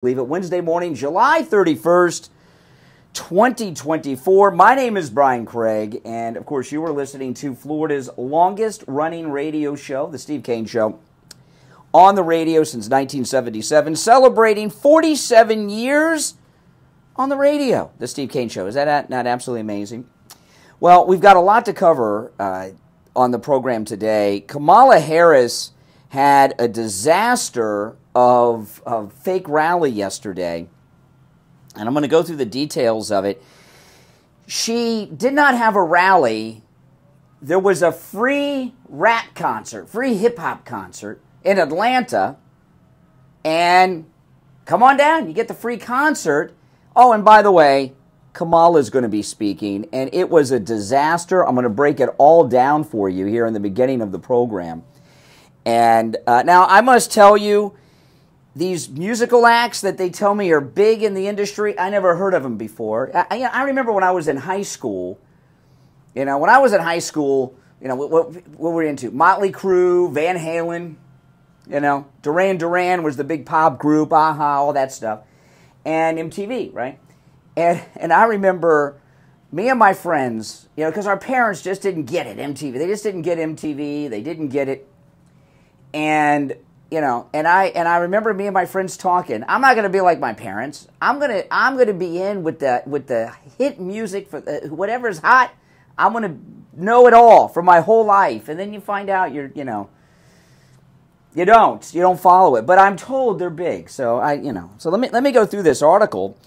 Leave it Wednesday morning, July 31st, 2024. My name is Brian Craig, and of course you are listening to Florida's longest running radio show, the Steve Kane Show, on the radio since 1977, celebrating 47 years on the radio, the Steve Kane Show. Is that not absolutely amazing? Well, we've got a lot to cover on the program today. Kamala Harris had a disaster of fake rally yesterday, and I'm going to go through the details of it. She did not have a rally. There was a free rap concert, free hip-hop concert in Atlanta, and come on down, you get the free concert. Oh, and by the way, Kamala is going to be speaking, and it was a disaster. I'm going to break it all down for you here in the beginning of the program. And now I must tell you, these musical acts that they tell me are big in the industry, I never heard of them before. I remember when I was in high school, when I was in high school, what were we into? Motley Crue, Van Halen, Duran Duran was the big pop group, Aha, all that stuff, and MTV, right? And I remember me and my friends, because our parents just didn't get it, MTV. They just didn't get MTV. They didn't get it. And I remember me and my friends talking. I'm not going to be like my parents. I'm going to be in with the hit music for whatever's hot. I'm going to know it all for my whole life. And then you find out you don't follow it. But I'm told they're big. So so let me go through this article.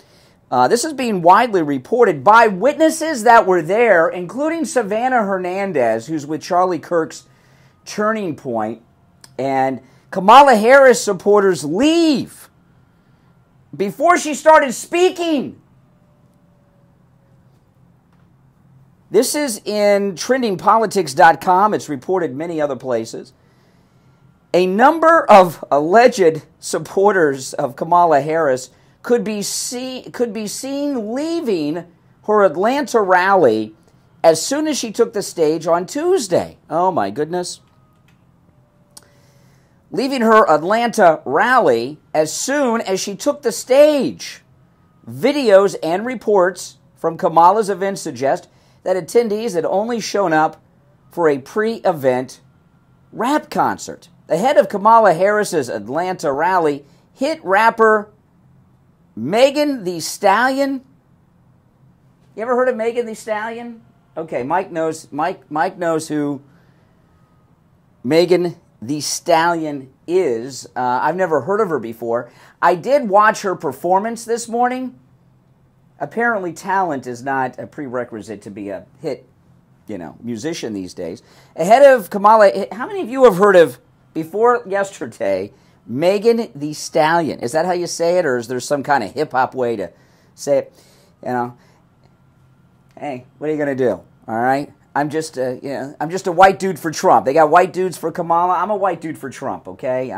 This is being widely reported by witnesses that were there, including Savannah Hernandez, who's with Charlie Kirk's Turning Point. And Kamala Harris supporters leave before she started speaking. This is in trendingpolitics.com. It's reported many other places. A number of alleged supporters of Kamala Harris could be seen leaving her Atlanta rally as soon as she took the stage on Tuesday. Oh my goodness. Leaving her Atlanta rally as soon as she took the stage. Videos and reports from Kamala's event suggest that attendees had only shown up for a pre-event rap concert. Ahead of Kamala Harris's Atlanta rally, hit rapper Megan Thee Stallion. You ever heard of Megan Thee Stallion? Okay, Mike knows who Megan Thee Stallion is. I've never heard of her before. I did watch her performance this morning. Apparently talent is not a prerequisite to be a hit, musician these days. Ahead of Kamala, how many of you have heard of, before yesterday, Megan Thee Stallion? Is that how you say it, or is there some kind of hip-hop way to say it? Hey, what are you going to do, all right? I'm just a white dude for Trump. They got white dudes for Kamala. I'm a white dude for Trump, okay?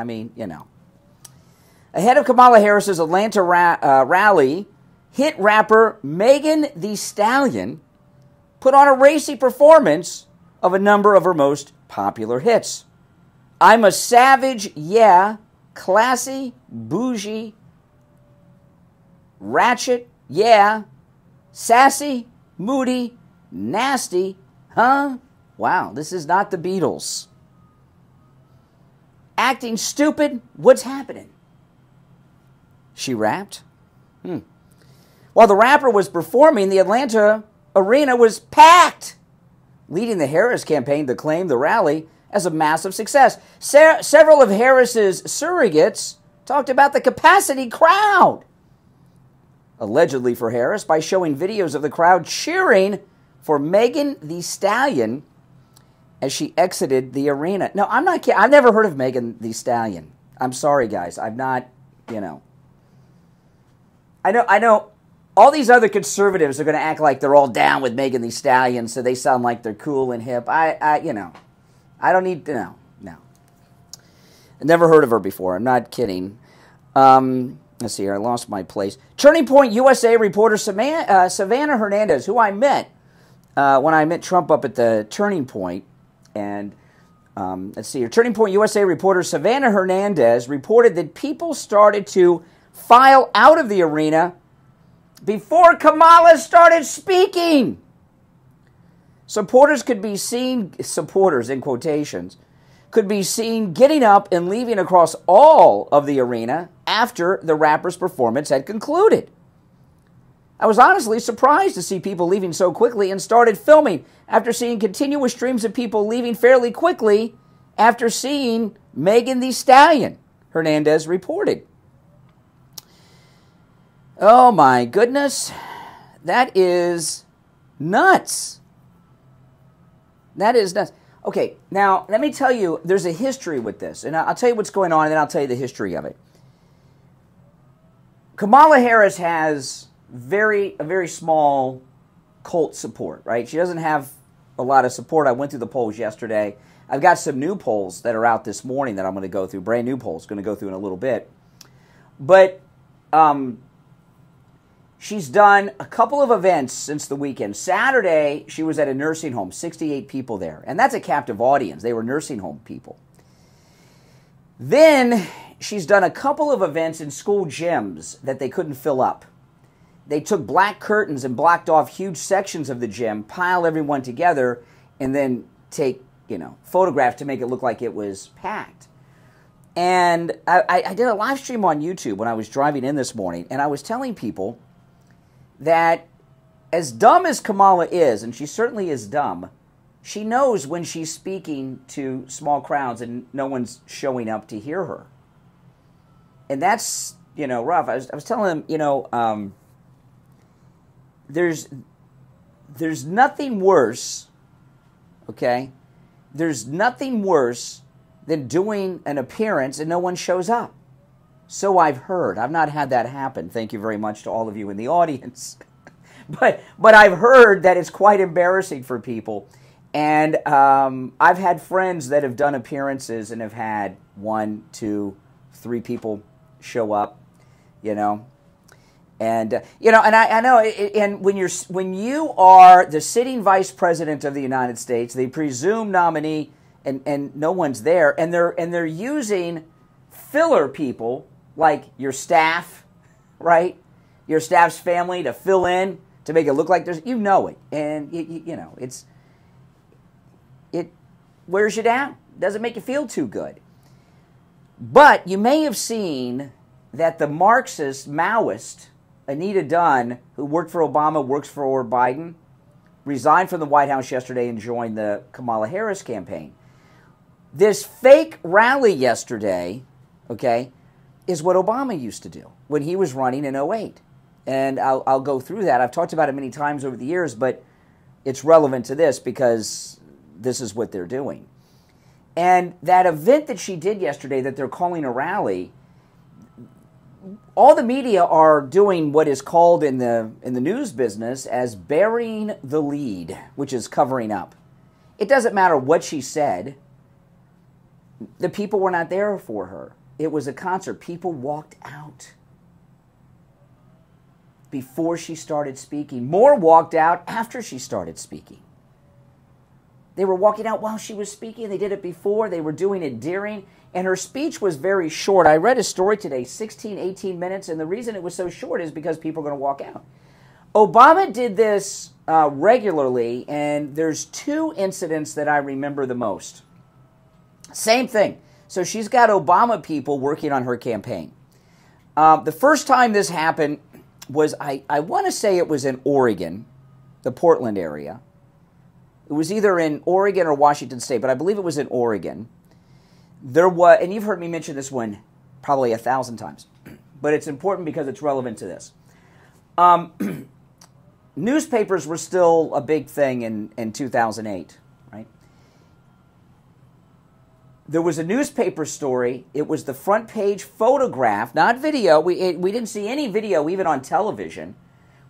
Ahead of Kamala Harris's Atlanta rally, hit rapper Megan Thee Stallion put on a racy performance of a number of her most popular hits. I'm a savage, yeah, classy, bougie, ratchet, yeah, sassy, moody, nasty, huh? Wow, this is not the Beatles. Acting stupid? What's happening? She rapped? While the rapper was performing, the Atlanta arena was packed, leading the Harris campaign to claim the rally as a massive success. Several of Harris's surrogates talked about the capacity crowd, allegedly for Harris, by showing videos of the crowd cheering for Megan Thee Stallion as she exited the arena. No, I'm not kidding. I've never heard of Megan Thee Stallion. I'm sorry, guys. I've not, I know all these other conservatives are going to act like they're all down with Megan Thee Stallion, so they sound like they're cool and hip. I don't need to know. No. I've never heard of her before. I'm not kidding. Let's see here. I lost my place. Turning Point USA reporter Savannah Hernandez, who I met when I met Trump up at the Turning Point. And let's see here. Turning Point USA reporter Savannah Hernandez reported that people started to file out of the arena before Kamala started speaking. Supporters could be seen, supporters in quotations, could be seen getting up and leaving across all of the arena after the rapper's performance had concluded. I was honestly surprised to see people leaving so quickly and started filming after seeing continuous streams of people leaving fairly quickly after seeing Megan Thee Stallion, Hernandez reported. Oh my goodness, that is nuts. That is nuts. Okay, now let me tell you, there's a history with this, and I'll tell you what's going on, and then I'll tell you the history of it. Kamala Harris has a very small cult support, right? She doesn't have a lot of support. I went through the polls yesterday. I've got some new polls that are out this morning that I'm going to go through, brand new polls, going to go through in a little bit. But she's done a couple of events since the weekend. Saturday, she was at a nursing home, 68 people there. And that's a captive audience. They were nursing home people. Then she's done a couple of events in school gyms that they couldn't fill up. They took black curtains and blocked off huge sections of the gym, pile everyone together, and then take, photographs to make it look like it was packed. And I did a live stream on YouTube when I was driving in this morning, and I was telling people that as dumb as Kamala is, and she certainly is dumb, she knows when she's speaking to small crowds and no one's showing up to hear her. And that's, rough. I was telling them, there's nothing worse, okay? There's nothing worse than doing an appearance and no one shows up. So I've heard. I've not had that happen. Thank you very much to all of you in the audience. but I've heard that it's quite embarrassing for people. And I've had friends that have done appearances and have had 1, 2, 3 people show up, And and I know, and when you are the sitting vice president of the United States, the presumed nominee, and no one's there, and they're using filler people like your staff, right? Your staff's family to fill in to make it look like there's, it, and it wears you down. Doesn't make you feel too good. But you may have seen that the Marxist Maoist Anita Dunn, who worked for Obama, works for Biden, resigned from the White House yesterday and joined the Kamala Harris campaign. This fake rally yesterday, okay, is what Obama used to do when he was running in 2008. And I'll go through that. I've talked about it many times over the years, but it's relevant to this because this is what they're doing. And that event that she did yesterday that they're calling a rally, all the media are doing what is called in the news business as burying the lead, which is covering up. It doesn't matter what she said. The people were not there for her. It was a concert. People walked out before she started speaking. More walked out after she started speaking. They were walking out while she was speaking. They did it before. They were doing it during. And her speech was very short. I read a story today, 16, 18 minutes, and the reason it was so short is because people are going to walk out. Obama did this regularly, and there's 2 incidents that I remember the most. Same thing. So she's got Obama people working on her campaign. The first time this happened was, I want to say it was in Oregon, the Portland area. It was either in Oregon or Washington State, but I believe it was in Oregon. There was, and you've heard me mention this one probably 1,000 times, but it's important because it's relevant to this. Newspapers were still a big thing in 2008, right? There was a newspaper story. It was the front page photograph, not video. We didn't see any video even on television.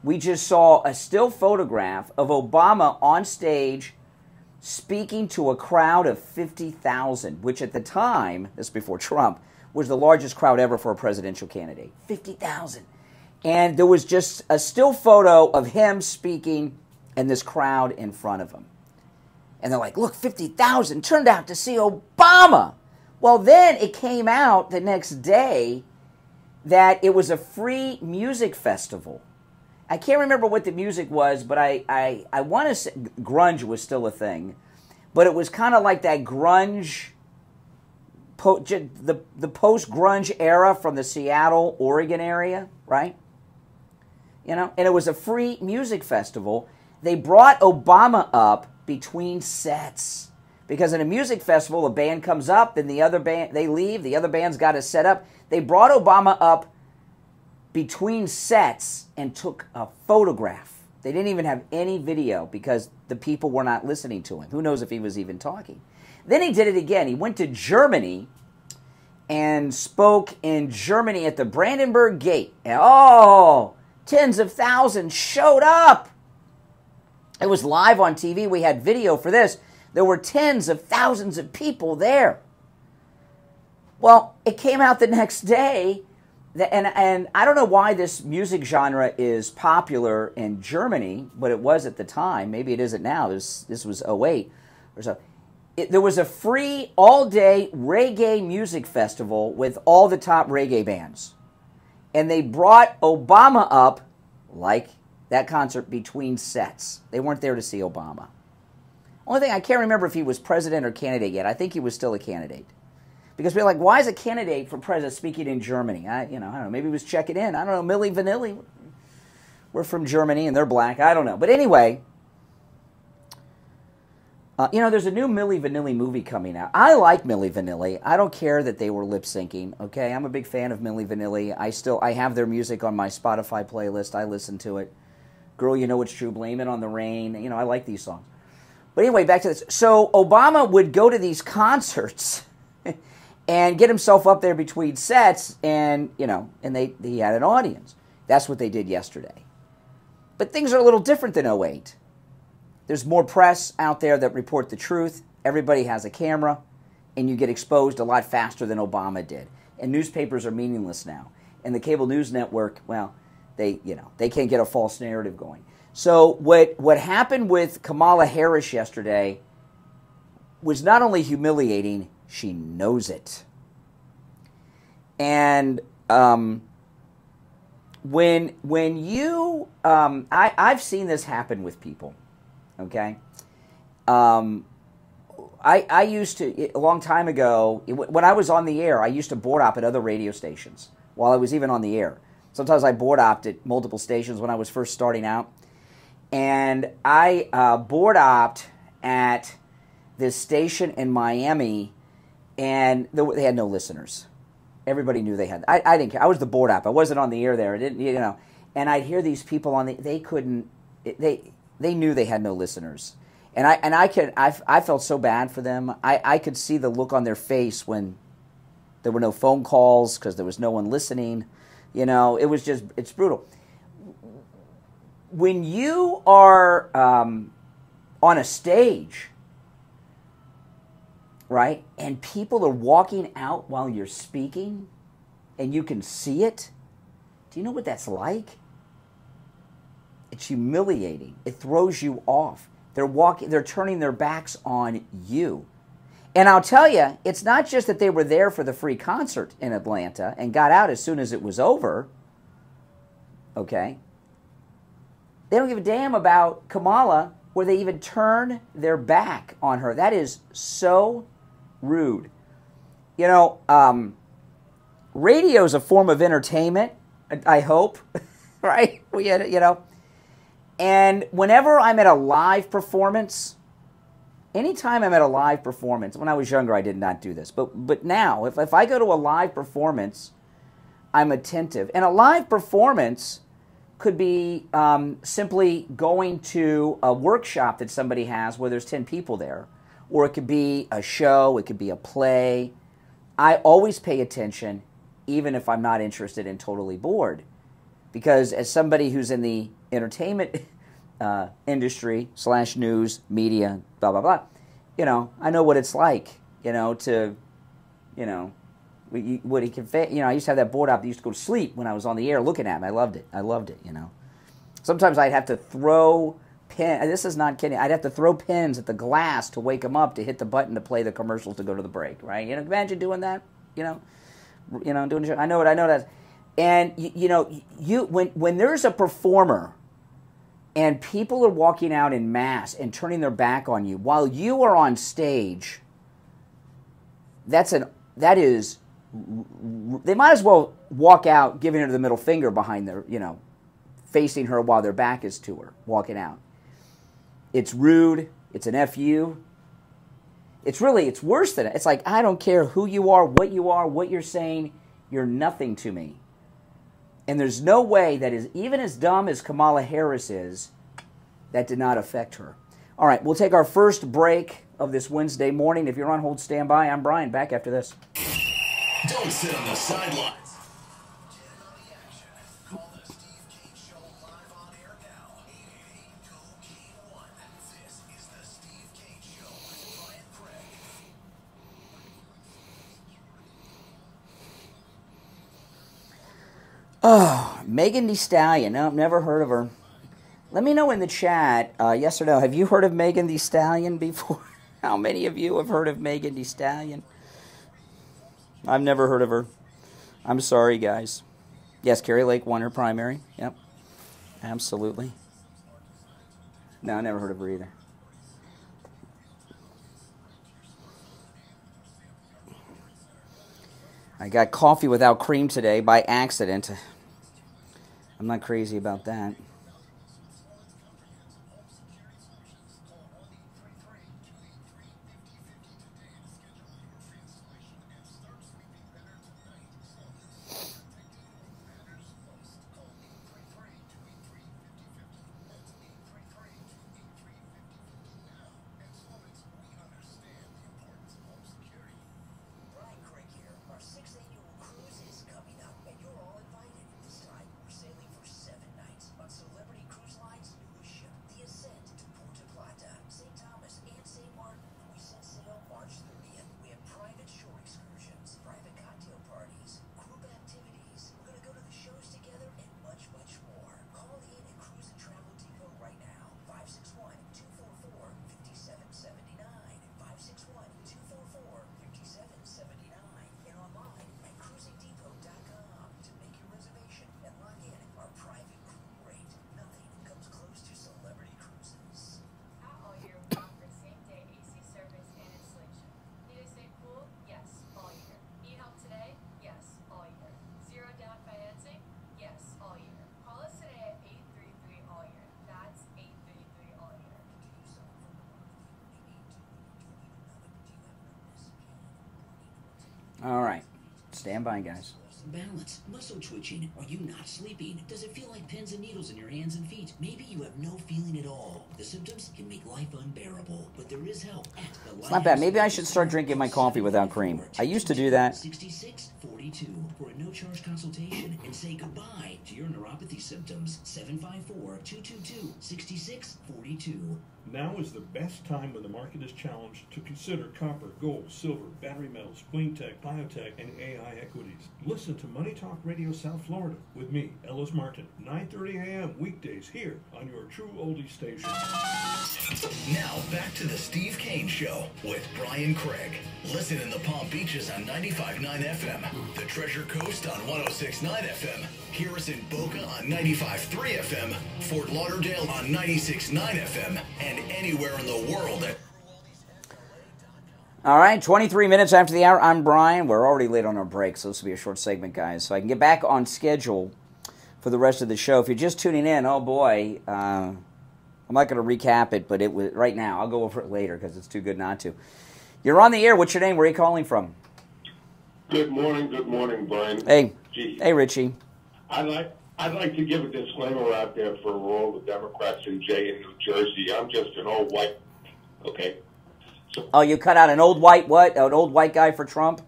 We just saw a still photograph of Obama on stage speaking to a crowd of 50,000, which at the time, this is before Trump, was the largest crowd ever for a presidential candidate. 50,000. And there was just a still photo of him speaking and this crowd in front of him. And they're like, look, 50,000 turned out to see Obama. Well, then it came out the next day that it was a free music festival. I can't remember what the music was, but I want to say grunge was still a thing. But it was kind of like that grunge, the post-grunge era from the Seattle, Oregon area, right? You know, and it was a free music festival. They brought Obama up between sets. Because in a music festival, a band comes up, then the other band, they leave, the other band's got to set up. They brought Obama up between sets and took a photograph. They didn't even have any video because the people were not listening to him. Who knows if he was even talking. Then he did it again. He went to Germany and spoke in Germany at the Brandenburg Gate. And, oh, tens of thousands showed up. It was live on TV. We had video for this. There were tens of thousands of people there. Well, it came out the next day, and I don't know why this music genre is popular in Germany, but it was at the time. Maybe it isn't now. This was '08 or so. There was a free all-day reggae music festival with all the top reggae bands. And they brought Obama up, like that concert, between sets. They weren't there to see Obama. Only thing, I can't remember if he was president or candidate yet. I think he was still a candidate. Because we're like, why is a candidate for president speaking in Germany? I don't know. Maybe he was checking in. I don't know. Milli Vanilli. We're from Germany and they're black. I don't know. But anyway, there's a new Milli Vanilli movie coming out. I like Milli Vanilli. I don't care that they were lip syncing. Okay, I'm a big fan of Milli Vanilli. I have their music on my Spotify playlist. I listen to it. Girl, You Know It's True. Blame It on the Rain. I like these songs. But anyway, back to this. So Obama would go to these concerts and get himself up there between sets, and he had an audience. That's what they did yesterday. But things are a little different than '08. There's more press out there that report the truth. Everybody has a camera, and you get exposed a lot faster than Obama did. And newspapers are meaningless now. And the cable news network, well, they can't get a false narrative going. So what happened with Kamala Harris yesterday was not only humiliating, she knows it. And when you I've seen this happen with people, okay? I used to, a long time ago, when I was on the air, I used to board op at other radio stations while I was even on the air. Sometimes I board opped at multiple stations when I was first starting out. And I board opped at this station in Miami, and they had no listeners. Everybody knew they had. I didn't care. I was the board op. I wasn't on the air there. I didn't, And I'd hear these people on they couldn't. They knew they had no listeners, and I felt so bad for them. I could see the look on their face when there were no phone calls because there was no one listening. It was it's brutal. When you are on a stage, right, and people are walking out while you're speaking, and you can see it, do you know what that's like? It's humiliating. It throws you off. They're turning their backs on you. And I'll tell you, it's not just that they were there for the free concert in Atlanta and got out as soon as it was over, okay? They don't give a damn about Kamala, where they even turn their back on her. That is so rude. Radio is a form of entertainment, I hope, right? And whenever I'm at a live performance, anytime I'm at a live performance, when I was younger I did not do this, but now, if I go to a live performance, I'm attentive. And a live performance could be simply going to a workshop that somebody has where there's 10 people there. Or it could be a show, it could be a play. I always pay attention, even if I'm not interested and totally bored. Because as somebody who's in the entertainment industry / news, media, blah, blah, blah, I know what it's like, to, what he can, I used to have that board op that used to go to sleep when I was on the air looking at him. I loved it. Sometimes I'd have to throw pins. This is not kidding. I'd have to throw pins at the glass to wake him up to hit the button to play the commercials to go to the break. Right? Imagine doing that. Doing the show. I know that. And, when there's a performer and people are walking out in mass and turning their back on you while you are on stage, that is, they might as well walk out giving her the middle finger behind their, facing her while their back is to her, walking out. It's rude. It's an FU. It's worse than it. It's like, I don't care who you are, what you're saying, you're nothing to me. And there's no way that is even as dumb as Kamala Harris is, that did not affect her. All right, we'll take our first break of this Wednesday morning. If you're on hold, stand by. I'm Brian, back after this. Don't sit on the sidelines. Call the Steve Kane Show live on air now. 888-2K1. This is the Steve Kane Show with Brian Craig. Oh, Megan Thee Stallion. No, never heard of her. Let me know in the chat, yes or no, have you heard of Megan Thee Stallion before? How many of you have heard of Megan Thee Stallion? I've never heard of her. I'm sorry, guys. Yes, Carrie Lake won her primary. Yep, absolutely. No, I never heard of her either. I got coffee without cream today by accident. I'm not crazy about that. All right. Stand by, guys. Balance, muscle twitching. Are you not sleeping? Does it feel like pins and needles in your hands and feet? Maybe you have no feeling at all. The symptoms can make life unbearable, but there is help at the It's not bad. Maybe I should start drinking my coffee without cream. I used to do that. 6642 for a no-charge consultation and say goodbye to your neuropathy symptoms. 754-222-6642. Now is the best time when the market is challenged to consider copper, gold, silver, battery metals, clean tech, biotech, and AI equities. Listen to Money Talk Radio South Florida with me, Ellis Martin, 9:30 a.m. weekdays here on your true oldie station. Now back to the Steve Kane Show with Brian Craig. Listen in the Palm Beaches on 95.9 FM, the Treasure Coast on 106.9 FM, hear us in Boca on 95.3 FM, Fort Lauderdale on 96.9 FM, and anywhere in the world at... All right, 23 minutes after the hour. I'm Brian. We're already late on our break, so this will be a short segment, guys. So I can get back on schedule for the rest of the show. If you're just tuning in, oh boy, I'm not going to recap it, but it was right now. I'll go over it later because it's too good not to. You're on the air. What's your name? Where are you calling from? Good morning, Brian. Hey, Gee, hey, Richie. I'd like to give a disclaimer out there for all the Democrats in New Jersey. I'm just an old white. Okay. So, oh, you cut out an old white what? An old white guy for Trump?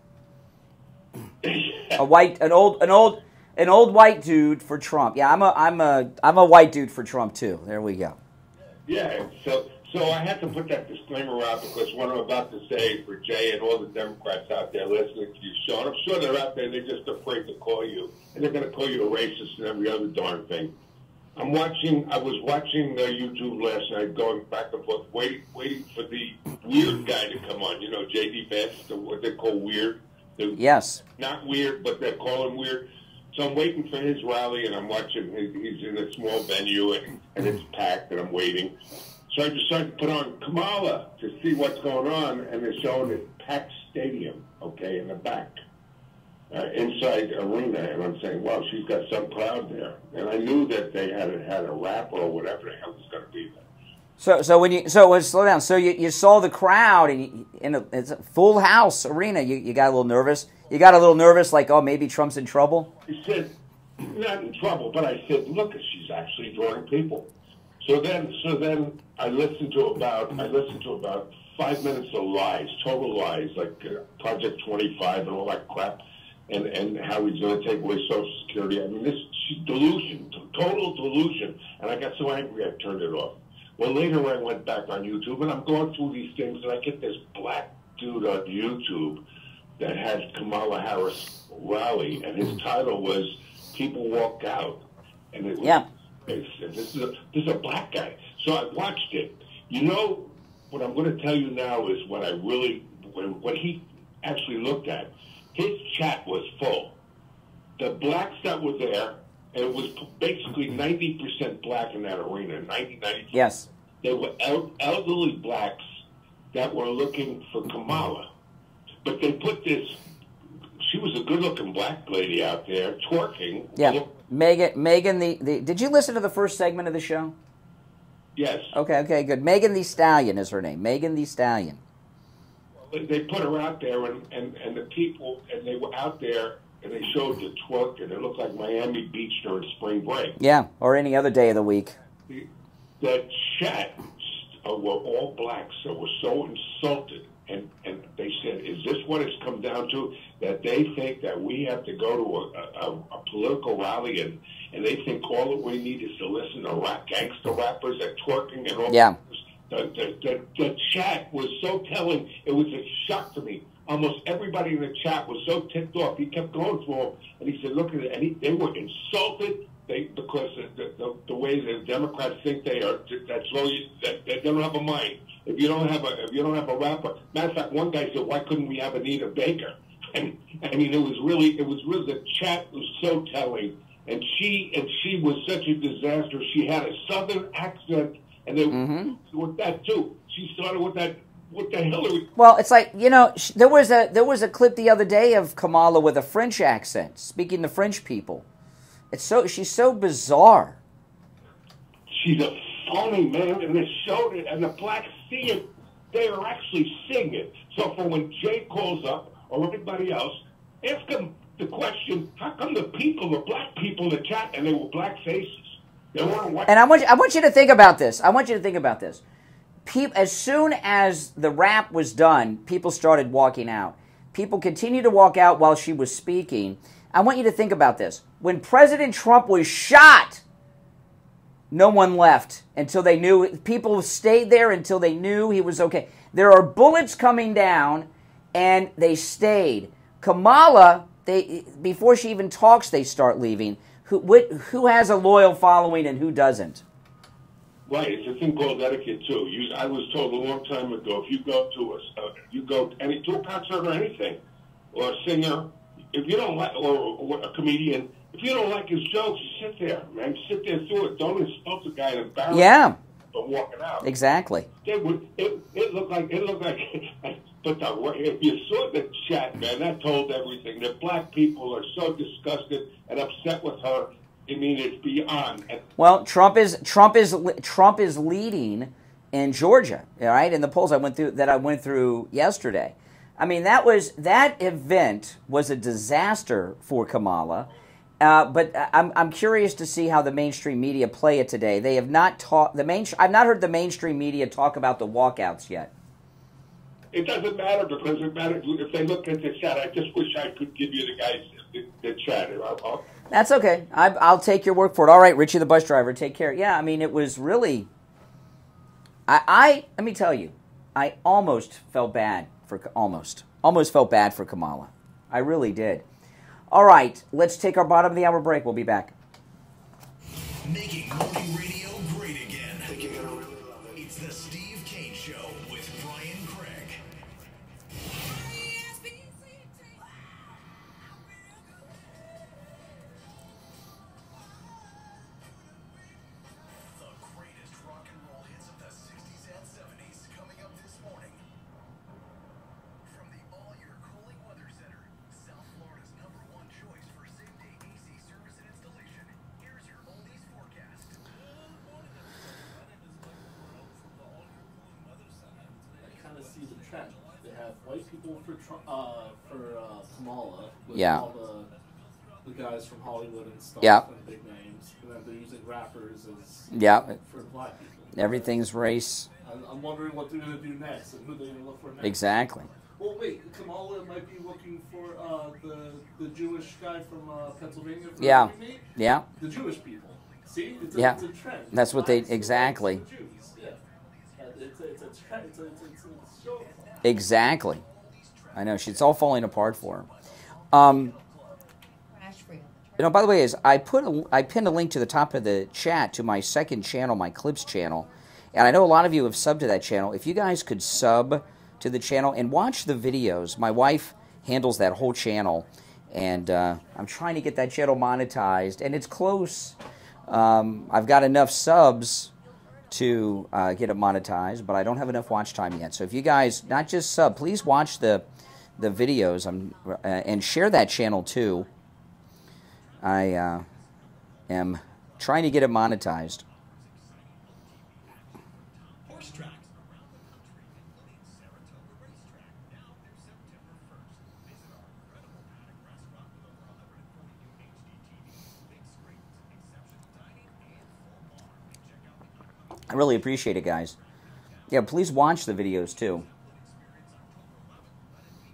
An old white dude for Trump. Yeah, I'm a white dude for Trump too. There we go. Yeah. So I had to put that disclaimer out because what I'm about to say for Jay and all the Democrats out there listening to you, Sean, I'm sure they're out there. They're just afraid to call you, and they're going to call you a racist and every other darn thing. I was watching YouTube last night, going back and forth, waiting for the weird guy to come on. You know, J.D. Vance, what they call weird. Yes. Not weird, but they call him weird. So I'm waiting for his rally, and I'm watching. He's in a small venue, and it's packed, and I'm waiting. So I decided to put on Kamala to see what's going on, and they're showing this packed stadium, okay, in the back, inside arena, and I'm saying, wow, she's got some crowd there. And I knew that they had a rapper or whatever the hell was going to be there. So slow down. So you saw the crowd, and it's a full house arena. You got a little nervous. You got a little nervous, like, oh, maybe Trump's in trouble. I said, not in trouble, but I said, look, she's actually drawing people. So then I listened to about 5 minutes of lies, total lies, like Project 25 and all that crap, and how he's going to take away Social Security. I mean, this delusion, total delusion. And I got so angry I turned it off. Well, later I went back on YouTube, and I'm going through these things, and I get this black dude on YouTube that had Kamala Harris rally, and his title was "People Walk Out," and it was, this is a black guy. So I watched it. You know what I'm going to tell you now is what I really what he actually looked at. His chat was full. The blacks that were there, and it was basically 90% black in that arena. 90%. Yes. They were elderly blacks that were looking for Kamala. But they put this, she was a good-looking black lady out there twerking. Yeah. Megan, did you listen to the first segment of the show? Yes. Okay, good. Megan Thee Stallion is her name. Megan Thee Stallion. They put her out there, and the people, and they were out there, and they showed the twerk, and it looked like Miami Beach during spring break. Yeah, or any other day of the week. The chat were all blacks that were so insulted, and they said, is this what it's come down to, that they think that we have to go to a political rally, and they think all that we need is to listen to gangster rappers that twerking and all that. The chat was so telling, it was a shock to me. Almost everybody in the chat was so ticked off. He kept going through them, and he said, look at it, and they were insulted because the way the Democrats think they are, that they don't have a mind. If you don't have a rapper, matter of fact, one guy said, why couldn't we have Anita Baker? And I mean, it was really the chat was so telling, and she was such a disaster. She had a Southern accent, and they with that too. She started with that. What the Hillary? Well, it's like, there was a clip the other day of Kamala with a French accent, speaking to French people. She's so bizarre. She's a phony, man, and they showed it, and the blacks see it. They are actually seeing it. So for when Jay calls up or anybody else, ask them the question: how come the black people in the chat, and they were black faces? They weren't white. And I want you to think about this. As soon as the rap was done, people started walking out. People continued to walk out while she was speaking. I want you to think about this. When President Trump was shot, no one left until they knew. People stayed there until they knew he was okay. There are bullets coming down, and they stayed. Kamala, before she even talks, they start leaving. Who has a loyal following and who doesn't? Right, it's a thing called etiquette too. I was told a long time ago, if you go to a concert or anything, or a singer, if you don't like, or a comedian, if you don't like his jokes, you sit there, man. Sit there through it. Don't insult the guy and embarrass him from walking out. Exactly. It looked like, but if you saw the chat, man, that told everything. The black people are so disgusted and upset with her. I mean, it's beyond. Well, Trump is leading in Georgia, all right, in the polls I went through yesterday. I mean, that event was a disaster for Kamala. But I'm curious to see how the mainstream media play it today. They have not I've not heard the mainstream media talk about the walkouts yet. It doesn't matter because it matters if they look at the chat. I just wish I could give you the guys the chat. That's okay. I'll take your word for it. All right, Richie the bus driver, take care. Yeah, I mean, it was really. Let me tell you, I almost felt bad for Kamala. I really did. All right, let's take our bottom of the hour break. We'll be back. Making morning radio great again. I think you're gonna really love it. It's the Steve Kane Show with Brian Craig. trend. They have white people for Kamala, with Yeah. all the guys from Hollywood and stuff, Yeah. and big names, and then they're using rappers as Yeah. for black people. Everything's race. I'm wondering what they're going to do next and who they're going to look for next. Exactly. Well, wait, Kamala might be looking for the Jewish guy from Pennsylvania for Yeah. remake? Yeah. The Jewish people. See? It's Yeah. it's a trend. That's what they- Blacks, exactly. whites, and Jews. Yeah. It's a trend. It's a show. Exactly. I know. It's all falling apart for her. By the way, I pinned a link to the top of the chat to my second channel, my Clips channel. And I know a lot of you have subbed to that channel. If you guys could sub to the channel and watch the videos. My wife handles that whole channel. And I'm trying to get that channel monetized. And it's close. I've got enough subs to get it monetized, but I don't have enough watch time yet. So if you guys, not just sub, please watch the videos and share that channel too. I am trying to get it monetized. Horse track. I really appreciate it, guys. Yeah, please watch the videos too.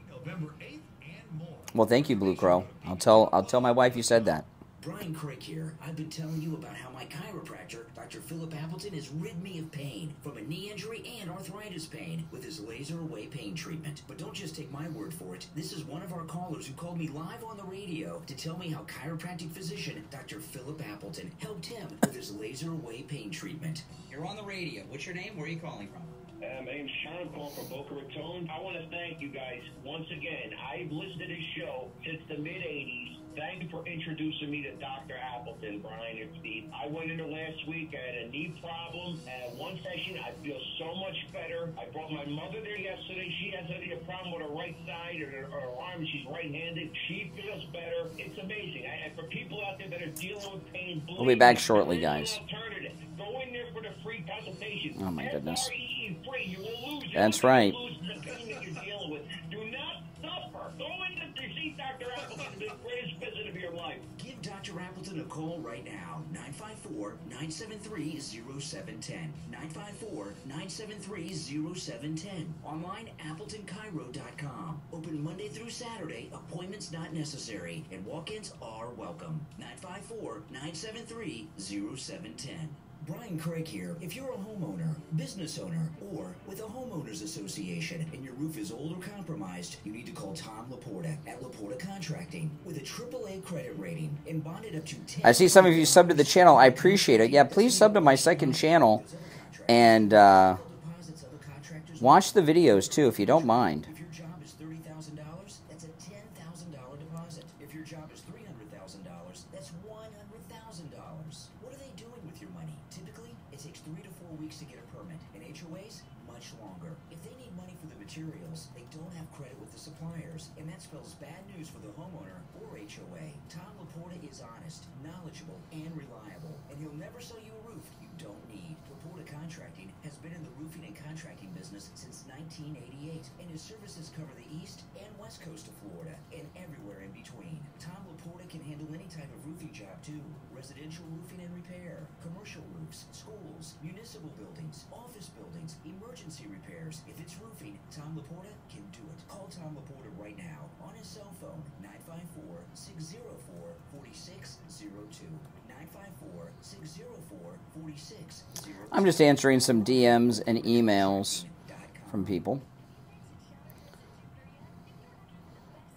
November 8th and more. Well, thank you, Blue Crow. I'll tell my wife you said that. Brian Craig here. I've been telling you about how my chiropractor, Dr. Philip Appleton, has rid me of pain from a knee injury and arthritis pain with his laser away pain treatment. But don't just take my word for it. This is one of our callers who called me live on the radio to tell me how chiropractic physician Dr. Philip Appleton helped him with his laser away pain treatment. You're on the radio. What's your name? Where are you calling from? My name's Sean. I'm calling from Boca Raton. I want to thank you guys once again. I've listened to this show since the mid-'80s. Thank you for introducing me to Dr. Appleton, Brian and Steve. I went in there last week. I had a knee problem. And one session, I feel so much better. I brought my mother there yesterday. She has a problem with her right side or her arm. She's right-handed. She feels better. It's amazing. And for people out there that are dealing with pain, We'll be back shortly, guys. Alternative. Go in there for the free consultation. Oh, my goodness. SREE free. You will lose. That's right. Lose the pain that you're dealing with. Do not suffer. Go in to see Dr. Appleton, the greatest visit of your life. Give Dr. Appleton a call right now. 954-973-0710. 954-973-0710. Online, AppletonChiro.com. Open Monday through Saturday. Appointments not necessary. And walk-ins are welcome. 954-973-0710. Brian Craig here. If you're a homeowner, business owner, or with a homeowners association and your roof is old or compromised, you need to call Tom Laporta at Laporta Contracting with a AAA credit rating and bonded up to 10. I see some of you subbed to the channel. I appreciate it. Yeah, please sub to my second channel and watch the videos too, if you don't mind. If your job is $30,000, that's a $10,000 deposit. If your job is $300,000, that's $100,000. What are they doing with your money? Typically, it takes 3 to 4 weeks to get a permit, and HOAs, much longer. If they need money for the materials, they don't have credit with the suppliers, and that spells bad news for the homeowner or HOA. Tom Laporta is honest, knowledgeable, and reliable, and he'll never sell you a roof you don't need. Laporta Contracting has been in the roofing and contracting business since 1988, and his services cover the east and west coast of Florida and everywhere in between. Tom Laporta can handle any type of roofing job too. Residential roofing and repair, commercial roofs, schools, municipal buildings, office buildings, emergency repairs. If it's roofing, Tom Laporta can do it. Call Tom Laporta right now on his cell phone, 954-604-4602. 954-604-4602. I'm just answering some DMs and emails from people.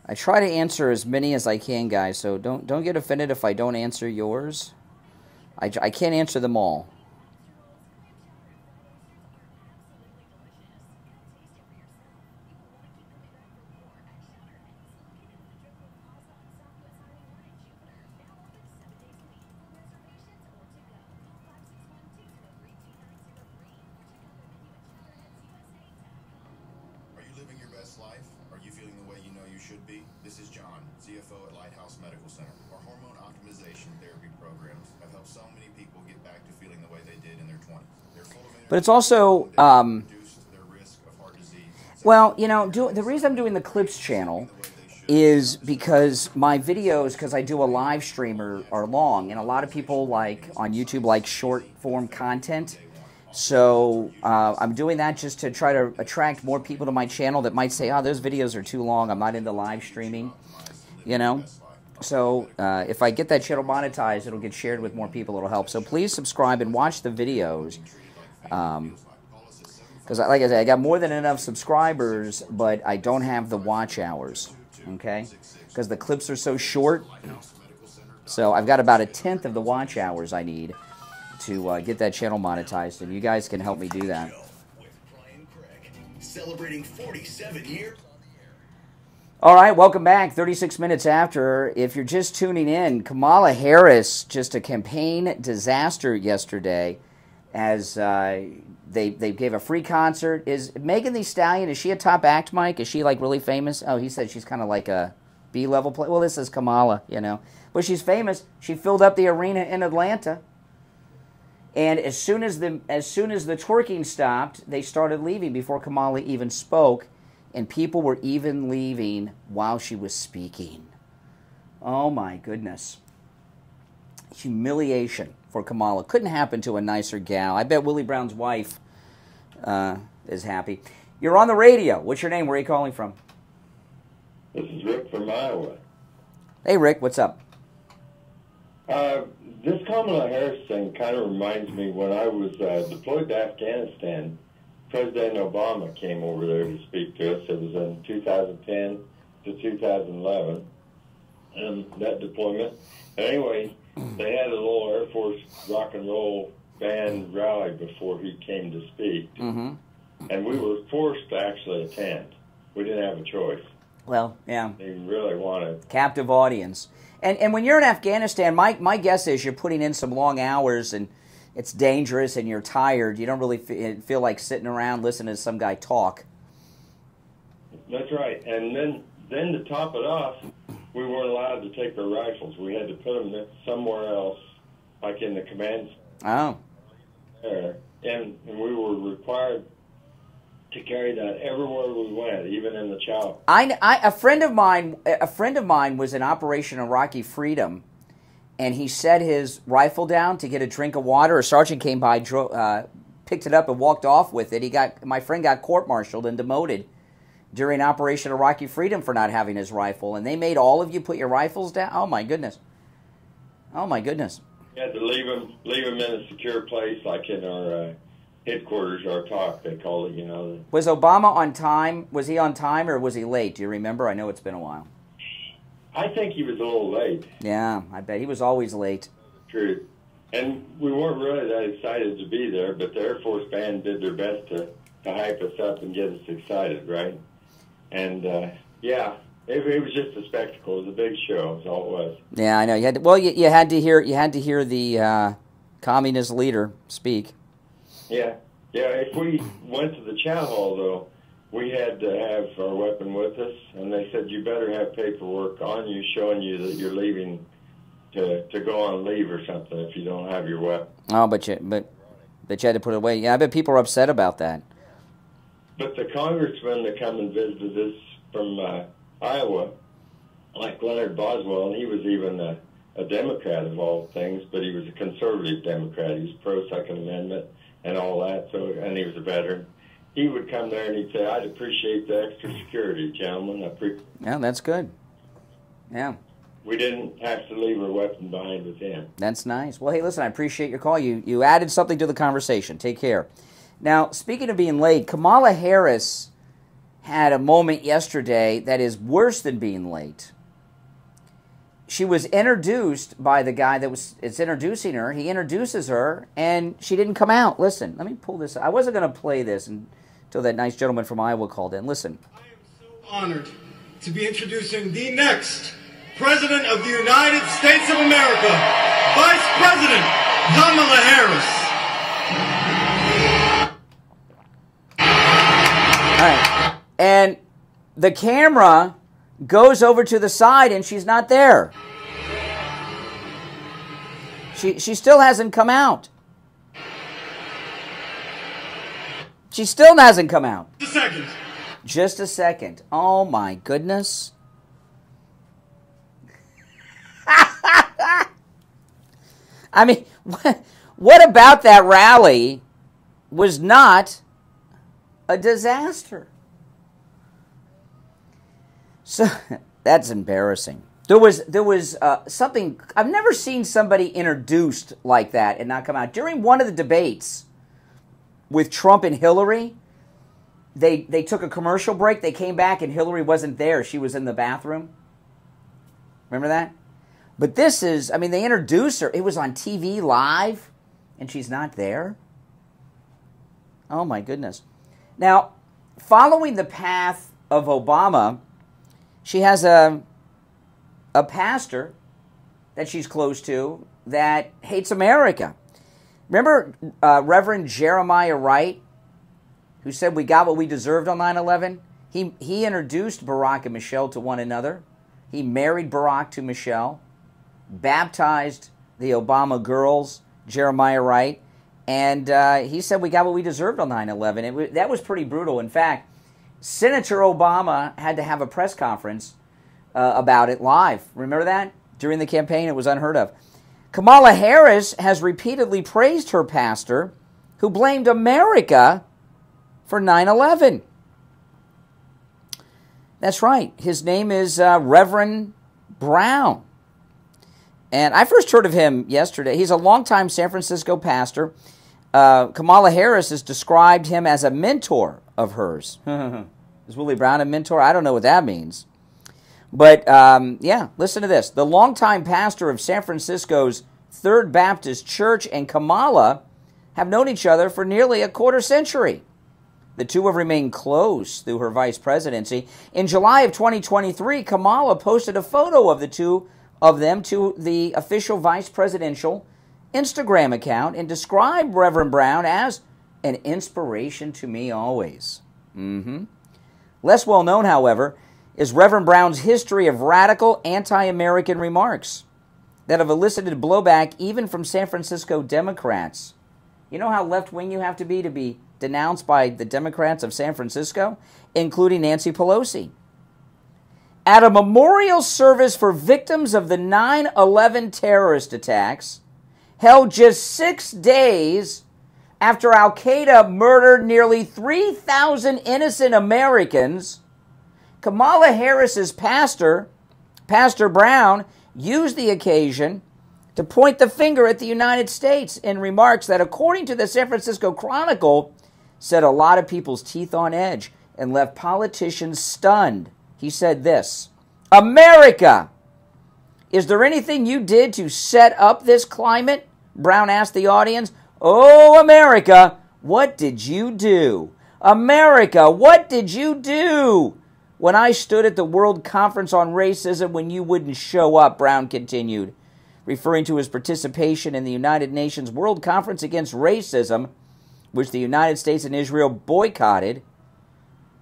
I try to answer as many as I can, guys, so don't get offended if I don't answer yours. I can't answer them all. This is John, CFO at Lighthouse Medical Center. Our hormone optimization therapy programs have helped so many people get back to feeling the way they did in their 20s. They're full of energy, But it's also reduced their risk of heart disease. Well, you know, the reason I'm doing the Clips channel is because my videos, because I do a live stream, are long, and a lot of people like on YouTube like short form content. So I'm doing that just to try to attract more people to my channel that might say, oh, those videos are too long, I'm not into live streaming, you know. So if I get that channel monetized, it'll get shared with more people, it'll help. So please subscribe and watch the videos. Because like I said, I got more than enough subscribers, but I don't have the watch hours, okay? Because the clips are so short. So I've got about 1/10 of the watch hours I need to get that channel monetized, and you guys can help me do that. Celebrating 47 years. All right, welcome back. 36 minutes after. If you're just tuning in, Kamala Harris, just a campaign disaster yesterday, as they gave a free concert. Is Megan Thee Stallion, is she a top act, Mike? Is she like really famous? Oh, he said she's kind of like a B-level player. Well, this is Kamala, you know. But she's famous. She filled up the arena in Atlanta. And as soon as the twerking stopped, they started leaving before Kamala even spoke, and people were even leaving while she was speaking. Oh my goodness. Humiliation for Kamala. Couldn't happen to a nicer gal. I bet Willie Brown's wife is happy. You're on the radio. What's your name? Where are you calling from? This is Rick from Iowa. Hey, Rick. What's up? This Kamala Harris thing kind of reminds me when I was deployed to Afghanistan. President Obama came over there to speak to us. It was in 2010 to 2011, and that deployment. Anyway, they had a little Air Force rock and roll band rally before he came to speak, and we were forced to actually attend. We didn't have a choice. Well, yeah. They really wanted captive audience. And when you're in Afghanistan, my guess is you're putting in some long hours, and it's dangerous, and you're tired. You don't really feel like sitting around listening to some guy talk. That's right. And then to top it off, we weren't allowed to take our rifles. We had to put them somewhere else, like in the command center. There. And we were required to carry that everywhere we went, even in the chow. A friend of mine was in Operation Iraqi Freedom, and he set his rifle down to get a drink of water. A sergeant came by, picked it up, and walked off with it. My friend got court-martialed and demoted during Operation Iraqi Freedom for not having his rifle, and they made all of you put your rifles down. Oh my goodness! Oh my goodness! You had to leave them in a secure place, like in our headquarters, our talk, they call it, you know. Was Obama on time? Was he on time, or was he late? Do you remember? I know it's been a while. I think he was a little late. Yeah, I bet he was always late. True. And we weren't really that excited to be there, but the Air Force band did their best to hype us up and get us excited, right? And, yeah, it was just a spectacle. It was a big show, is all it was. Yeah, I know. You had to hear the communist leader speak. Yeah. If we went to the chow hall, though, we had to have our weapon with us, and they said you better have paperwork on you showing you that you're leaving to go on leave or something if you don't have your weapon. Oh, but you had to put it away. Yeah, I bet people are upset about that. But the congressman that come and visited us from Iowa, like Leonard Boswell, and he was even a Democrat of all things, but he was a conservative Democrat. He was pro-Second Amendment and all that, and he was a veteran. He would come there and he'd say, I'd appreciate the extra security, gentlemen. Yeah, that's good. Yeah. We didn't have to leave our weapon behind with him. That's nice. Well, hey, listen, I appreciate your call. You added something to the conversation. Take care. Now, speaking of being late, Kamala Harris had a moment yesterday that is worse than being late. She was introduced by the guy it's introducing her. He introduces her, and she didn't come out. Listen, let me pull this. I wasn't going to play this until that nice gentleman from Iowa called in. Listen. I am so honored to be introducing the next President of the United States of America, Vice President Kamala Harris. All right. And the camera goes over to the side, and she's not there. She still hasn't come out. She still hasn't come out. Just a second. Just a second. Oh, my goodness. I mean, what about that rally was not a disaster? So that's embarrassing. There was something, I've never seen somebody introduced like that and not come out. During one of the debates with Trump and Hillary, they took a commercial break. They came back and Hillary wasn't there. She was in the bathroom. Remember that? But this is, I mean, they introduced her. It was on TV live, and she's not there. Oh, my goodness. Now, following the path of Obama, she has a pastor that she's close to that hates America. Remember Reverend Jeremiah Wright, who said we got what we deserved on 9/11? He introduced Barack and Michelle to one another. He married Barack to Michelle, baptized the Obama girls, Jeremiah Wright, and he said we got what we deserved on 9/11. That was pretty brutal. In fact, Senator Obama had to have a press conference about it live. Remember that? During the campaign, it was unheard of. Kamala Harris has repeatedly praised her pastor, who blamed America for 9/11. That's right. His name is Reverend Brown. And I first heard of him yesterday. He's a longtime San Francisco pastor. Kamala Harris has described him as a mentor of hers. Is Willie Brown a mentor? I don't know what that means. But, yeah, listen to this. The longtime pastor of San Francisco's Third Baptist Church and Kamala have known each other for nearly a quarter century. The two have remained close through her vice presidency. In July of 2023, Kamala posted a photo of the two of them to the official vice presidential Instagram account and described Reverend Brown as an inspiration to me always. Less well known, however, is Reverend Brown's history of radical anti-American remarks that have elicited blowback even from San Francisco Democrats. You know how left-wing you have to be denounced by the Democrats of San Francisco, including Nancy Pelosi. At a memorial service for victims of the 9/11 terrorist attacks, held just 6 days after Al-Qaeda murdered nearly 3,000 innocent Americans, Kamala Harris's pastor, Pastor Brown, used the occasion to point the finger at the United States in remarks that, according to the San Francisco Chronicle, set a lot of people's teeth on edge and left politicians stunned. He said this, "America, is there anything you did to set up this climate?" Brown asked the audience. "Oh, America, what did you do? America, what did you do? When I stood at the World Conference on Racism when you wouldn't show up," Brown continued, referring to his participation in the United Nations World Conference Against Racism, which the United States and Israel boycotted,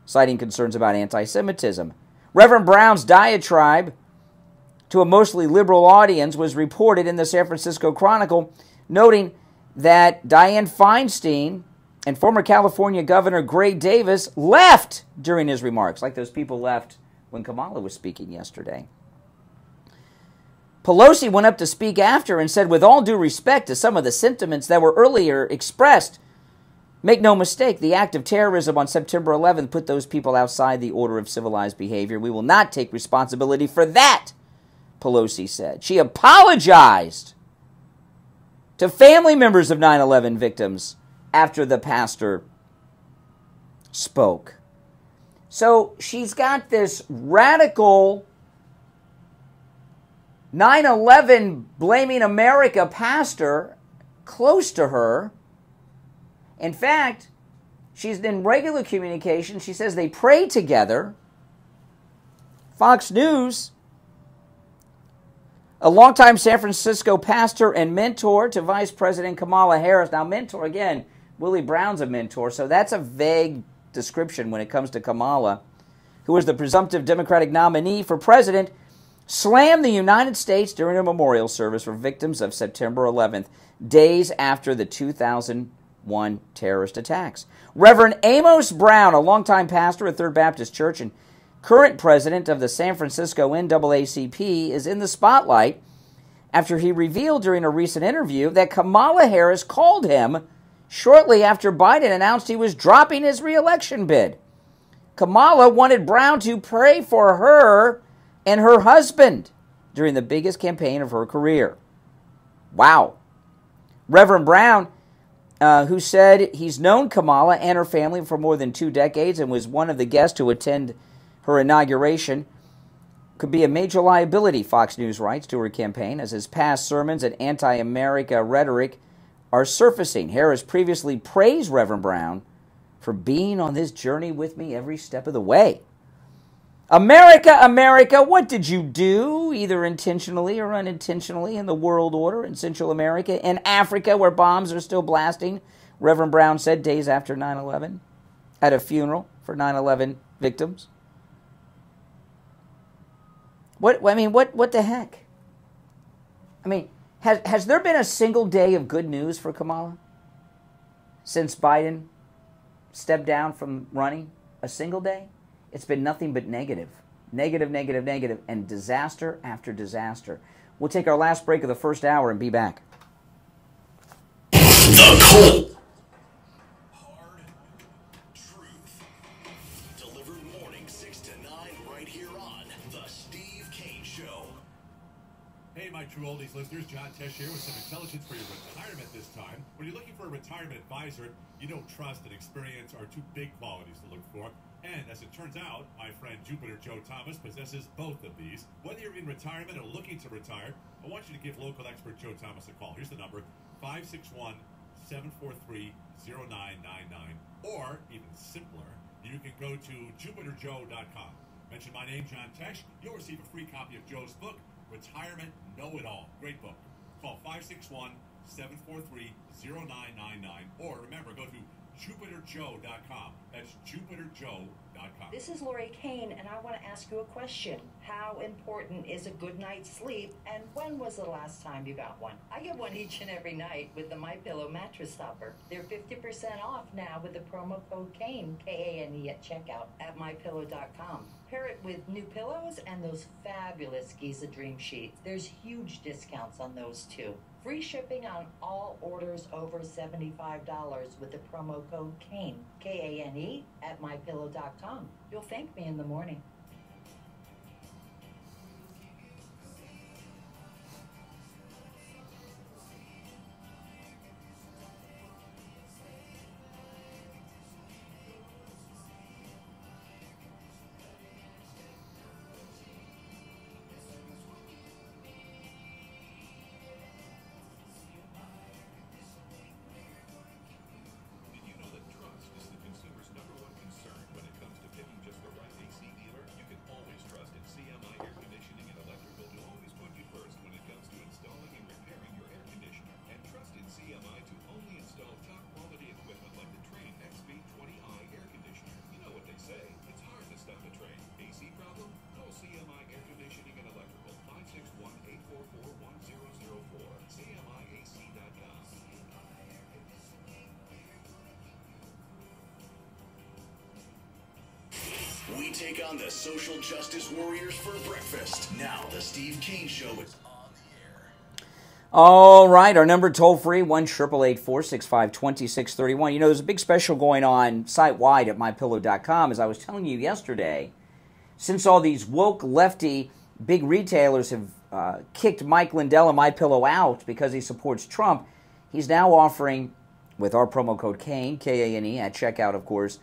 citing concerns about anti-Semitism. Reverend Brown's diatribe to a mostly liberal audience was reported in the San Francisco Chronicle, noting that Dianne Feinstein and former California Governor Gray Davis left during his remarks, like those people left when Kamala was speaking yesterday. Pelosi went up to speak after and said, "With all due respect to some of the sentiments that were earlier expressed, make no mistake, the act of terrorism on September 11th put those people outside the order of civilized behavior. We will not take responsibility for that," Pelosi said. She apologized to family members of 9/11 victims after the pastor spoke. So she's got this radical 9/11 blaming America pastor close to her. In fact, she's in regular communication. She says they pray together. Fox News, a longtime San Francisco pastor and mentor to Vice President Kamala Harris. Now, mentor, again, Willie Brown's a mentor, so that's a vague description when it comes to Kamala, who is the presumptive Democratic nominee for president, slammed the United States during a memorial service for victims of September 11th, days after the 2001 1 terrorist attacks. Reverend Amos Brown, a longtime pastor at Third Baptist Church and current president of the San Francisco NAACP, is in the spotlight after he revealed during a recent interview that Kamala Harris called him shortly after Biden announced he was dropping his re-election bid. Kamala wanted Brown to pray for her and her husband during the biggest campaign of her career. Wow. Reverend Brown, who said he's known Kamala and her family for more than 2 decades and was one of the guests to attend her inauguration, could be a major liability, Fox News writes, to her campaign, as his past sermons and anti-America rhetoric are surfacing. Harris previously praised Reverend Brown for being on this journey with me every step of the way. America, America, what did you do, either intentionally or unintentionally, in the world order in Central America, in Africa, where bombs are still blasting, Reverend Brown said days after 9/11 at a funeral for 9/11 victims. What the heck? I mean, has there been a single day of good news for Kamala since Biden stepped down from running? A single day? It's been nothing but negative. Negative, negative, negative, and disaster after disaster. We'll take our last break of the first hour and be back. The Cold Hard Truth. Delivered morning 6 to 9 right here on The Steve Kane Show. Hey, my true oldies listeners, John Tesh here with some intelligence for your retirement this time. When you're looking for a retirement advisor, you know trust and experience are 2 big qualities to look for. And as it turns out, my friend Jupiter Joe Thomas possesses both of these. Whether you're in retirement or looking to retire, I want you to give local expert Joe Thomas a call. Here's the number, 561-743-0999. Or, even simpler, you can go to jupiterjoe.com. Mention my name, John Tesh. You'll receive a free copy of Joe's book, Retirement Know-It-All. Great book. Call 561-743-0999. Or remember, go to jupiterjoe.com. That's jupiterjoe.com. This is Lori Kane, and I want to ask you a question. How important is a good night's sleep, and when was the last time you got one? I get one each and every night with the MyPillow mattress topper. They're 50% off now with the promo code KANE, K-A-N-E, at checkout at mypillow.com. Pair it with new pillows and those fabulous Giza Dream Sheets. There's huge discounts on those too. Free shipping on all orders over $75 with the promo code KANE, K-A-N-E, at mypillow.com. You'll thank me in the morning. We take on the social justice warriors for breakfast. Now, the Steve Kane Show is on the air. All right, our number toll-free, 1-888-465-2631. You know, there's a big special going on site-wide at MyPillow.com. As I was telling you yesterday, since all these woke, lefty, big retailers have kicked Mike Lindell and MyPillow out because he supports Trump, he's now offering, with our promo code KANE, K-A-N-E, at checkout, of course,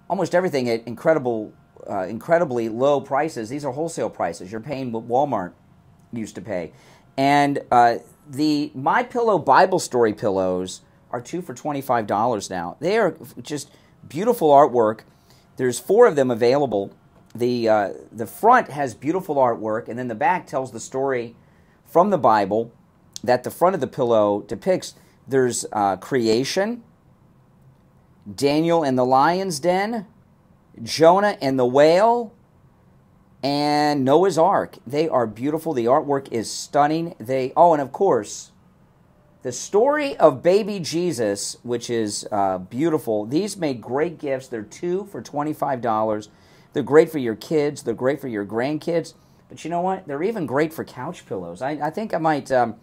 almost everything at incredibly low prices. These are wholesale prices. You're paying what Walmart used to pay. And the MyPillow Bible Story pillows are 2 for $25 now. They are just beautiful artwork. There's 4 of them available. The front has beautiful artwork, and then the back tells the story from the Bible that the front of the pillow depicts. There's creation, Daniel and the lion's den, Jonah and the whale, and Noah's Ark. They are beautiful. The artwork is stunning. And of course, The story of baby Jesus, which is beautiful. These make great gifts. They're 2 for $25. They're great for your kids. They're great for your grandkids. But you know what? They're even great for couch pillows. I think I might have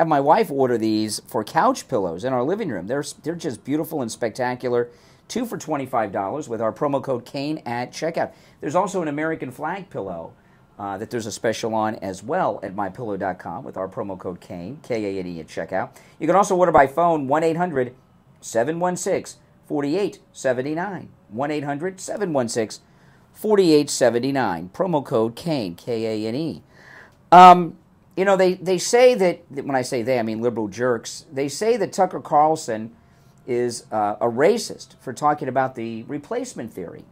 my wife order these for couch pillows in our living room. They're just beautiful and spectacular. 2 for $25 with our promo code Kane at checkout. There's also an American flag pillow that there's a special on as well at mypillow.com with our promo code Kane, K-A-N-E at checkout. You can also order by phone, 1-800-716-4879. 1-800-716-4879. Promo code Kane, K-A-N-E. You know, they say that, when I say they, I mean liberal jerks, they say that Tucker Carlson is a racist for talking about the replacement theory.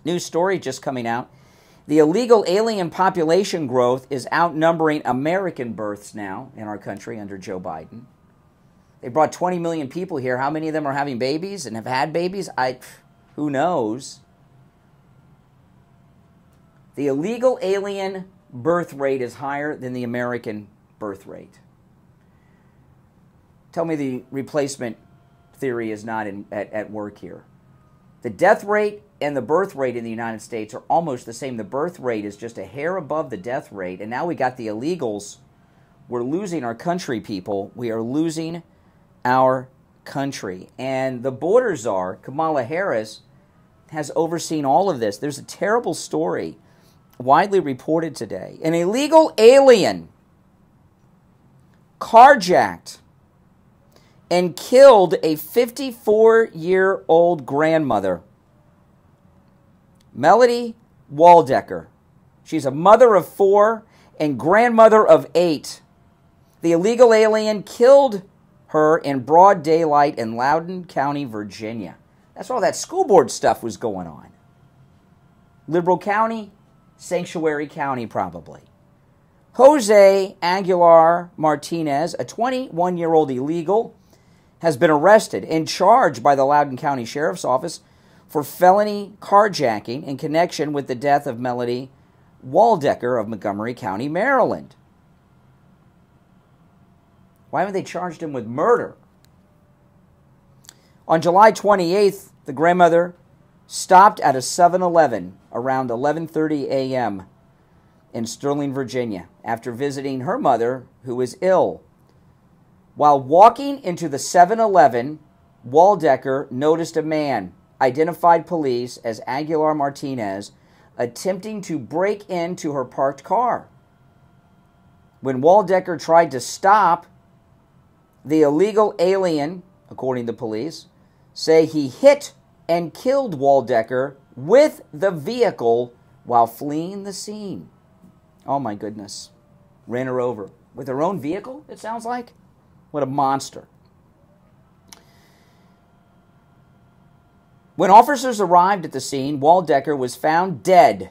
New story just coming out. The illegal alien population growth is outnumbering American births now in our country under Joe Biden. They brought 20 million people here. How many of them are having babies and have had babies? Who knows? The illegal alien birth rate is higher than the American birth rate. Tell me the replacement theory is not at work here. The death rate and the birth rate in the United States are almost the same. The birth rate is just a hair above the death rate, and now we got the illegals. We're losing our country, people. We are losing our country. And the border czar, Kamala Harris, has overseen all of this. There's a terrible story widely reported today. An illegal alien carjacked and killed a 54-year-old grandmother, Melody Waldecker. She's a mother of 4 and grandmother of 8. The illegal alien killed her in broad daylight in Loudoun County, Virginia. That's where all that school board stuff was going on. Liberal county, sanctuary county probably. Jose Aguilar Martinez, a 21-year-old illegal, has been arrested and charged by the Loudoun County Sheriff's Office for felony carjacking in connection with the death of Melody Waldecker of Montgomery County, Maryland. Why haven't they charged him with murder? On July 28th, the grandmother stopped at a 7-Eleven around 11:30 a.m. in Sterling, Virginia, after visiting her mother, who was ill. While walking into the 7-Eleven, Waldecker noticed a man, identified police as Aguilar Martinez, attempting to break into her parked car. When Waldecker tried to stop, the illegal alien, according to police, say he hit and killed Waldecker with the vehicle while fleeing the scene. Oh my goodness. Ran her over. With her own vehicle, it sounds like? What a monster. When officers arrived at the scene, Waldecker was found dead.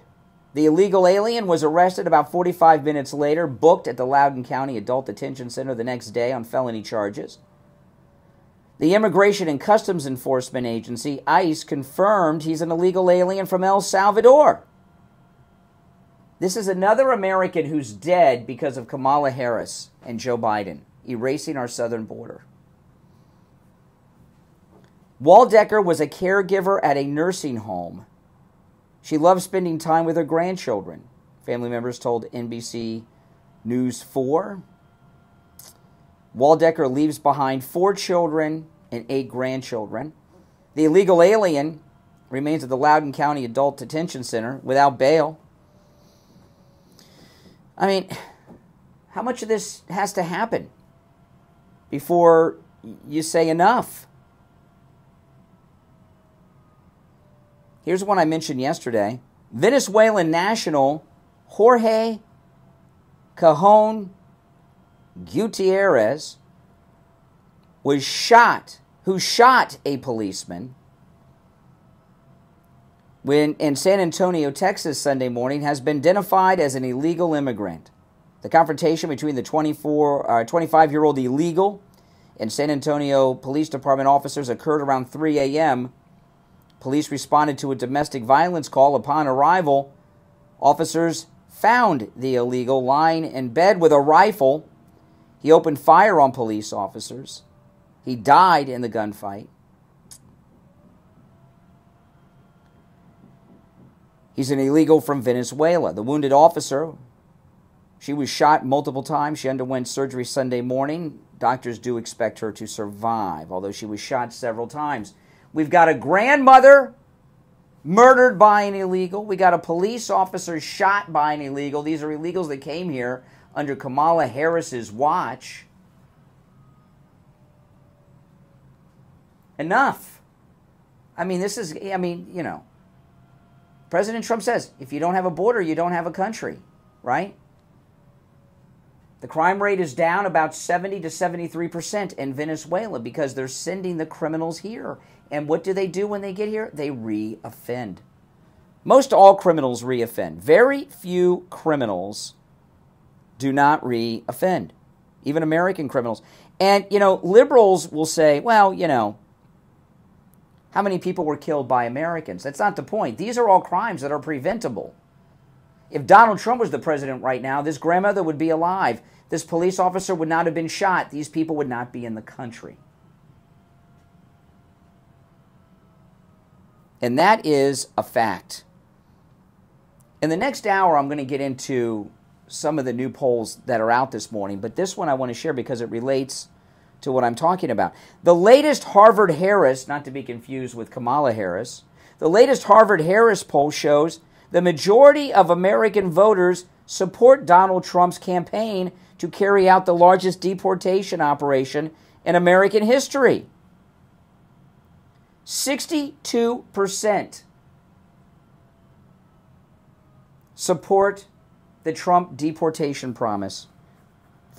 The illegal alien was arrested about 45 minutes later, booked at the Loudoun County Adult Detention Center the next day on felony charges. The Immigration and Customs Enforcement Agency, ICE, confirmed he's an illegal alien from El Salvador. This is another American who's dead because of Kamala Harris and Joe Biden erasing our southern border. Waldecker was a caregiver at a nursing home. She loved spending time with her grandchildren, family members told NBC News 4. Waldecker leaves behind 4 children and 8 grandchildren. The illegal alien remains at the Loudoun County Adult Detention Center without bail. I mean, how much of this has to happen before you say enough? Here's one I mentioned yesterday. Venezuelan national Jorge Cajon Gutierrez who shot a policeman in San Antonio, Texas, Sunday morning, has been identified as an illegal immigrant. The confrontation between the 25-year-old illegal and San Antonio Police Department officers occurred around 3 a.m. Police responded to a domestic violence call. Upon arrival, officers found the illegal lying in bed with a rifle. He opened fire on police officers. He died in the gunfight. He's an illegal from Venezuela. The wounded officer, she was shot multiple times. She underwent surgery Sunday morning. Doctors do expect her to survive, although she was shot several times. We've got a grandmother murdered by an illegal. We got a police officer shot by an illegal. These are illegals that came here under Kamala Harris's watch. Enough. President Trump says, if you don't have a border, you don't have a country, right? The crime rate is down about 70 to 73% in Venezuela because they're sending the criminals here. And what do they do when they get here? They re-offend. Most all criminals re-offend. Very few criminals do not re-offend, even American criminals. And, liberals will say, well, how many people were killed by Americans? That's not the point. These are all crimes that are preventable. If Donald Trump was the president right now, this grandmother would be alive. This police officer would not have been shot. These people would not be in the country. And that is a fact. In the next hour, I'm going to get into some of the new polls that are out this morning. But this one I want to share because it relates to what I'm talking about. The latest Harvard-Harris, not to be confused with Kamala Harris, the latest Harvard-Harris poll shows the majority of American voters support Donald Trump's campaign to carry out the largest deportation operation in American history. 62% support the Trump deportation promise.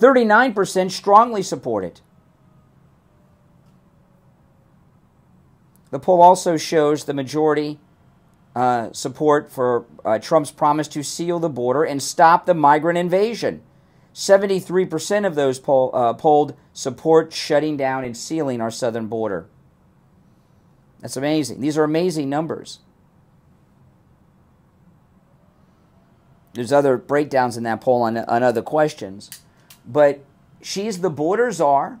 39% strongly support it. The poll also shows the majority support for Trump's promise to seal the border and stop the migrant invasion. 73% of those polled support shutting down and sealing our southern border. That's amazing. These are amazing numbers. There's other breakdowns in that poll on other questions. But she's the border czar.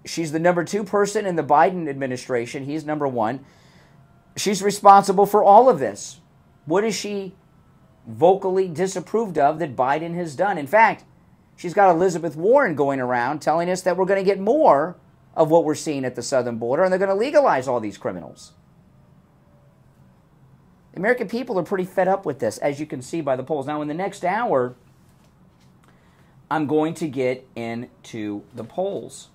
She's the number 2 person in the Biden administration. He's number 1. She's responsible for all of this. What is she vocally disapproved of that Biden has done? In fact, she's got Elizabeth Warren going around telling us that we're going to get more of what we're seeing at the southern border, and they're going to legalize all these criminals. The American people are pretty fed up with this, as you can see by the polls. Now, in the next hour, I'm going to get into the polls.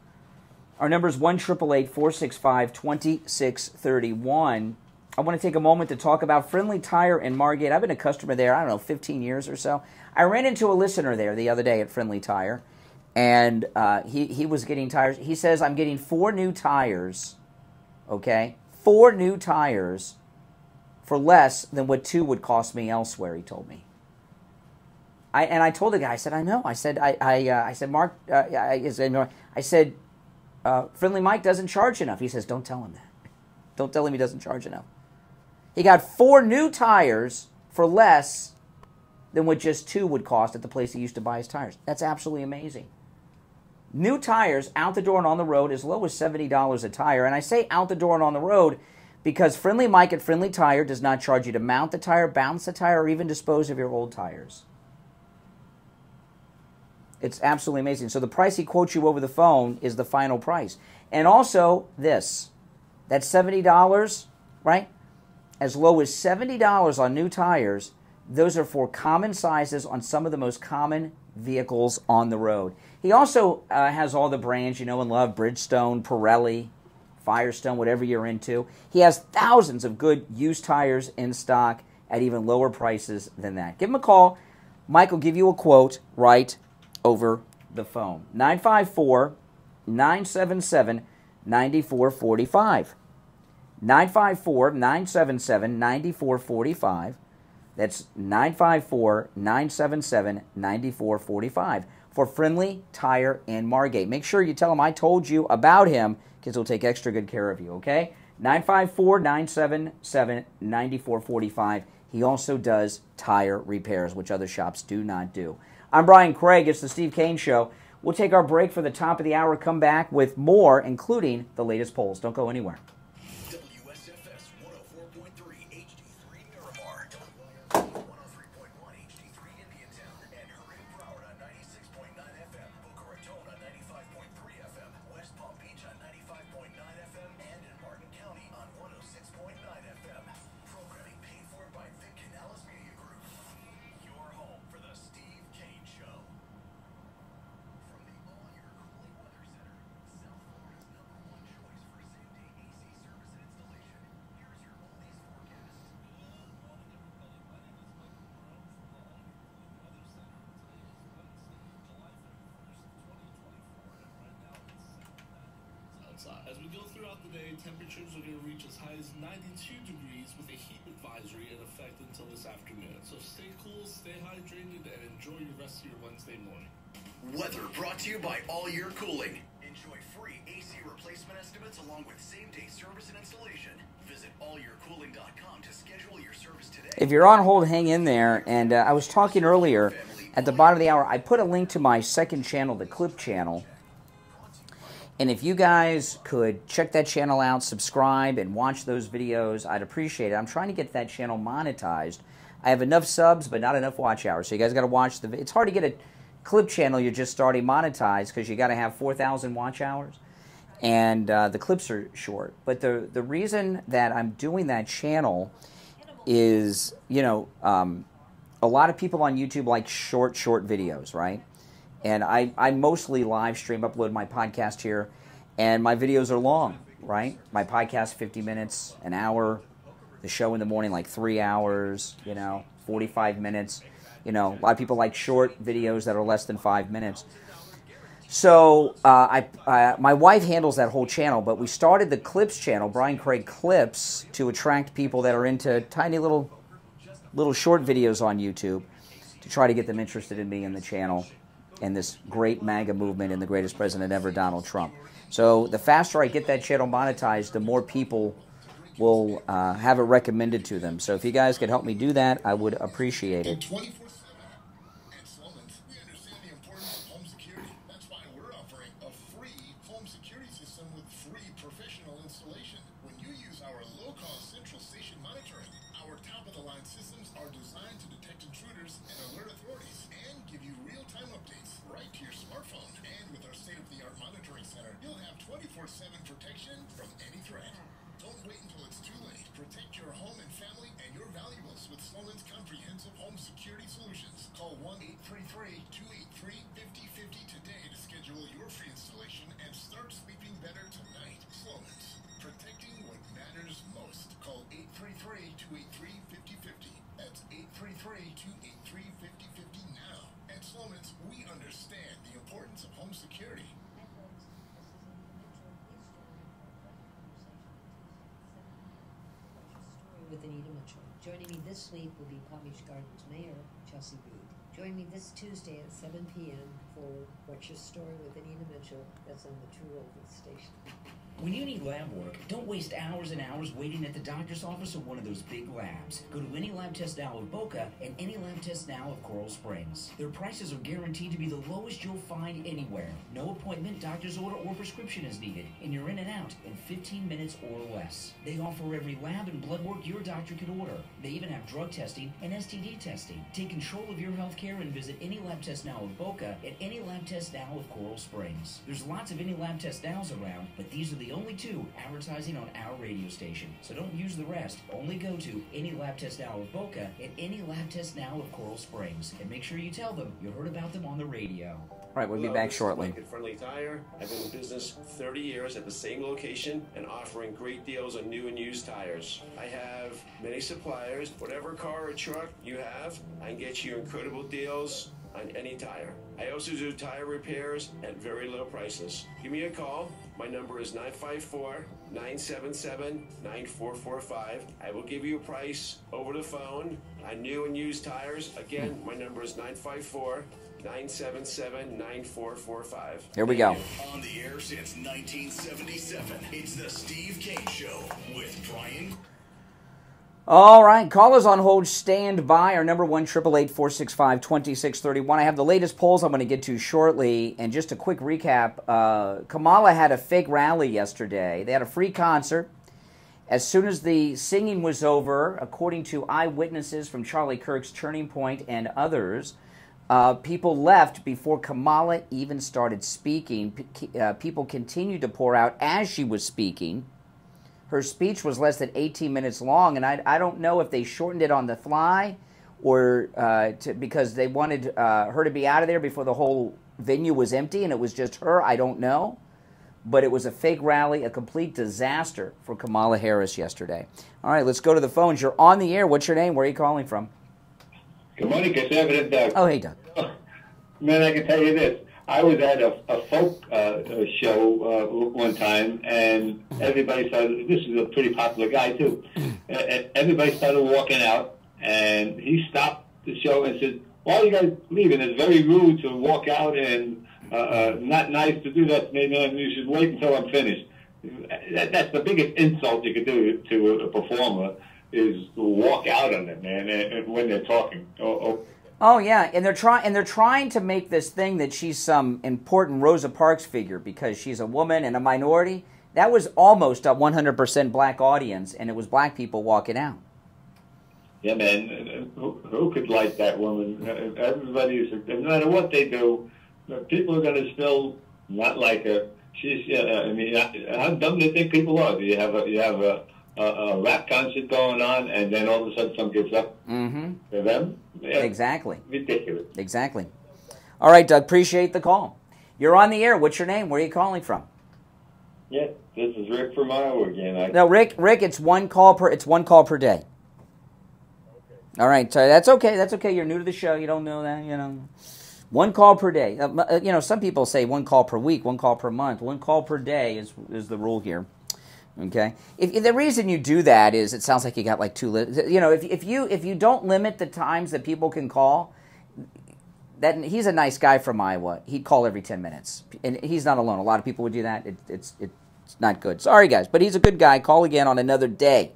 Our number is 1-888-465-2631. I want to take a moment to talk about Friendly Tire in Margate. I've been a customer there, 15 years or so. I ran into a listener there the other day at Friendly Tire, and he was getting tires. He says, I'm getting 4 new tires, okay? 4 new tires for less than what 2 would cost me elsewhere, he told me. I told the guy, I said, I know. I said, Mark, I said, Friendly Mike doesn't charge enough. He says, don't tell him that. Don't tell him he doesn't charge enough. He got 4 new tires for less than what just 2 would cost at the place he used to buy his tires. That's absolutely amazing. New tires out the door and on the road as low as $70 a tire. And I say out the door and on the road because Friendly Mike at Friendly Tire does not charge you to mount the tire, bounce the tire, or even dispose of your old tires. It's absolutely amazing. So the price he quotes you over the phone is the final price. And also this, that's $70, right? As low as $70 on new tires. Those are for common sizes on some of the most common vehicles on the road. He also has all the brands you know and love, Bridgestone, Pirelli, Firestone, whatever you're into. He has thousands of good used tires in stock at even lower prices than that. Give him a call. Mike will give you a quote right over the phone. 954-977-9445. 954-977-9445. That's 954-977-9445 for Friendly Tire in Margate. Make sure you tell him I told you about him because he'll take extra good care of you, okay? 954-977-9445. He also does tire repairs, which other shops do not do. I'm Brian Craig. It's the Steve Kane Show. We'll take our break for the top of the hour, come back with more, including the latest polls. Don't go anywhere. WSFS 104.3 HD3 Miramar, 103.1 HD3 Indiantown, and Hurry Broward on 96.9 FM, Boca Raton on 95.3 FM, West Palm Beach on 95.9 FM, and in Martin County on 106.9 FM. Programming paid for by Vic Canales Media Group. Your home for the Steve Kane Show. From the all-year cooling weather center, South Florida's #1 choice for same-day AC service and installation. Here's your oldies forecast. Outside. As we go throughout the day, temperatures are going to reach as high as 92 degrees with a heat advisory in effect until this afternoon. So stay cool, stay hydrated, and enjoy your rest of your Wednesday morning. Weather brought to you by All Year Cooling. Enjoy free AC replacement estimates along with same-day service and installation. Visit allyearcooling.com to schedule your service today. If you're on hold, hang in there. And I was talking earlier, at the bottom of the hour, I put a link to my second channel, the Clip channel. And if you guys could check that channel out, subscribe, and watch those videos, I'd appreciate it. I'm trying to get that channel monetized. I have enough subs, but not enough watch hours. So you guys got to watch the. It's hard to get a Clip channel you're just starting monetized because you got to have 4,000 watch hours, and the clips are short. But the reason that I'm doing that channel is, you know, a lot of people on YouTube like short videos, right? And I mostly live stream, upload my podcast here, and my videos are long, right? My podcast, 50 minutes, an hour. The show in the morning, like 3 hours, you know, 45 minutes. You know, a lot of people like short videos that are less than 5 minutes. So my wife handles that whole channel, but we started the Clips channel, Brian Craig Clips, to attract people that are into tiny little short videos on YouTube to try to get them interested in me and the channel and this great MAGA movement and the greatest president ever, Donald Trump. So the faster I get that channel monetized, the more people will have it recommended to them. So if you guys could help me do that, I would appreciate it. With Anita Mitchell. Joining me this week will be Palm Beach Gardens Mayor Chelsea Reed. Join me this Tuesday at 7 p.m. for What's Your Story with Anita Mitchell. That's on the True Oldie station. When you need lab work, don't waste hours and hours waiting at the doctor's office or one of those big labs. Go to Any Lab Test Now of Boca and Any Lab Test Now of Coral Springs. Their prices are guaranteed to be the lowest you'll find anywhere. No appointment, doctor's order, or prescription is needed, and you're in and out in 15 minutes or less. They offer every lab and blood work your doctor could order. They even have drug testing and STD testing. Take control of your health care and visit Any Lab Test Now of Boca and Any Lab Test Now of Coral Springs. There's lots of Any Lab Test Nows around, but these are the only two advertising on our radio station. So don't use the rest. Only go to Any Lab Test Now of Boca and Any Lab Test Now of Coral Springs. And make sure you tell them you heard about them on the radio. All right, we'll be back shortly. Friendly Tire. I've been in business 30 years at the same location and offering great deals on new and used tires. I have many suppliers. Whatever car or truck you have, I can get you incredible deals on any tire. I also do tire repairs at very low prices. Give me a call. My number is 954-977-9445. I will give you a price over the phone on new and used tires. Again, my number is 954-977-9445. Here we go. On the air since 1977, it's the Steve Kane Show with Brian. All right, callers on hold, stand by. Our number 1-888-465-2631. I have the latest polls I'm going to get to shortly. And just a quick recap, Kamala had a fake rally yesterday. They had a free concert. As soon as the singing was over, according to eyewitnesses from Charlie Kirk's Turning Point and others, people left before Kamala even started speaking. People continued to pour out as she was speaking. Her speech was less than 18 minutes long, and I don't know if they shortened it on the fly or because they wanted her to be out of there before the whole venue was empty and it was just her. I don't know. But it was a fake rally, a complete disaster for Kamala Harris yesterday. All right, let's go to the phones. You're on the air. What's your name? Where are you calling from? Good morning, Conservative Doug. Oh, hey, Doug. Man, I can tell you this. I was at a folk show one time, and everybody started, this is a pretty popular guy, too. Everybody started walking out, and he stopped the show and said, why are you guys leaving? It's very rude to walk out and not nice to do that. Maybe you should wait until I'm finished. That's the biggest insult you could do to a performer, is to walk out on them, man, when they're talking. Oh yeah, and they're trying to make this thing that she's some important Rosa Parks figure because she's a woman and a minority. That was almost a 100% black audience, and it was black people walking out. Yeah, man, who could like that woman? Everybody's, no matter what they do, people are going to still not like her. She's, I mean, how dumb do you think people are? You have a rap concert going on, and then all of a sudden some gets up for them? Yeah. Exactly. Ridiculous. Exactly. All right, Doug, appreciate the call. You're on the air. What's your name? Where are you calling from? Yeah, this is Rick from Iowa again. No, Rick, it's one call per day. Okay. All right, so that's okay. That's okay. You're new to the show. You don't know that, you know. One call per day. You know, some people say one call per week, one call per month. One call per day is the rule here. Okay. If the reason you do that is it sounds like you got like you know, if you don't limit the times that people can call, that he's a nice guy from Iowa. He'd call every 10 minutes, and he's not alone. A lot of people would do that. It's not good. Sorry, guys, but he's a good guy. Call again on another day.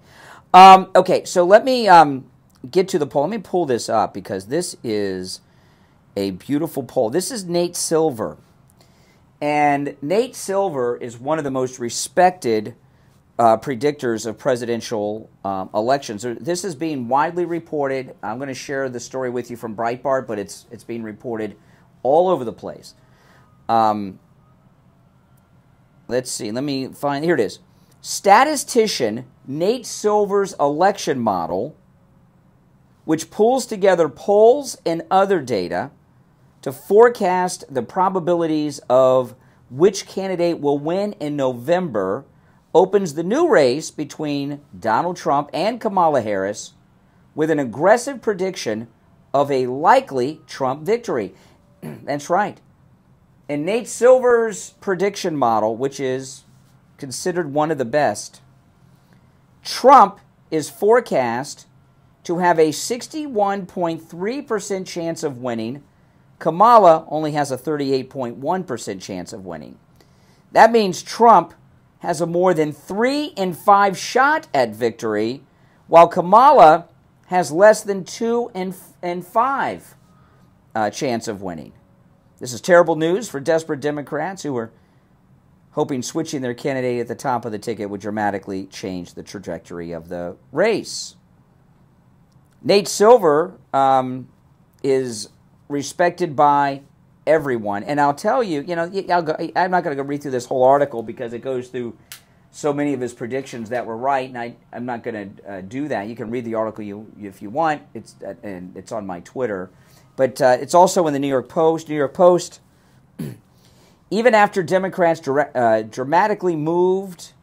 Okay, so let me get to the poll. Let me pull this up because this is a beautiful poll. This is Nate Silver, and Nate Silver is one of the most respected predictors of presidential elections. This is being widely reported. I'm going to share the story with you from Breitbart, but it's being reported all over the place. Let's see. Let me find. Here it is. Statistician Nate Silver's election model, which pulls together polls and other data to forecast the probabilities of which candidate will win in November, opens the new race between Donald Trump and Kamala Harris with an aggressive prediction of a likely Trump victory. That's right. In Nate Silver's prediction model, which is considered one of the best, Trump is forecast to have a 61.3% chance of winning. Kamala only has a 38.1% chance of winning. That means Trump has a more than 3 in 5 shot at victory, while Kamala has less than 2 in 5 chance of winning. This is terrible news for desperate Democrats who are hoping switching their candidate at the top of the ticket would dramatically change the trajectory of the race. Nate Silver is respected by everyone. And I'll tell you, you know, I'm not going to go read through this whole article because it goes through so many of his predictions that were right, and I'm not going to do that. You can read the article if you want. It's on my Twitter. But it's also in the New York Post. New York Post, even after Democrats dramatically moved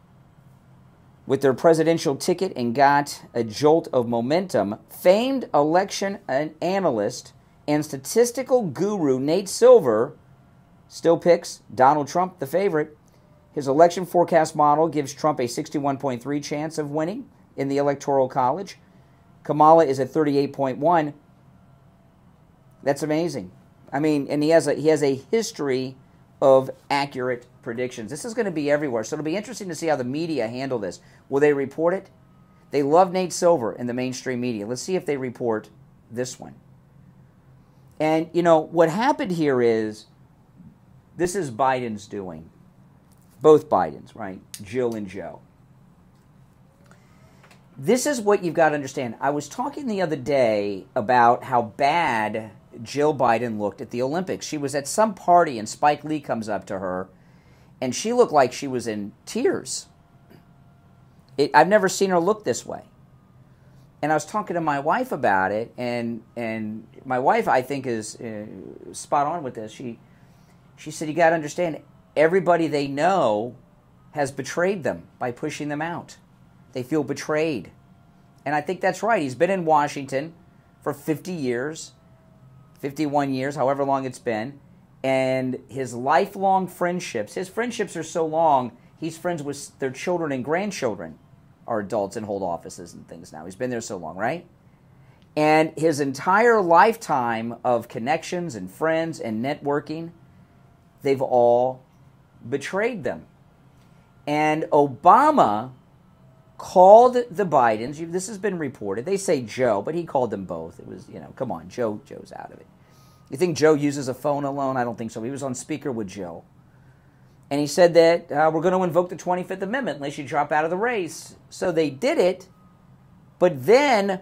with their presidential ticket and got a jolt of momentum, famed election analyst and statistical guru Nate Silver still picks Donald Trump the favorite. His election forecast model gives Trump a 61.3 chance of winning in the Electoral College. Kamala is at 38.1. That's amazing. I mean, and he has a history of accurate predictions. This is going to be everywhere, so it'll be interesting to see how the media handle this. Will they report it? They love Nate Silver in the mainstream media. Let's see if they report this one. And, you know, what happened here is, this is Biden's doing. Both Bidens, right? Jill and Joe. This is what you've got to understand. I was talking the other day about how bad Jill Biden looked at the Olympics. She was at some party and Spike Lee comes up to her and she looked like she was in tears. I've never seen her look this way. And I was talking to my wife about it, and my wife, I think, is spot on with this. She said, you got to understand, everybody they know has betrayed them by pushing them out. They feel betrayed. And I think that's right. He's been in Washington for 50 years, 51 years, however long it's been. And his lifelong friendships, his friendships are so long, he's friends with their children and grandchildren are adults and hold offices and things now. He's been there so long, right? And his entire lifetime of connections and friends and networking, they've all betrayed them. And Obama called the Bidens. This has been reported. They say Joe, but he called them both. It was, you know, come on, Joe's out of it. You think Joe uses a phone alone? I don't think so. He was on speaker with Joe. And he said that we're going to invoke the 25th Amendment unless you drop out of the race. So they did it, but then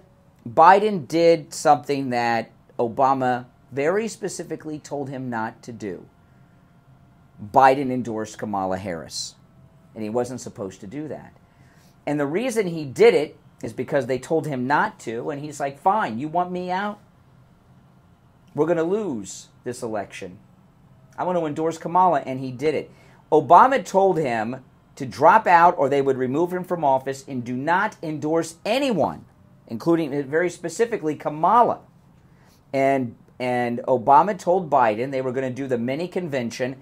Biden did something that Obama very specifically told him not to do. Biden endorsed Kamala Harris, and he wasn't supposed to do that. And the reason he did it is because they told him not to, and he's like, fine, you want me out? We're going to lose this election. I want to endorse Kamala, and he did it. Obama told him to drop out or they would remove him from office and do not endorse anyone, including very specifically Kamala. And Obama told Biden they were going to do the mini convention,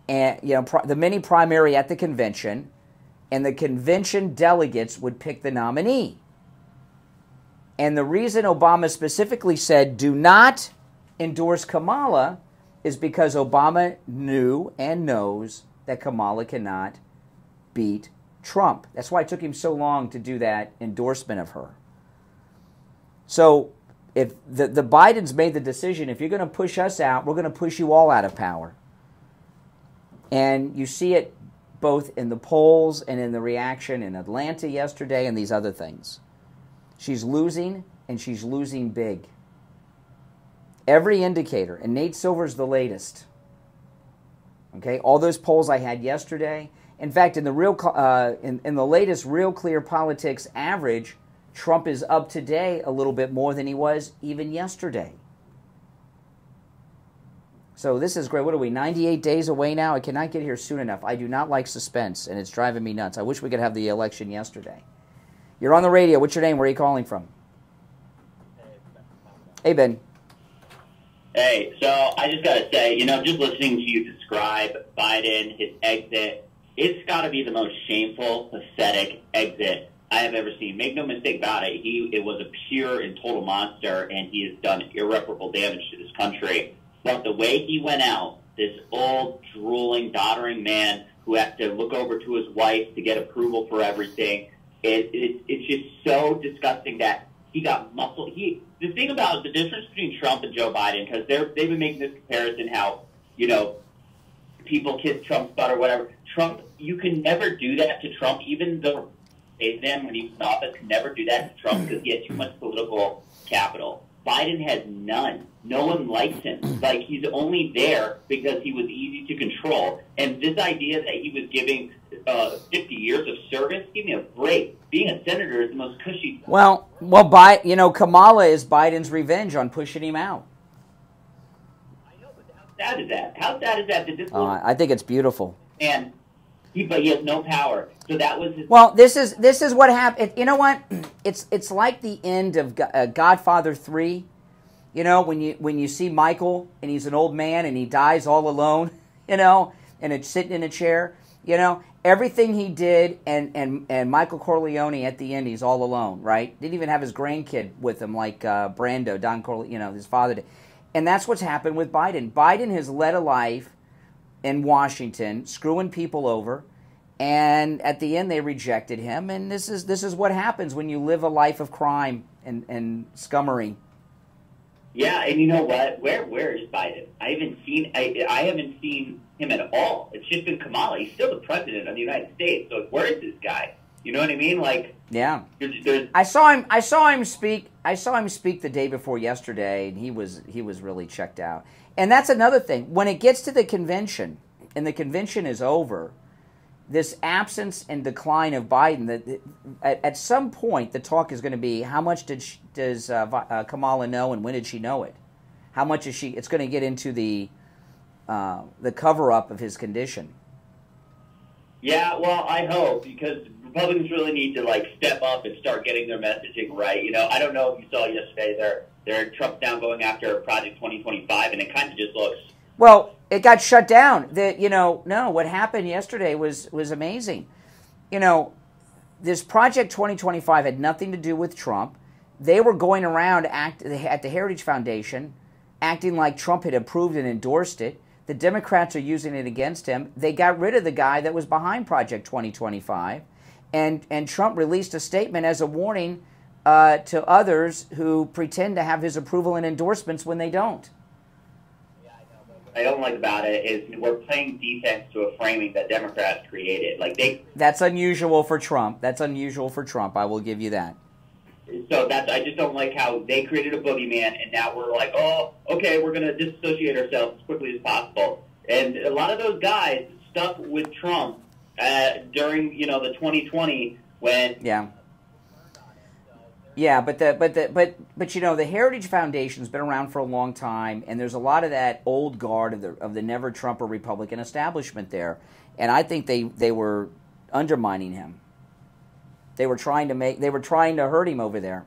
and the mini primary at the convention, and the convention delegates would pick the nominee. And the reason Obama specifically said do not endorse Kamala is because Obama knew and knows that Kamala cannot beat Trump. That's why it took him so long to do that endorsement of her. So if the Bidens made the decision, if you're going to push us out, we're going to push you all out of power. And you see it both in the polls and in the reaction in Atlanta yesterday and these other things. She's losing, and she's losing big. Every indicator, and Nate Silver's the latest. Okay, all those polls I had yesterday. In fact, in the in the latest Real Clear Politics average, Trump is up today a little bit more than he was even yesterday. So this is great. What are we, 98 days away now? I cannot get here soon enough. I do not like suspense, and it's driving me nuts. I wish we could have the election yesterday. You're on the radio. What's your name? Where are you calling from? Hey, Ben. Hey, so I just got to say, just listening to you describe Biden, his exit, it's got to be the most shameful, pathetic exit I have ever seen. Make no mistake about it. It was a pure and total monster, and he has done irreparable damage to this country. But the way he went out, this old, drooling, doddering man who has to look over to his wife to get approval for everything, it's just so disgusting that he got muscle. The thing about the difference between Trump and Joe Biden, because they've been making this comparison how, people kiss Trump's butt or whatever. Trump, you can never do that to Trump, even though then when he was in office, could never do that to Trump because he had too much political capital. Biden has none. No one likes him. Like, he's only there because he was easy to control. And this idea that he was giving 50 years of service, give me a break. Being a senator is the most cushy. Well, Kamala is Biden's revenge on pushing him out. I know, but how sad is that? How sad is that? I think it's beautiful. And but he has no power. So that was his. Well, this is what happened. You know what? It's like the end of Godfather 3. When you see Michael and he's an old man and he dies all alone, and it's sitting in a chair, everything he did, and Michael Corleone at the end, he's all alone, right? Didn't even have his grandkid with him like Brando, Don Corleone, his father did. And that's what's happened with Biden. Biden has led a life in Washington, screwing people over, And at the end, they rejected him. And this is what happens when you live a life of crime and scummery. Yeah, and you know what? Where is Biden? I haven't seen him at all. It's just been Kamala. He's still the president of the United States. So where is this guy? You know what I mean? Like, yeah. There's I saw him speak the day before yesterday, and he was really checked out. And that's another thing. When it gets to the convention, and the convention is over, this absence and decline of Biden, at some point the talk is going to be, how much does Kamala know, and when did she know it? How much is she? It's going to get into the cover up of his condition. Yeah, well, I hope, because Republicans really need to step up and start getting their messaging right. You know, I don't know if you saw yesterday they're Trump's now going after Project 2025, and it kind of just looks. Well, it got shut down. What happened yesterday was amazing. You know, this Project 2025 had nothing to do with Trump. They were going around at the Heritage Foundation acting like Trump had approved and endorsed it. The Democrats are using it against him. They got rid of the guy that was behind Project 2025. And Trump released a statement as a warning to others who pretend to have his approval and endorsements when they don't. I don't like about it is we're playing defense to a framing that Democrats created. That's unusual for Trump. I will give you that. So I just don't like how they created a boogeyman, and now we're like, oh, okay, we're going to disassociate ourselves as quickly as possible. And a lot of those guys stuck with Trump during the 2020 when. Yeah, but the Heritage Foundation's been around for a long time, and there's a lot of that old guard of the never Trump or Republican establishment there, and I think they were undermining him. They were trying to hurt him over there.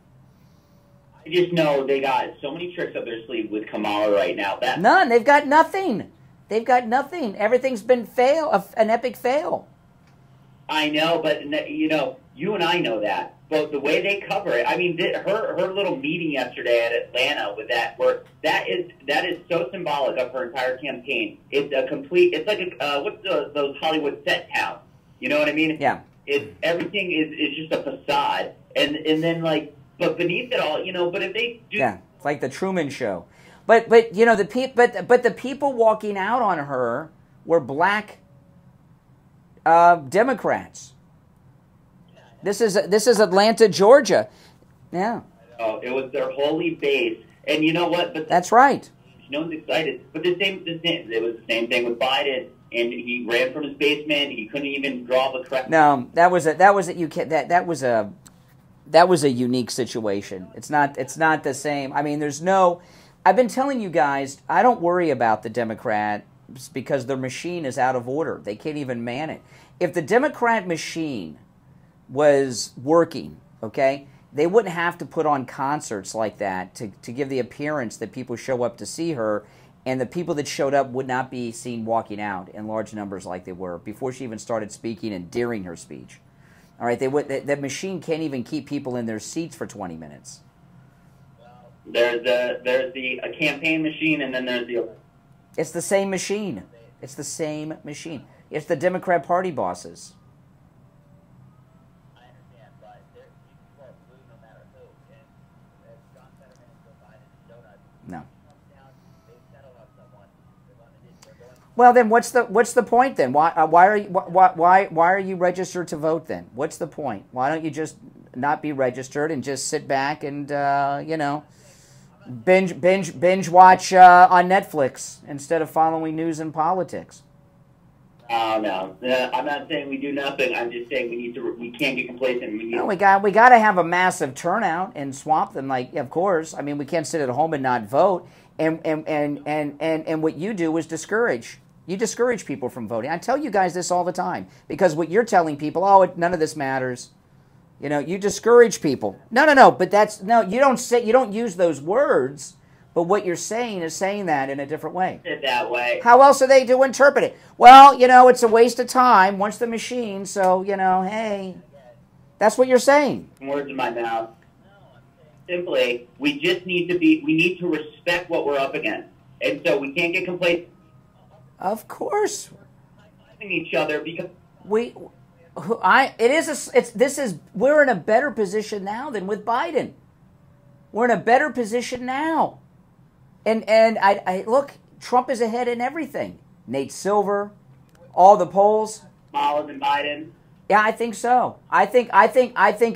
I just know they got so many tricks up their sleeve with Kamala right now. None. They've got nothing. Everything's been an epic fail. I know, but you and I know that. But the way they cover it, I mean, her little meeting yesterday at Atlanta with that is so symbolic of her entire campaign. It's like what's those Hollywood set towns? You know what I mean? Yeah. Everything is just a facade, and then but beneath it all, but if they do, yeah, it's like the Truman Show. But the people walking out on her were black Democrats. This is Atlanta, Georgia. Yeah. Oh, it was their holy base, and you know what? But that's right. No one's excited. But it was the same thing with Biden, and he ran from his basement. He couldn't even draw the correct. No, that was a unique situation. It's not the same. I mean, I've been telling you guys, I don't worry about the Democrats because their machine is out of order. They can't even man it. If the Democrat machine was working, okay, they wouldn't have to put on concerts like that to give the appearance that people show up to see her, and the people that showed up would not be seen walking out in large numbers like they were before she even started speaking and during her speech. All right, that machine can't even keep people in their seats for 20 minutes. There's a campaign machine, and then there's the. It's the same machine. It's the same machine. It's the Democrat Party bosses. No. Well, then what's the point then? Why are you registered to vote then? What's the point? Why don't you just not be registered and just sit back and binge watch on Netflix instead of following news and politics? Oh no, I'm not saying we do nothing. I'm just saying we can't get complacent. We got to have a massive turnout and swamp them. Of course, I mean, we can't sit at home and not vote. And what you do is discourage. You discourage people from voting. I tell you guys this all the time because what you're telling people, none of this matters. You discourage people. No. But you don't use those words. But what you're saying is saying that in a different way. That way. How else are they to interpret it? Well, it's a waste of time once the machine. So hey, that's what you're saying. Words in my mouth. Simply, we need to respect what we're up against, and so we can't get complacent. Of course. Each other because we're in a better position now than with Biden. We're in a better position now. And I look, Trump is ahead in everything. Nate Silver, all the polls. Kamala and Biden. Yeah, I think so. I think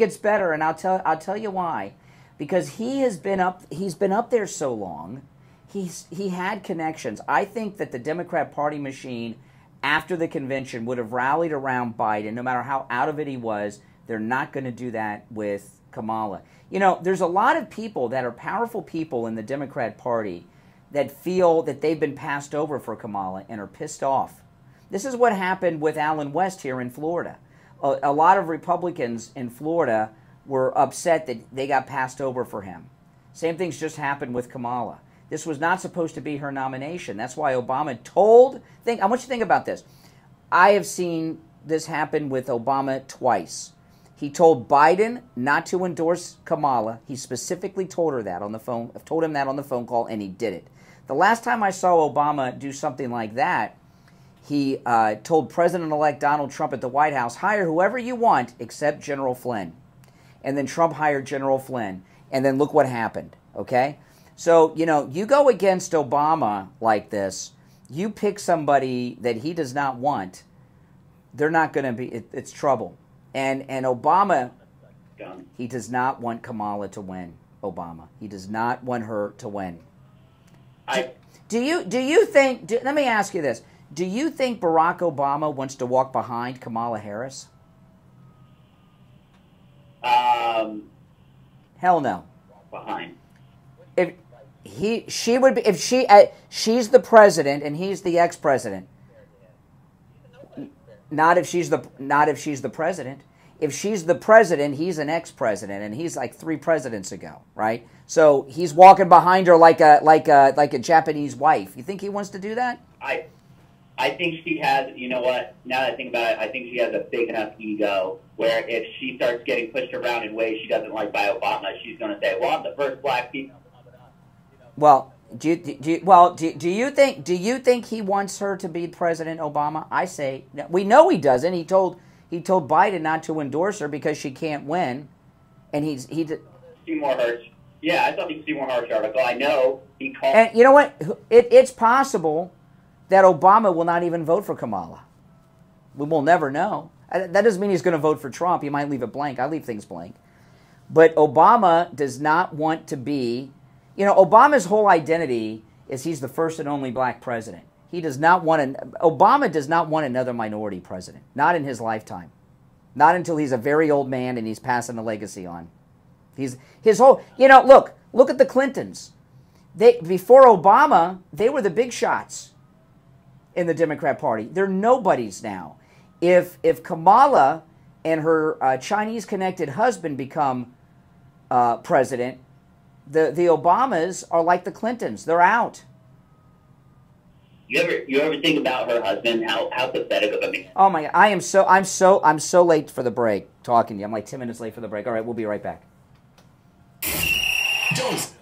it's better, and I'll tell you why. Because he's been up there so long. He had connections. I think that the Democrat Party machine after the convention would have rallied around Biden, no matter how out of it he was. They're not going to do that with Kamala. You know, there's a lot of people that are powerful people in the Democrat Party that feel that they've been passed over for Kamala and are pissed off. This is what happened with Allen West here in Florida. A lot of Republicans in Florida were upset that they got passed over for him. Same thing's just happened with Kamala. This was not supposed to be her nomination. That's why Obama I want you to think about this. I have seen this happen with Obama twice. He told Biden not to endorse Kamala. He specifically told him that on the phone call, and he did it. The last time I saw Obama do something like that, he told President-elect Donald Trump at the White House, hire whoever you want except General Flynn. And then Trump hired General Flynn. And then look what happened, okay? So, you know, you go against Obama like this, you pick somebody that he does not want, they're not going to be, it's trouble. And Obama, he does not want Kamala to win, Obama. He does not want her to win. Do you think, let me ask you this. Do you think Barack Obama wants to walk behind Kamala Harris? Hell no. Behind. She's the president and he's the ex-president. Not if she's the president. If she's the president, he's an ex-president, and he's like 3 presidents ago, right? So he's walking behind her like a Japanese wife. You think he wants to do that? I think she has, you know what, now that I think about it, I think she has a big enough ego where if she starts getting pushed around in ways she doesn't like by Obama, she's going to say, well, I'm the first black people. Well, do you think he wants her to be president, Obama? I say, we know he doesn't. He told Biden not to endorse her because she can't win, and Seymour Hersh. Yeah, I thought the Seymour Hersh article. I know he called. And you know what? It's possible that Obama will not even vote for Kamala. We will never know. That doesn't mean he's going to vote for Trump. He might leave it blank. I leave things blank. But Obama does not want to be... You know, Obama's whole identity is he's the first and only black president. He does not want Obama does not want another minority president. Not in his lifetime. Not until he's a very old man and he's passing the legacy on. His whole... You know, look at the Clintons. Before Obama, they were the big shots in the Democrat Party. They're nobodies now. If Kamala and her Chinese-connected husband become president, the Obamas are like the Clintons. They're out. You ever think about her husband? How pathetic of a man. Oh my God! I'm so late for the break. Talking to you, I'm like 10 minutes late for the break. All right, we'll be right back. Don't.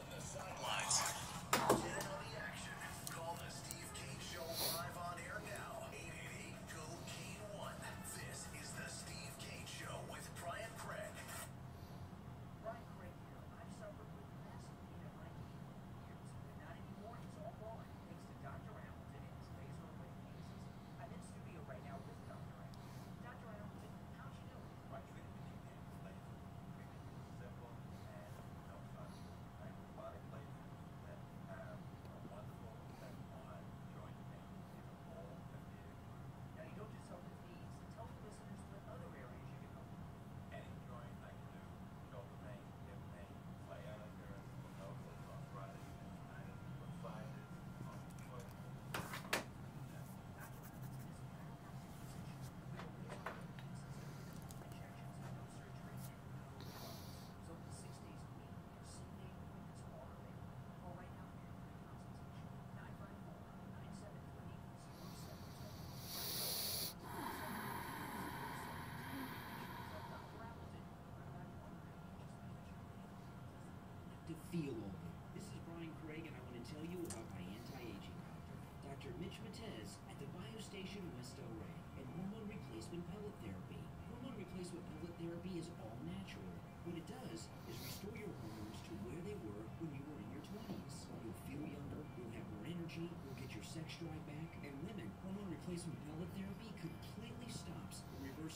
Feel older. This is Brian Craig, and I want to tell you about my anti-aging doctor, Dr. Mitch Matez at the Biostation West El Rey and hormone replacement pellet therapy.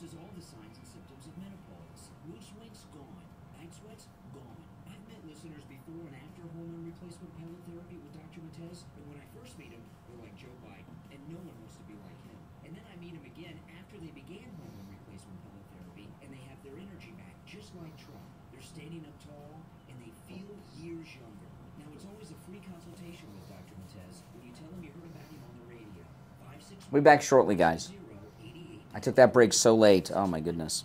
reverses all the signs and symptoms of menopause. Mood swings, gone. Night sweats, gone. I've met listeners before and after hormone replacement pellet therapy with Dr. Matez, and when I first meet him, they're like Joe Biden, and no one wants to be like him. And then I meet him again after they began hormone replacement pellet therapy, and they have their energy back, just like Trump. They're standing up tall, and they feel years younger. Now, it's always a free consultation with Dr. Matez when you tell him you heard about him on the radio. 561 We'll be back shortly, guys. I took that break so late. Oh, my goodness.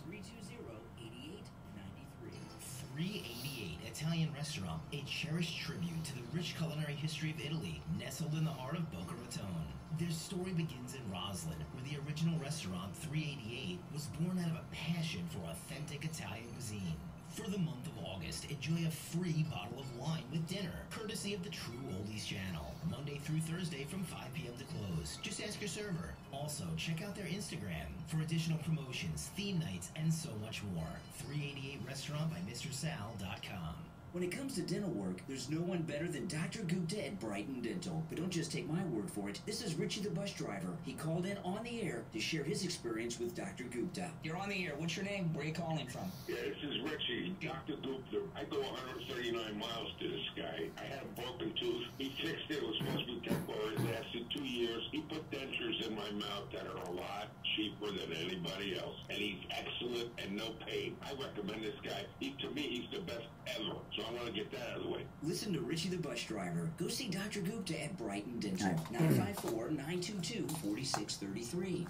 388 Italian Restaurant, a cherished tribute to the rich culinary history of Italy, nestled in the heart of Boca Raton. Their story begins in Roslyn, where the original restaurant, 388, was born out of a passion for authentic Italian cuisine. For the month of August, enjoy a free bottle of wine with dinner, courtesy of the True Oldies channel, Monday through Thursday from 5 p.m. to close. Just ask your server. Also, check out their Instagram for additional promotions, theme nights, and so much more. 388 Restaurant by MrSal.com. When it comes to dental work, there's no one better than Dr. Gupta at Brighton Dental. But don't just take my word for it. This is Richie the bus driver. He called in on the air to share his experience with Dr. Gupta. You're on the air. What's your name? Where are you calling from? Yeah, this is Richie, Dr. Gupta. I go 139 miles to this guy. I had a broken tooth. He fixed it. It was supposed to be temporary. It lasted 2 years. He put dentures in my mouth that are a lot cheaper than anybody else. And he's excellent and no pain. I recommend this guy. To me, he's the best ever. So I want to get that out of the way. Listen to Richie the bus driver. Go see Dr. Gupta at Brighton Dental. 954-922-4633.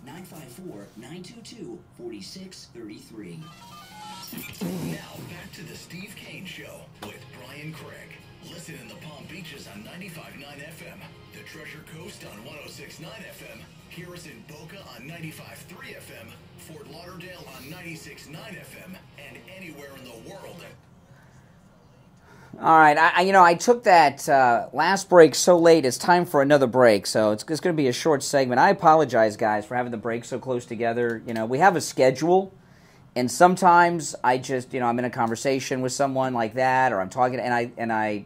954-922-4633. Now back to the Steve Kane Show with Brian Craig. Listen in the Palm Beaches on 95.9 FM, the Treasure Coast on 106.9 FM, hear us in Boca on 95.3 FM, Fort Lauderdale on 96.9 FM, and anywhere in the world. All right, I took that last break so late. It's time for another break, so it's going to be a short segment. I apologize, guys, for having the break so close together. We have a schedule, and sometimes I just, I'm in a conversation with someone like that, or I'm talking, and I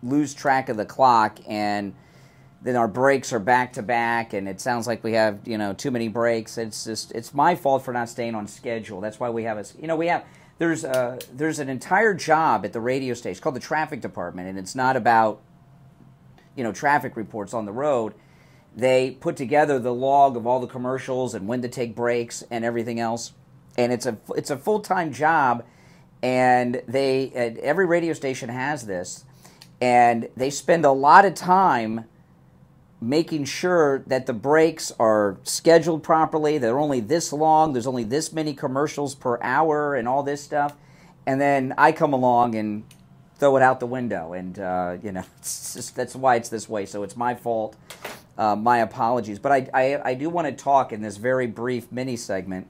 lose track of the clock, and then our breaks are back to back, and it sounds like we have, too many breaks. It's my fault for not staying on schedule. That's why we have there's an entire job at the radio station called the traffic department, and it's not about, traffic reports on the road. They put together the log of all the commercials and when to take breaks and everything else, and it's a full-time job, and every radio station has this, and they spend a lot of time making sure that the breaks are scheduled properly, they're only this long, there's only this many commercials per hour and all this stuff. And then I come along and throw it out the window. And, that's why it's this way. So it's my fault. My apologies. But I do want to talk in this very brief mini segment.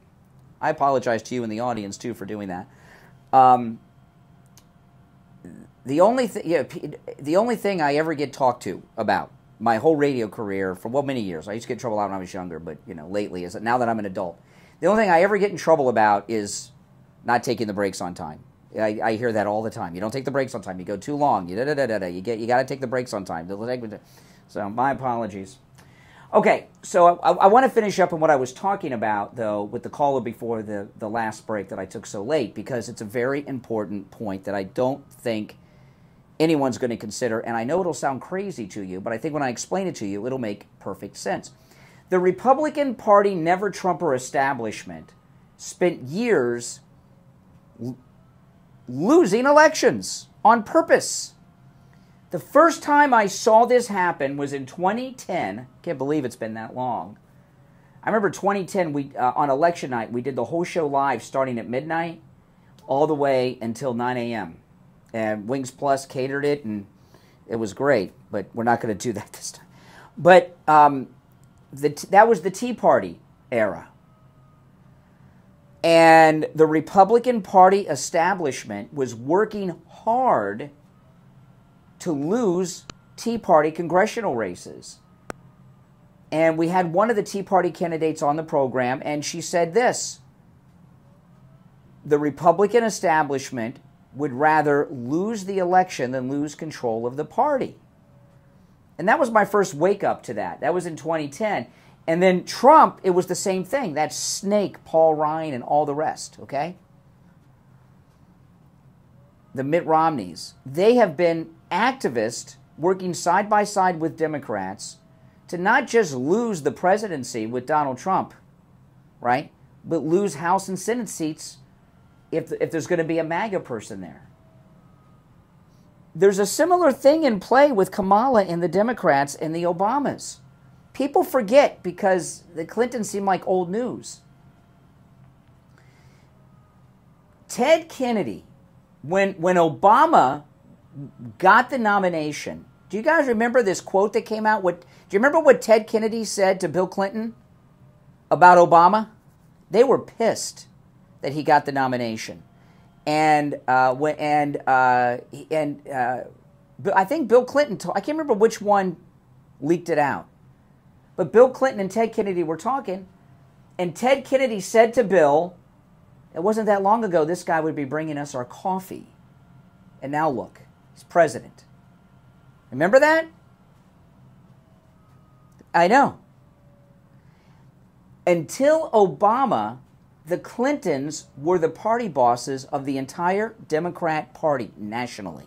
I apologize to you and the audience, too, for doing that. The only thing I ever get talked to about my whole radio career for many years. I used to get in trouble a lot when I was younger, but lately, now that I'm an adult, the only thing I ever get in trouble about is not taking the breaks on time. I hear that all the time. You don't take the breaks on time. You go too long. You got to take the breaks on time. So my apologies. Okay, so I want to finish up on what I was talking about, though, with the caller before the last break that I took so late, because it's a very important point that I don't think anyone's going to consider, and I know it'll sound crazy to you, but I think when I explain it to you, it'll make perfect sense. The Republican Party never-Trumper establishment spent years losing elections on purpose. The first time I saw this happen was in 2010. Can't believe it's been that long. I remember 2010, on election night, we did the whole show live starting at midnight all the way until 9 a.m., and Wings Plus catered it, and it was great, but we're not going to do that this time. But that was the Tea Party era. And the Republican Party establishment was working hard to lose Tea Party congressional races. And we had one of the Tea Party candidates on the program, and she said this: the Republican establishment would rather lose the election than lose control of the party. And that was my first wake-up to that. That was in 2010. And then Trump, it was the same thing. That snake, Paul Ryan, and all the rest, okay? The Mitt Romneys. They have been activists working side by side with Democrats to not just lose the presidency with Donald Trump, right? But lose House and Senate seats if there's going to be a MAGA person there. There's a similar thing in play with Kamala and the Democrats and the Obamas. People forget because the Clintons seem like old news. Ted Kennedy, when Obama got the nomination, do you guys remember this quote that came out? Do you remember what Ted Kennedy said to Bill Clinton about Obama? They were pissed that he got the nomination, and I think Bill Clinton. I can't remember which one leaked it out, but Bill Clinton and Ted Kennedy were talking, and Ted Kennedy said to Bill, "It wasn't that long ago this guy would be bringing us our coffee, and now look, he's president." Remember that? I know. Until Obama, the Clintons were the party bosses of the entire Democrat Party nationally.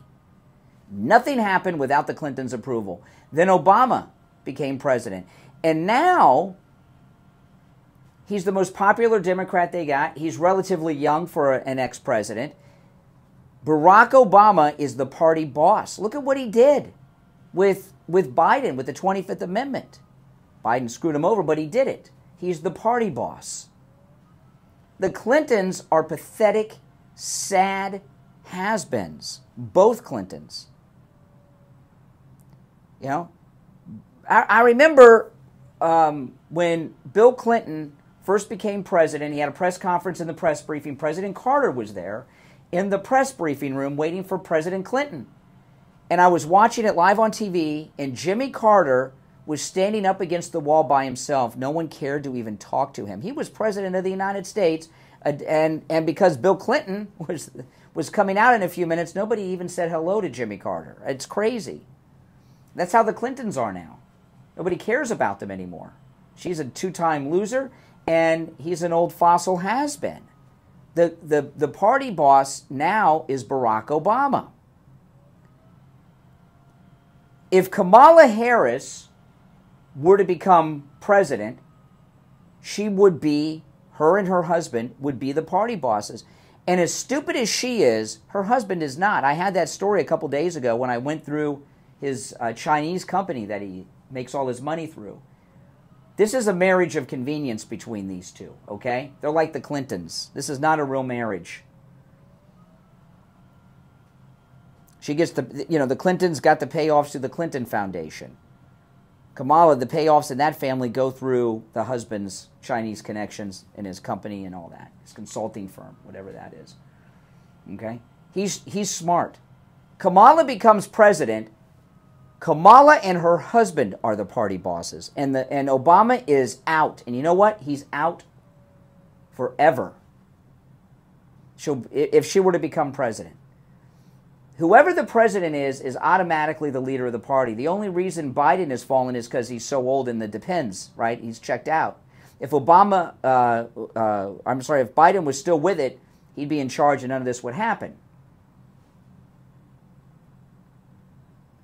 Nothing happened without the Clintons' approval. Then Obama became president. And now, he's the most popular Democrat they got. He's relatively young for an ex-president. Barack Obama is the party boss. Look at what he did with Biden, with the 25th Amendment. Biden screwed him over, but he did it. He's the party boss. The Clintons are pathetic, sad has-beens. Both Clintons. You know, I remember when Bill Clinton first became president, he had a press conference in the press briefing. President Carter was there in the press briefing room waiting for President Clinton. And I was watching it live on TV, and Jimmy Carter was standing up against the wall by himself. No one cared to even talk to him. He was president of the United States, and because Bill Clinton was coming out in a few minutes, nobody even said hello to Jimmy Carter. It's crazy. That's how the Clintons are now. Nobody cares about them anymore. She's a two-time loser, and he's an old fossil has-been. The party boss now is Barack Obama. If Kamala Harris were to become president, her and her husband would be the party bosses. And as stupid as she is, her husband is not. I had that story a couple days ago when I went through his Chinese company that he makes all his money through. This is a marriage of convenience between these two, okay? They're like the Clintons. This is not a real marriage. She gets the Clintons got the payoffs through the Clinton Foundation. Kamala, the payoffs in that family go through the husband's Chinese connections in his company and all that, his consulting firm, whatever that is. Okay? He's smart. Kamala becomes president. Kamala and her husband are the party bosses, and Obama is out. And you know what? He's out forever. If she were to become president. Whoever the president is automatically the leader of the party. The only reason Biden has fallen is because he's so old and the depends, right? He's checked out. If if Biden was still with it, he'd be in charge and none of this would happen.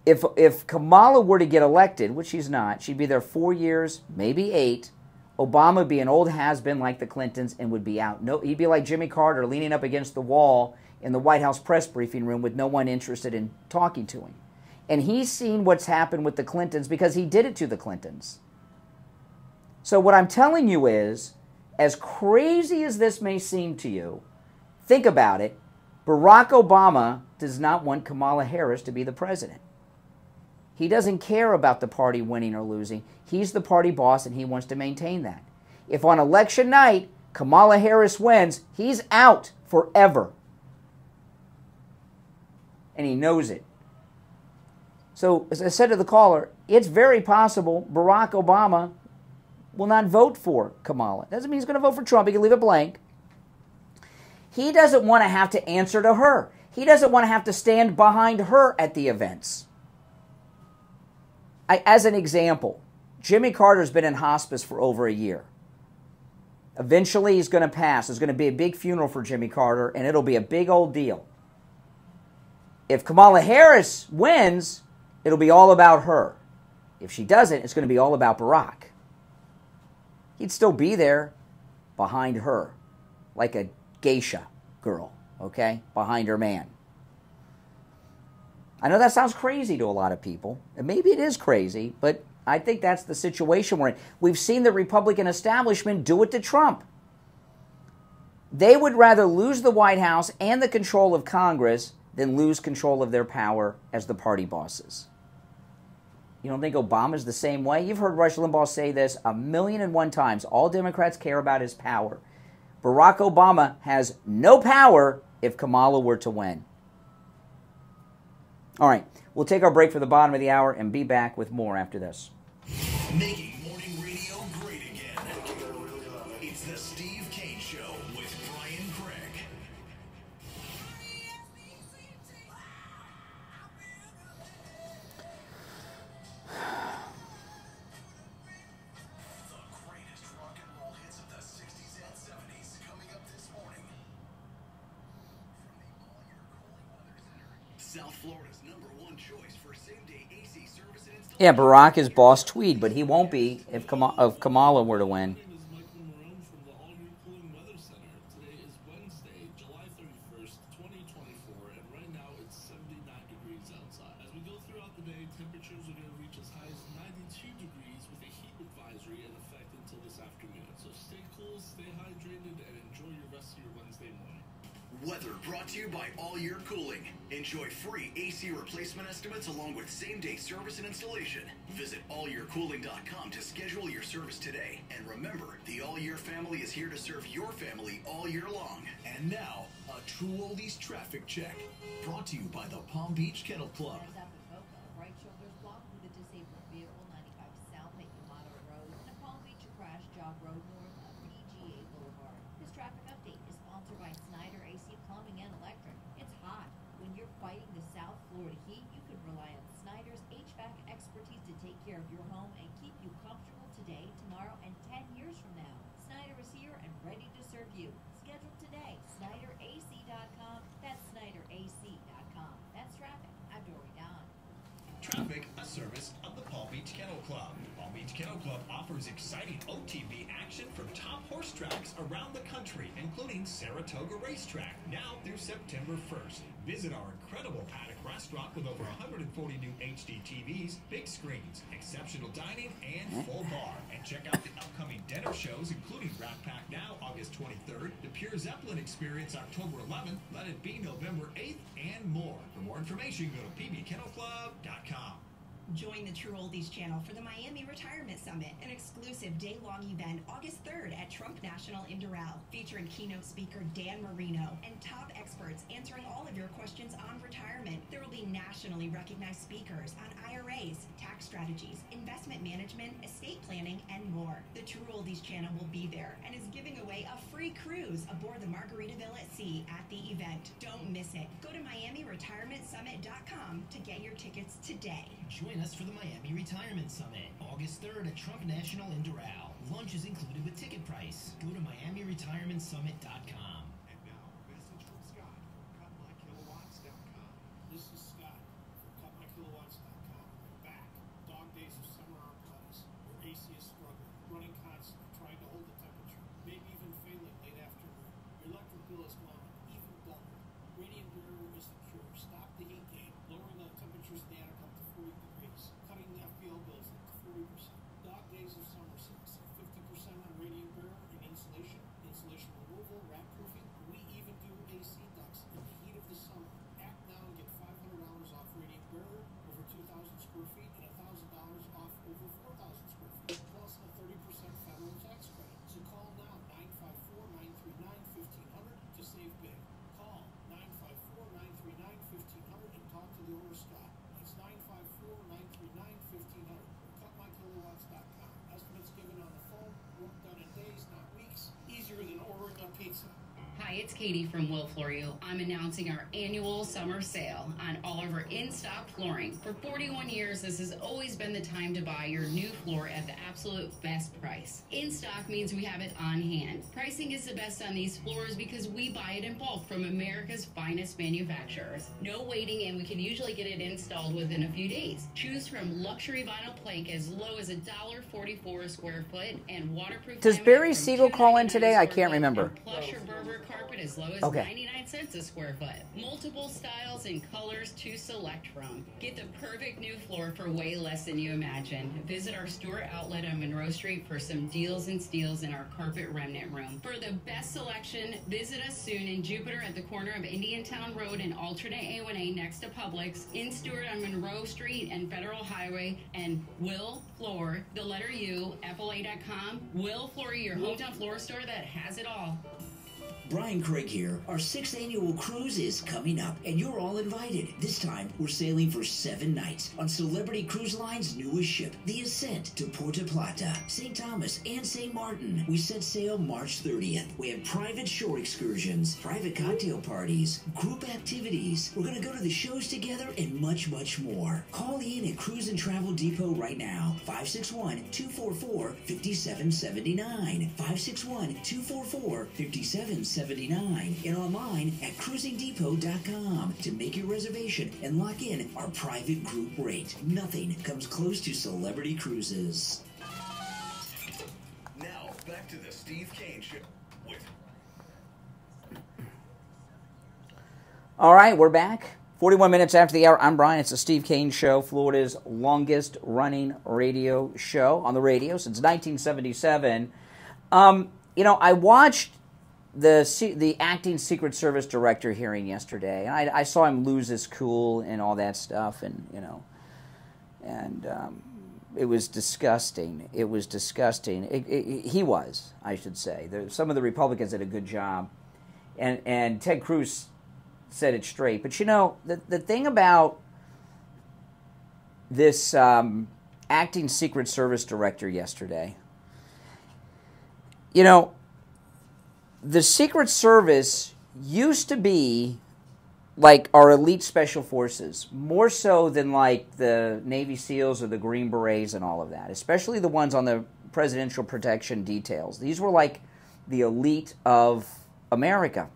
If Kamala were to get elected, which she's not, she'd be there 4 years, maybe 8. Obama would be an old has-been like the Clintons and would be out. No, he'd be like Jimmy Carter leaning up against the wall in the White House press briefing room with no one interested in talking to him. And he's seen what's happened with the Clintons because he did it to the Clintons. So what I'm telling you is, as crazy as this may seem to you, think about it. Barack Obama does not want Kamala Harris to be the president. He doesn't care about the party winning or losing. He's the party boss and he wants to maintain that. If on election night Kamala Harris wins, he's out forever. And he knows it. So, as I said to the caller, it's very possible Barack Obama will not vote for Kamala. Doesn't mean he's going to vote for Trump. He can leave it blank. He doesn't want to have to answer to her. He doesn't want to have to stand behind her at the events. As an example, Jimmy Carter's been in hospice for over a year. Eventually, he's going to pass. There's going to be a big funeral for Jimmy Carter, and it'll be a big old deal. If Kamala Harris wins, it'll be all about her. If she doesn't, it's going to be all about Barack. He'd still be there behind her, like a geisha girl, okay, behind her man. I know that sounds crazy to a lot of people, and maybe it is crazy, but I think that's the situation we're in. We've seen the Republican establishment do it to Trump. They would rather lose the White House and the control of Congress than lose control of their power as the party bosses. You don't think Obama's the same way? You've heard Rush Limbaugh say this 1,000,001 times. All Democrats care about is power. Barack Obama has no power if Kamala were to win. All right, we'll take our break for the bottom of the hour and be back with more after this. Making morning radio great again. It's the Steve Kane Show with Brian Craig. The greatest rock and roll hits of the 60s and 70s coming up this morning. South Florida's #1 choice for same-day AC service and installation. Yeah, Barack is boss Tweed, but he won't be if Kamala were to win. Today is Wednesday, July 31st, 2024, and right now it's 79 degrees outside. As we go throughout the day, temperatures are going to reach as high as 92 degrees with a heat advisory in effect until this afternoon. So stay cool, stay hydrated, and enjoy your rest of your Wednesday morning. Weather brought to you by All Year Cooling. Enjoy free AC replacement estimates along with same-day service and installation. Visit allyearcooling.com to schedule your service today. And remember, the All Year family is here to serve your family all year long. And now, a True Oldies traffic check. Brought to you by the Palm Beach Kennel Club. Right shoulder's blocked with a disabled vehicle, 95 South Yamato Road, and a Palm Beach crash, Jog Road north of PGA Boulevard. This traffic update is sponsored by Snyder AC Plumbing and Electric. It's hot. When you're fighting the South Florida heat, you can rely on Snyder's HVAC expertise to take care of your home and keep you comfortable today, tomorrow, and 10 years from now. Snyder is here and ready to serve you. Schedule today. SnyderAC.com. That's SnyderAC.com. That's traffic. I'm Dory Don. Traffic, a service of the Palm Beach Kennel Club. Palm Beach Kennel Club offers exciting OTB action from top horse tracks around the country, including Saratoga Racetrack, now through September 1st. Visit our incredible paddock restaurant with over 140 new HD TVs, big screens, exceptional dining, and full bar. And check out the upcoming dinner shows, including Rat Pack Now, August 23rd, the Pure Zeppelin Experience, October 11th, Let It Be, November 8th, and more. For more information, go to pbkennelclub.com. Join the True Oldies channel for the Miami Retirement Summit, an exclusive day-long event August 3rd at Trump National in Doral, featuring keynote speaker Dan Marino and top experts answering all of your questions on retirement. There will be nationally recognized speakers on IRAs, tax strategies, investment management, estate planning, and more. The True Oldies channel will be there and is giving away a free cruise aboard the Margaritaville at Sea at the event. Don't miss it. Go to MiamiRetirementSummit.com to get your tickets today. Join us for the Miami Retirement Summit, August 3rd at Trump National in Doral. Lunch is included with ticket price. Go to MiamiRetirementSummit.com. And now, a message from Scott from CutMyKilowatts.com. This is Scott from CutMyKilowatts.com. We're back. Dog days of summer are upon us. Your AC is struggling, running constantly, trying to hold the temperature, maybe even failing late afternoon. Your electric bill is gone, even double. Radiant barrier is the cure. Stop the heat gain, lowering the temperatures in the attic up to 40 degrees, cutting the FPL bills up to 40%. Dog days of summer sales, 50% on radiant barrier and insulation removal, wrap Katie from Will Floor You. I'm announcing our annual summer sale on all of our in-stock flooring. For 41 years, this has always been the time to buy your new floor at the absolute best price. In stock means we have it on hand. Pricing is the best on these floors because we buy it in bulk from America's finest manufacturers. No waiting, and we can usually get it installed within a few days. Choose from luxury vinyl plank as low as $1.44 a square foot and waterproof. Does Barry Siegel call in today? I can't remember. Plush or Berber carpet as low as Okay. 99 cents a square foot. Multiple styles and colors to select from. Get the perfect new floor for way less than you imagine. Visit our store outlet on Monroe Street for some deals and steals in our carpet remnant room. For the best selection, visit us soon in Jupiter at the corner of Indiantown Road and alternate A1A next to Publix, in Stewart on Monroe Street and Federal Highway, and Will Floor, the letter U, FLA.com. Will Floor, your hometown floor store that has it all. Brian Craig here. Our 6th annual cruise is coming up, and you're all invited. This time, we're sailing for 7 nights on Celebrity Cruise Line's newest ship, the Ascent, to Puerto Plata, St. Thomas, and St. Martin. We set sail March 30th. We have private shore excursions, private cocktail parties, group activities. We're going to go to the shows together and much, much more. Call in at Cruise and Travel Depot right now, 561-244-5779, 561-244-5779. And online at cruisingdepot.com to make your reservation and lock in our private group rate. Nothing comes close to Celebrity Cruises. Now, back to the Steve Kane Show with... All right, we're back. 41 minutes after the hour. I'm Brian. It's the Steve Kane Show, Florida's longest running radio show on the radio since 1977. I watched the acting Secret Service director hearing yesterday. I saw him lose his cool and all that stuff, and it was disgusting. It was disgusting. He was, I should say. Some of the Republicans did a good job, and Ted Cruz said it straight. But the thing about this acting Secret Service director yesterday, the Secret Service used to be like our elite special forces, more so than like the Navy SEALs or the Green Berets and all of that, especially the ones on the presidential protection details. These were like the elite of America.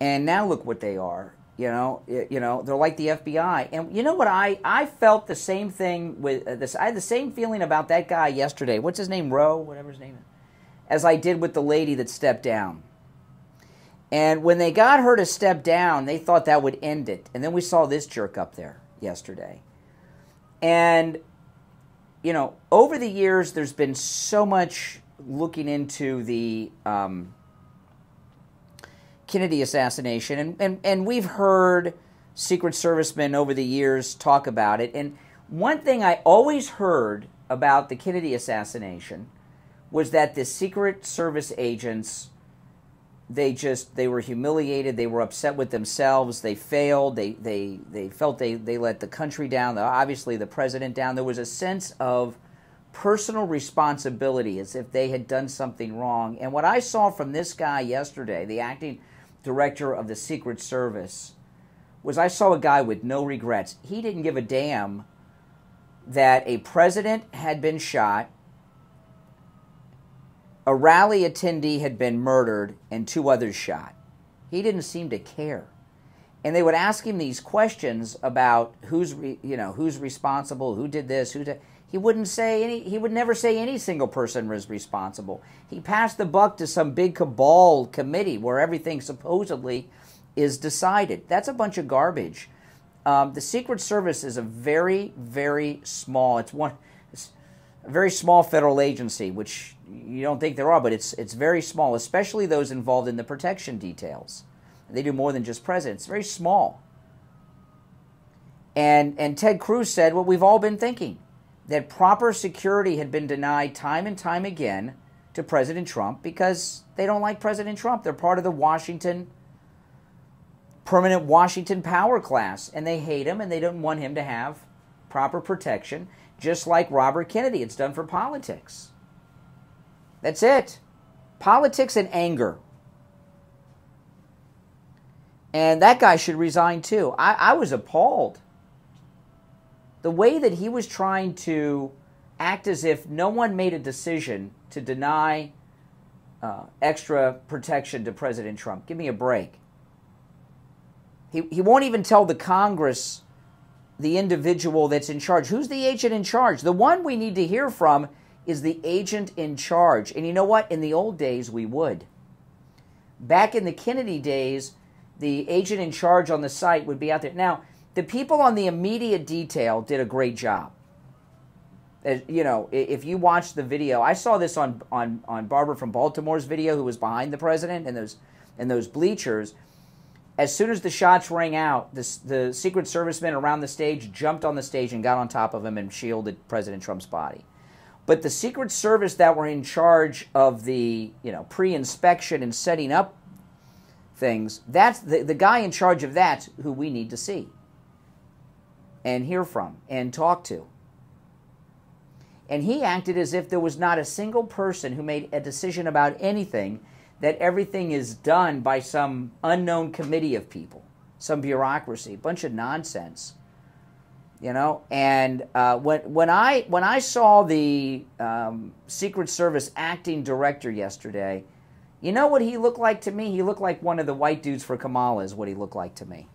And now look what they are. They're like the FBI. And you know what? I felt the same thing with this. I had the same feeling about that guy yesterday. What's his name? Rowe, whatever his name is. As I did with the lady that stepped down. And when they got her to step down, they thought that would end it. And then we saw this jerk up there yesterday. And, over the years, there's been so much looking into the Kennedy assassination. And we've heard Secret Servicemen over the years talk about it. And one thing I always heard about the Kennedy assassination was that the Secret Service agents, they were humiliated, they were upset with themselves, they failed, they felt they let the country down, obviously the president down. There was a sense of personal responsibility as if they had done something wrong. And what I saw from this guy yesterday, the acting director of the Secret Service, was I saw a guy with no regrets. He didn't give a damn that a president had been shot, a rally attendee had been murdered, and 2 others shot. He didn't seem to care. And they would ask him these questions about who's responsible, who did this, who did. He would never say any single person was responsible. He passed the buck to some big cabal committee where everything supposedly is decided. That's a bunch of garbage. The Secret Service is a very, very small. It's a very small federal agency, which you don't think there are, but it's very small, especially those involved in the protection details. They do more than just presidents. It's very small. And Ted Cruz said what we've all been thinking, that proper security had been denied time and time again to President Trump because they don't like President Trump. They're part of the permanent Washington power class, and they hate him, and they don't want him to have proper protection. Just like Robert Kennedy, it's done for politics. That's it. Politics and anger. And that guy should resign too. I was appalled. The way that he was trying to act as if no one made a decision to deny extra protection to President Trump. Give me a break. He won't even tell the Congress, the individual that's in charge. Who's the agent in charge? The one we need to hear from is the agent in charge. And you know what? In the old days, we would. Back in the Kennedy days, the agent in charge on the site would be out there. Now, the people on the immediate detail did a great job. As, you know, if you watch the video, I saw this on Barbara from Baltimore's video, who was behind the president and those bleachers. As soon as the shots rang out, the Secret Service men around the stage jumped on the stage and got on top of him and shielded President Trump's body. But the Secret Service that were in charge of the, you know, pre-inspection and setting up things, that's the guy in charge of that's who we need to see and hear from and talk to. And he acted as if there was not a single person who made a decision about anything, that everything is done by some unknown committee of people, some bureaucracy, a bunch of nonsense, you know. And when I saw the Secret Service acting director yesterday, you know what he looked like to me? He looked like one of the white dudes for Kamala is what he looked like to me.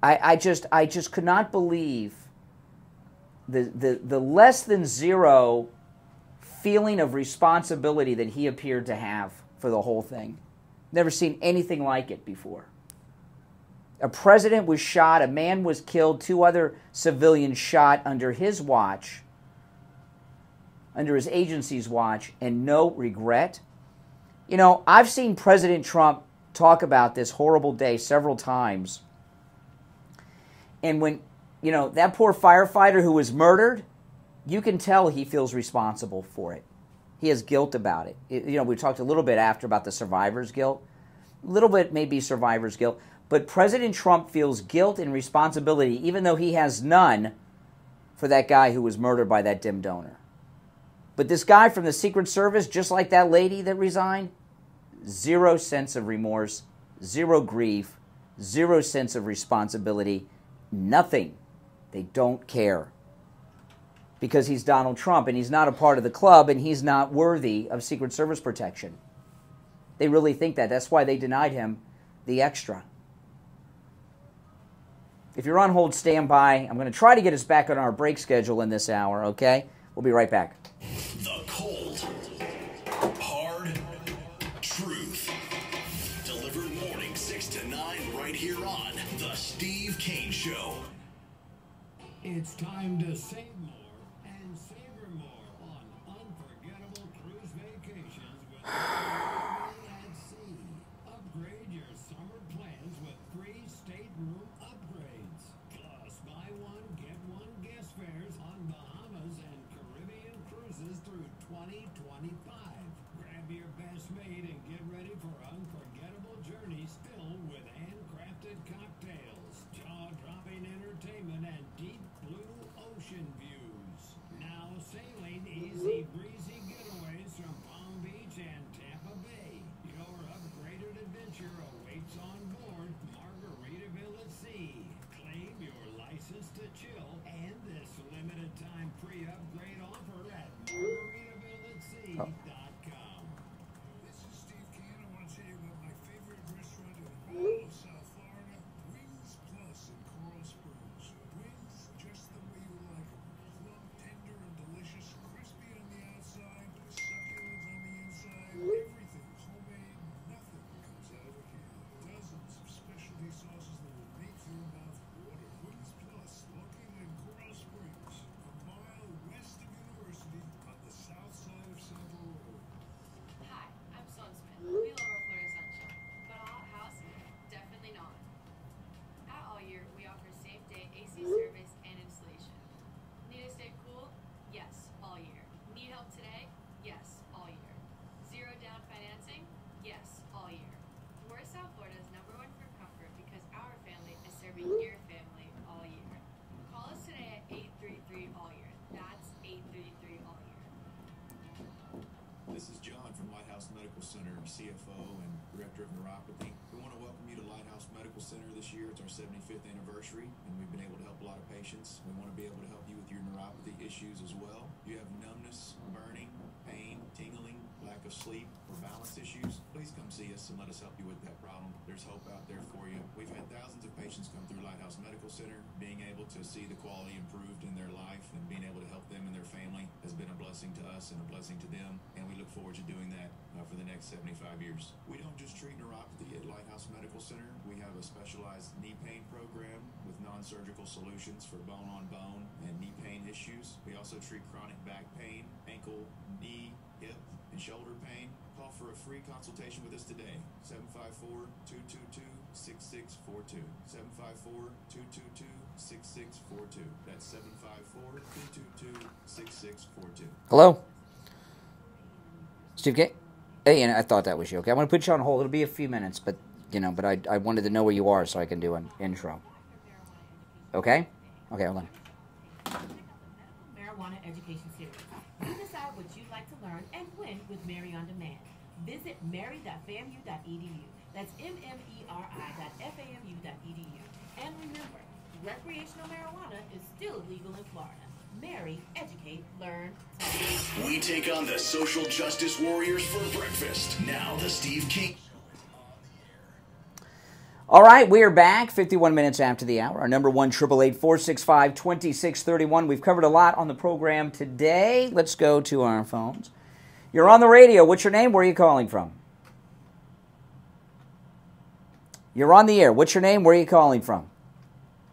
I just could not believe the less than zero feeling of responsibility that he appeared to have for the whole thing. Never seen anything like it before. A president was shot, a man was killed, 2 other civilians shot under his watch, under his agency's watch, and no regret. You know, I've seen President Trump talk about this horrible day several times. And when, you know, that poor firefighter who was murdered, you can tell he feels responsible for it. He has guilt about it. You know, we talked a little bit after about the survivor's guilt. A little bit maybe survivor's guilt. But President Trump feels guilt and responsibility, even though he has none, for that guy who was murdered by that dim donor. But this guy from the Secret Service, just like that lady that resigned, 0 sense of remorse, 0 grief, 0 sense of responsibility, nothing. They don't care. Because he's Donald Trump and he's not a part of the club and he's not worthy of Secret Service protection. They really think that. That's why they denied him the extra. If you're on hold, stand by. I'm going to try to get us back on our break schedule in this hour, okay? We'll be right back. The cold, hard truth. Delivered morning 6 to 9 right here on The Steve Kane Show. It's time to save more and savor more on unforgettable cruise vacations with at sea. Upgrade your summer plans with free stateroom upgrades. Plus, buy one, get one guest fares on Bahamas and Caribbean cruises through 2025. Grab your best mate and get ready for unforgettable journeys filled with handcrafted cocktails, jaw-dropping entertainment, and deep blue ocean views. Now sailing easy breezy getaways from Palm Beach and Tampa Bay. Your upgraded adventure awaits on board Margaritaville at Sea. Claim your license to chill and this limited time free upgrade offer at MargaritavilleAtSea.com. This is Steve Kane. I want to tell you about my favorite restaurant in all of South Florida, Wings Plus in Coral Springs. Wings just the way you like them. Plump, tender, and delicious. Crispy on the outside, succulent on the inside. Everything's homemade. Nothing comes out of a can. Dozens of specialty sauces that will make your mouth water. Wings Plus, located in Coral Springs, a mile west of University on the south side of Central Road. Hi, I'm Sloan Smith. We love our Florida sunshine, but a hot house? Definitely not. At All Year, we offer same-day AC service and installation. Need to stay cool? Yes, all year. Need help today? Yes, all year. Zero down financing? Yes, all year. We're South Florida's #1 for comfort because our family is serving your family all year. Call us today at 833-ALL-YEAR. That's 833-ALL-YEAR. This is John from Lighthouse Medical Center, CFO and Director of Neuropathy. We want to welcome you to Lighthouse Medical Center this year. It's our 75th anniversary, and we've been able to help a lot of patients. We want to be able to help you with your neuropathy issues as well. You have numbness, burning, pain, tingling, lack of sleep, or balance issues. Please come see us and let us help you with that problem. There's hope out there for you. We've had thousands of patients come through Lighthouse Medical Center. Being able to see the quality improved in their life and being able to help them and their family has been a blessing to us and a blessing to them, and we look forward to doing that for the next 75 years. We don't just treat neuropathy at Lighthouse Medical Center. We have a specialized knee pain program with non-surgical solutions for bone-on-bone and knee pain issues. We also treat chronic back pain, ankle, knee, hip, and shoulder pain. Call for a free consultation with us today. 754-222-6642. 754-222-6642. That's 754-222-6642. Hello? Steve Kane? Hey, and I thought that was you. Okay, I'm going to put you on hold. It'll be a few minutes, but I wanted to know where you are so I can do an intro. Okay? Okay, hold on. Marijuana Education Series. You decide what you'd like to learn and when with Mary on Demand. Visit mary.famu.edu. That's mmeri.famu.edu. And remember, recreational marijuana is still illegal in Florida. Mary, educate, learn. We take on the social justice warriors for breakfast. Now the Steve Kane. All right, we are back 51 minutes after the hour. Our number 1-888-465-2631. We've covered a lot on the program today. Let's go to our phones. You're on the radio. What's your name? Where are you calling from? You're on the air. What's your name? Where are you calling from?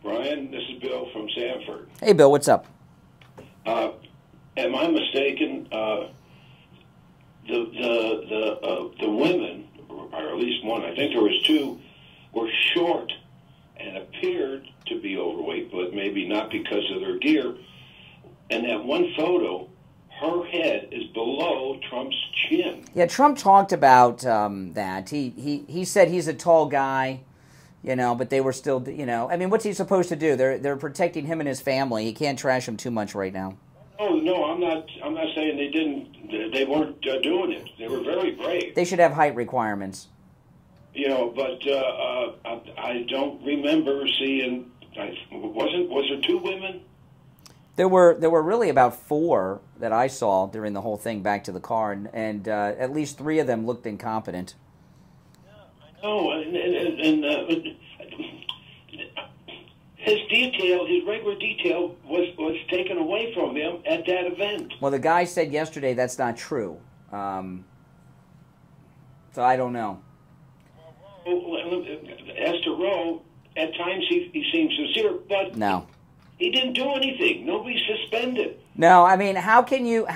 Brian, this is Bill from Sanford. Hey, Bill, what's up? Am I mistaken? The women, or at least one, I think there was two, were short and appeared to be overweight, but maybe not because of their gear. And that one photo, her head is below Trump's chin. Yeah, Trump talked about that. He said he's a tall guy, but they were still, I mean, what's he supposed to do? They're protecting him and his family. He can't trash him too much right now. Oh no, I'm not saying they weren't doing it. They were very brave. They should have height requirements. But I don't remember seeing. Was there two women? There were really about four that I saw during the whole thing back to the car, and at least three of them looked incompetent. No, and his regular detail was taken away from him at that event. Well, the guy said yesterday that's not true. So I don't know. As to Roe, at times he seems sincere, but no. He didn't do anything. Nobody's suspended. No, I mean, how can you,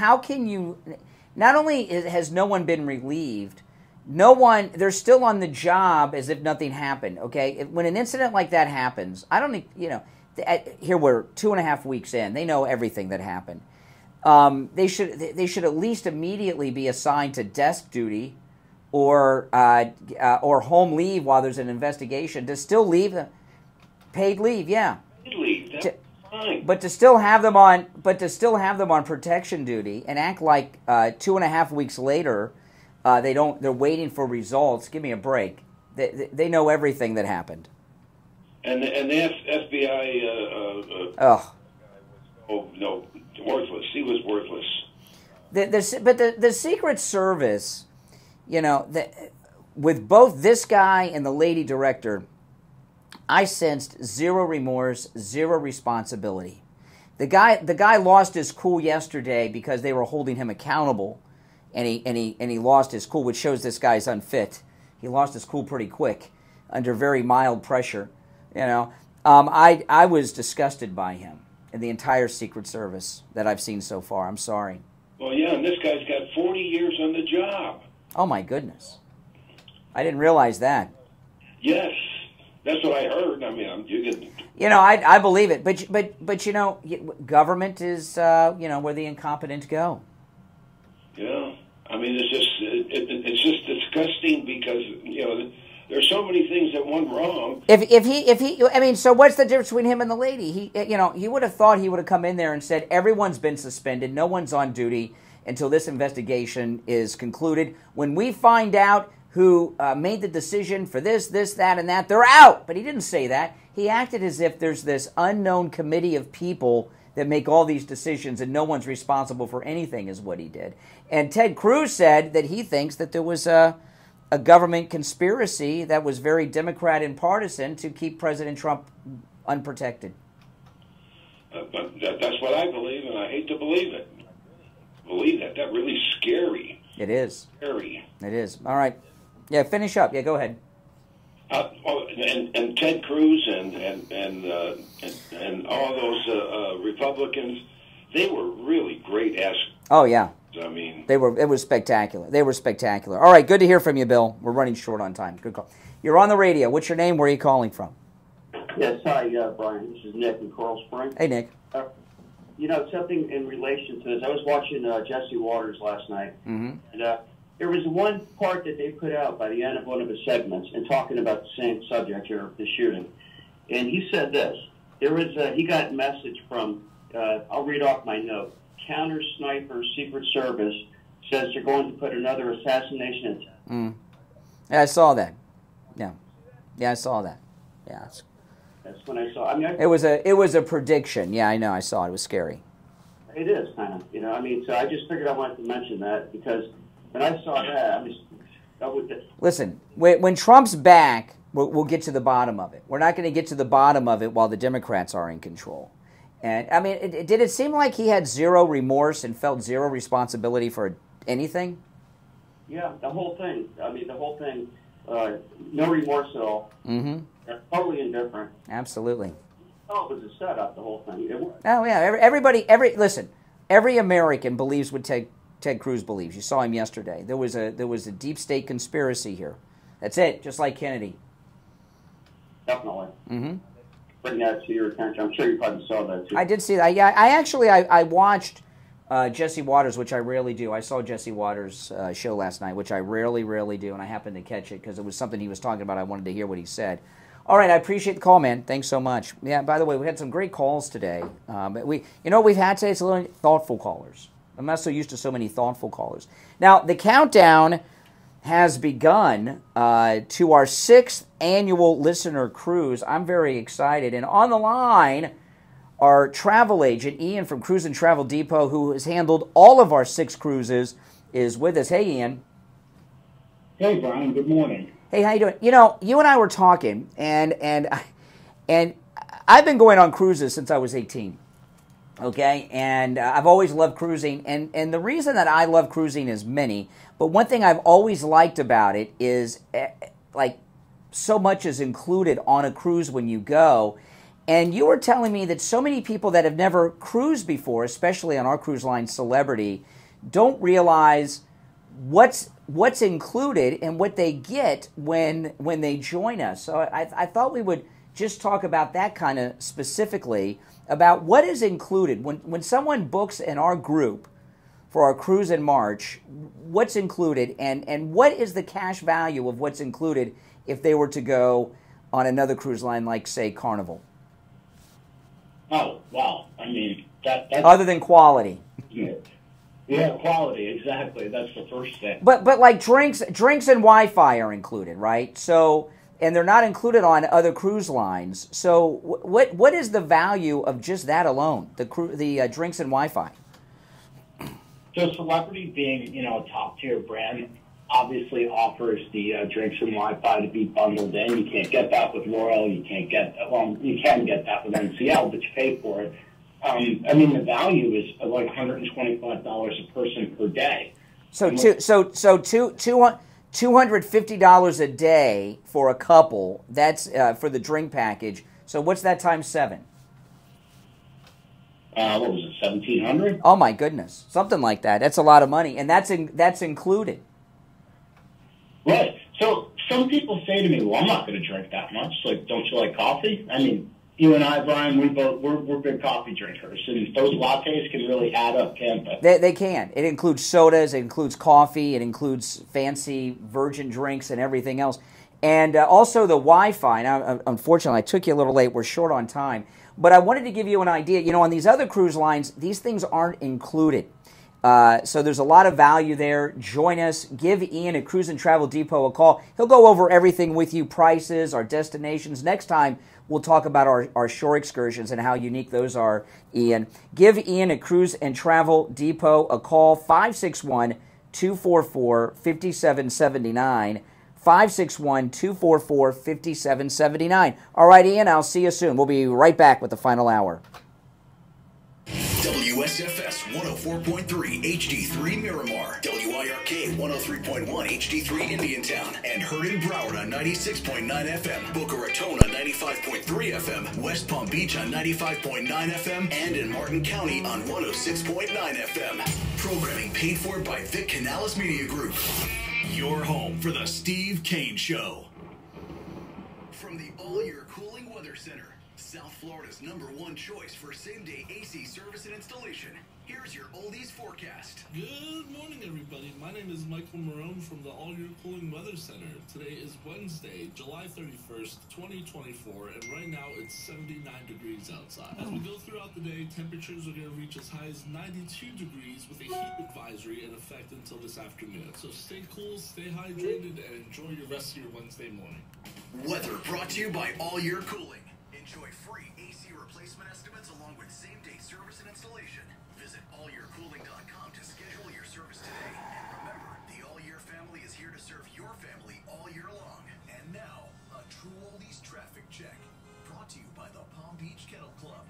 not only has no one been relieved, they're still on the job as if nothing happened, okay? When an incident like that happens, I don't think, here we're 2.5 weeks in, they know everything that happened. They should at least immediately be assigned to desk duty or home leave while there's an investigation. To still leave, paid leave, yeah. Paid leave, that's fine. But to still have them on protection duty and act like 2.5 weeks later, they're waiting for results. Give me a break. They know everything that happened. And the FBI. No, worthless. He was worthless. But the Secret Service, with both this guy and the lady director, I sensed zero remorse, zero responsibility. The guy lost his cool yesterday because they were holding him accountable, and he lost his cool, which shows this guy's unfit. He lost his cool pretty quick under very mild pressure. I was disgusted by him and the entire Secret Service that I've seen so far. I'm sorry. Well, yeah, and this guy's got 40 years on the job. Oh my goodness, I didn't realize that. Yes. That's what I heard. I mean, I believe it, but government is where the incompetent go. Yeah, I mean, it's just disgusting because there's so many things that went wrong. So what's the difference between him and the lady? He would have thought he would have come in there and said everyone's been suspended, no one's on duty until this investigation is concluded. When we find out who made the decision for this, that, and that. They're out. But he didn't say that. He acted as if there's this unknown committee of people that make all these decisions and no one's responsible for anything, is what he did. And Ted Cruz said that he thinks that there was a government conspiracy that was very Democrat and partisan to keep President Trump unprotected. But that's what I believe, and I hate to believe it. Believe that. That's really scary. It is. Scary. It is. All right. Yeah, finish up. Yeah, go ahead. And Ted Cruz and all those Republicans, they were really great ass. Oh, yeah. I mean, it was spectacular. They were spectacular. All right, good to hear from you, Bill. We're running short on time. Good call. You're on the radio. What's your name? Where are you calling from? Yes, hi, Brian. This is Nick in Coral Springs. Hey, Nick. Something in relation to this. I was watching Jesse Waters last night, Mm-hmm. and there was one part that they put out by the end of one of his segments and talking about the same subject here, the shooting. And he said this. He got a message from, I'll read off my note. Counter Sniper Secret Service says they're going to put another assassination attempt. Yeah, I saw that. Yeah, I saw that. Yeah, that's when I saw. I mean, it was a prediction. Yeah, I know. I saw it. It was scary. It is kind of, So I just figured I wanted to mention that because when I saw that, Listen, when Trump's back, we'll get to the bottom of it. We're not going to get to the bottom of it while the Democrats are in control. And, I mean, did it seem like he had zero remorse and felt zero responsibility for anything? Yeah, the whole thing. No remorse at all. Mm-hmm. Totally indifferent. Absolutely. Oh, it was a setup, the whole thing. Oh, yeah. Every American believes what Ted Cruz believes. You saw him yesterday. There was a deep state conspiracy here. That's it, just like Kennedy. Definitely. Mm-hmm. Bring that to your attention. I'm sure you probably saw that too. I did see that. Yeah, I watched Jesse Waters, which I rarely do. I saw Jesse Waters' show last night, which I rarely do, and I happened to catch it because it was something he was talking about. I wanted to hear what he said. All right, I appreciate the call, man. Thanks so much. Yeah, by the way, we had some great calls today. What we've had today? It's a little thoughtful callers. I'm not so used to so many thoughtful callers. Now, the countdown has begun to our 6th annual listener cruise. I'm very excited. And on the line, our travel agent, Ian from Cruise and Travel Depot, who has handled all of our 6 cruises, is with us. Hey, Ian. Hey, Brian. Good morning. Hey, how you doing? You and I were talking, and I've been going on cruises since I was 18. Okay, and I've always loved cruising, and the reason that I love cruising is many, but one thing I've always liked about it is so much is included on a cruise when you go. And you were telling me that so many people that have never cruised before, especially on our cruise line Celebrity, don't realize what's included and what they get when they join us. So I thought we would just talk about that kind of specifically, about what is included. When someone books in our group for our cruise in March, what's included and what is the cash value of what's included if they were to go on another cruise line like, say, Carnival? Oh, wow. I mean, that's... Other than quality. Yeah, quality, exactly. That's the first thing. But like drinks and Wi-Fi are included, right? So, and they're not included on other cruise lines. So what is the value of just that alone, the drinks and Wi-Fi? So Celebrity, being a top-tier brand, obviously offers the drinks and Wi-Fi to be bundled in. You can't get that with Royal. You can get that with NCL, but you pay for it. The value is like $125 a person per day. So $250 a day for a couple. That's for the drink package. So what's that times 7? What was it, $1,700? Oh my goodness, something like that. That's a lot of money, and that's included. Right. So some people say to me, "Well, I'm not going to drink that much. Like, don't you like coffee?" I mean, you and I, Brian, we're big coffee drinkers, and those lattes can really add up, can't they? They can. It includes sodas, it includes coffee, it includes fancy virgin drinks and everything else. And also the Wi-Fi. Now, unfortunately, I took you a little late. We're short on time. But I wanted to give you an idea. On these other cruise lines, these things aren't included. So there's a lot of value there. Join us. Give Ian at Cruise and Travel Depot a call. He'll go over everything with you, prices, our destinations. Next time, we'll talk about our shore excursions and how unique those are, Ian. Give Ian at Cruise and Travel Depot a call, 561-244-5779. 561-244-5779. All right, Ian, I'll see you soon. We'll be right back with the final hour. WSFS 104.3 HD3 Miramar, WIRK 103.1 HD3 Indiantown, and heard in Broward on 96.9 FM, Boca Raton on 95.3 FM, West Palm Beach on 95.9 FM, and in Martin County on 106.9 FM. Programming paid for by Vic Canales Media Group. Your home for the Steve Kane Show. From the All-Year Cooling Weather Center, South Florida's #1 choice for same-day AC service and installation. Here's your oldies forecast. Good morning, everybody. My name is Michael Marone from the All-Year Cooling Weather Center. Today is Wednesday, July 31st, 2024, and right now it's 79 degrees outside. As we go throughout the day, temperatures are going to reach as high as 92 degrees with a heat advisory in effect until this afternoon. So stay cool, stay hydrated, and enjoy your rest of your Wednesday morning. Weather brought to you by All-Year Cooling. Enjoy free AC replacement estimates along with same-day service and installation. Visit allyearcooling.com to schedule your service today. And remember, the All-Year family is here to serve your family all year long. And now, a true oldies traffic check. Brought to you by the Palm Beach Kennel Club.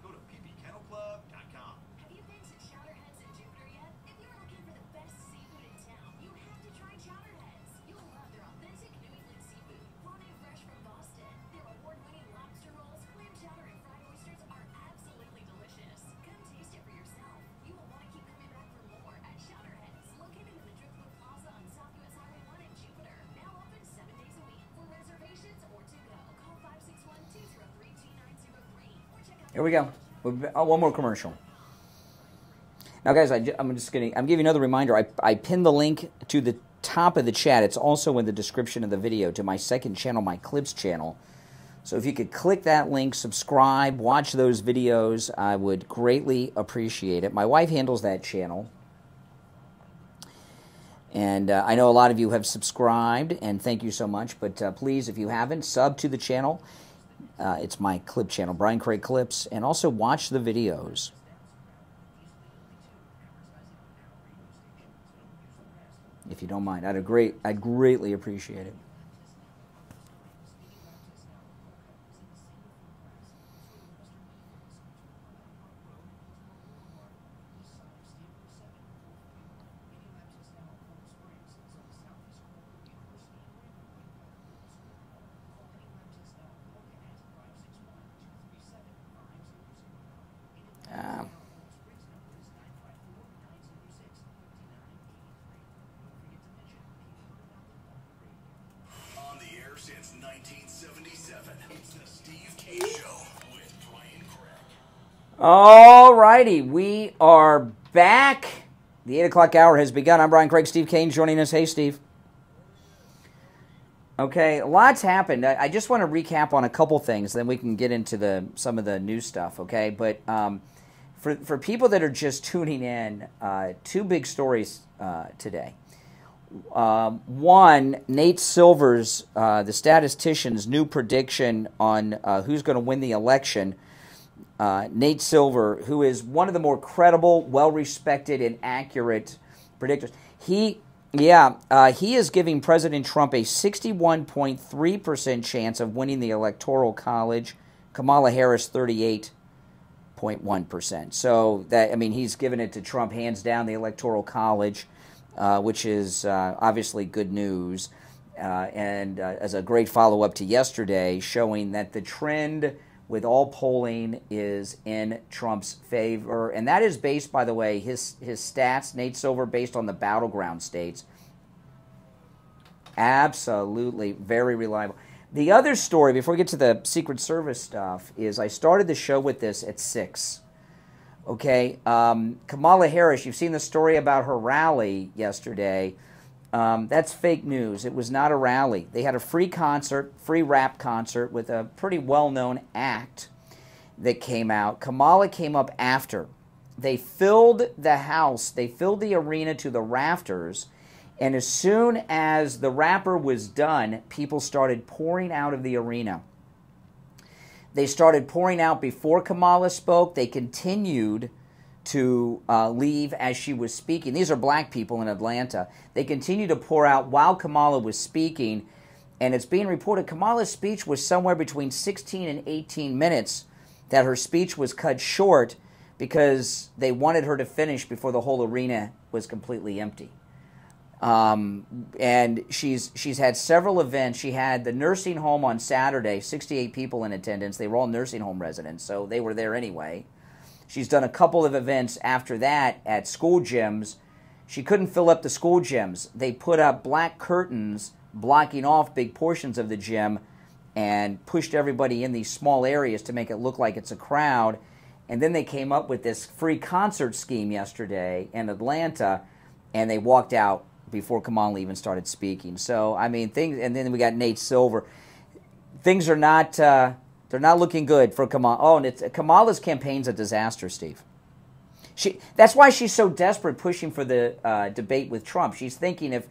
Go to ppkennelclub.com. Have you been to Chowderheads in Jupiter yet? If you're looking for the best seafood in town, you have to try Chowderheads. You'll love their authentic New England seafood, brought in fresh from Boston. Their award-winning lobster rolls, clam chowder, and fried oysters are absolutely delicious. Come taste it for yourself. You will want to keep coming back for more at Chowderheads, located in the Driftwood Plaza on South US Highway 1 in Jupiter. Now open 7 days a week. For reservations or to go, call 561-203-2903 or check out. Here we go. One more commercial. Now, guys, I'm giving you another reminder. I pinned the link to the top of the chat. It's also in the description of the video to my second channel, my Clips channel. So if you could click that link, subscribe, watch those videos, I would greatly appreciate it. My wife handles that channel. And I know a lot of you have subscribed, and thank you so much. But please, if you haven't, sub to the channel. It's my clip channel, Brian Craig Clips, and also watch the videos. If you don't mind, I'd greatly appreciate it. On the air since 1977, it's the Steve Kane Show with Brian Craig. All righty, we are back. The 8 o'clock hour has begun. I'm Brian Craig. Steve Kane joining us. Hey, Steve. Okay, lots happened. I just want to recap on a couple things, then we can get into some of the new stuff, okay? But for people that are just tuning in, two big stories today. One, Nate Silver's, the statistician's new prediction on who's going to win the election. Nate Silver, who is one of the more credible, well-respected, and accurate predictors. He Yeah, he is giving President Trump a 61.3% chance of winning the Electoral College. Kamala Harris, 38.1%. So that, I mean, he's given it to Trump hands down, the Electoral College, which is obviously good news. And as a great follow-up to yesterday, showing that the trend with all polling is in Trump's favor. And that is based, by the way, his stats, Nate Silver, based on the battleground states. Absolutely, very reliable. The other story, before we get to the Secret Service stuff, is I started the show with this at 6. Okay, Kamala Harris, you've seen the story about her rally yesterday. That's fake news. It was not a rally. They had a free concert, free rap concert with a pretty well-known act that came out. Kamala came up after. They filled the house. They filled the arena to the rafters. And as soon as the rapper was done, people started pouring out of the arena. They started pouring out before Kamala spoke. They continued to leave as she was speaking. These are black people in Atlanta. They continued to pour out while Kamala was speaking. And it's being reported Kamala's speech was somewhere between 16 and 18 minutes, that her speech was cut short because they wanted her to finish before the whole arena was completely empty. And she's had several events. She had the nursing home on Saturday, 68 people in attendance. They were all nursing home residents, so they were there anyway. She's done a couple of events after that at school gyms. She couldn't fill up the school gyms. They put up black curtains blocking off big portions of the gym and pushed everybody in these small areas to make it look like it's a crowd. And then they came up with this free concert scheme yesterday in Atlanta, and they walked out before Kamala even started speaking. So, I mean, things, and then we got Nate Silver. Things are not, they're not looking good for Kamala. Oh, and Kamala's campaign's a disaster, Steve. That's why she's so desperate pushing for the debate with Trump. She's thinking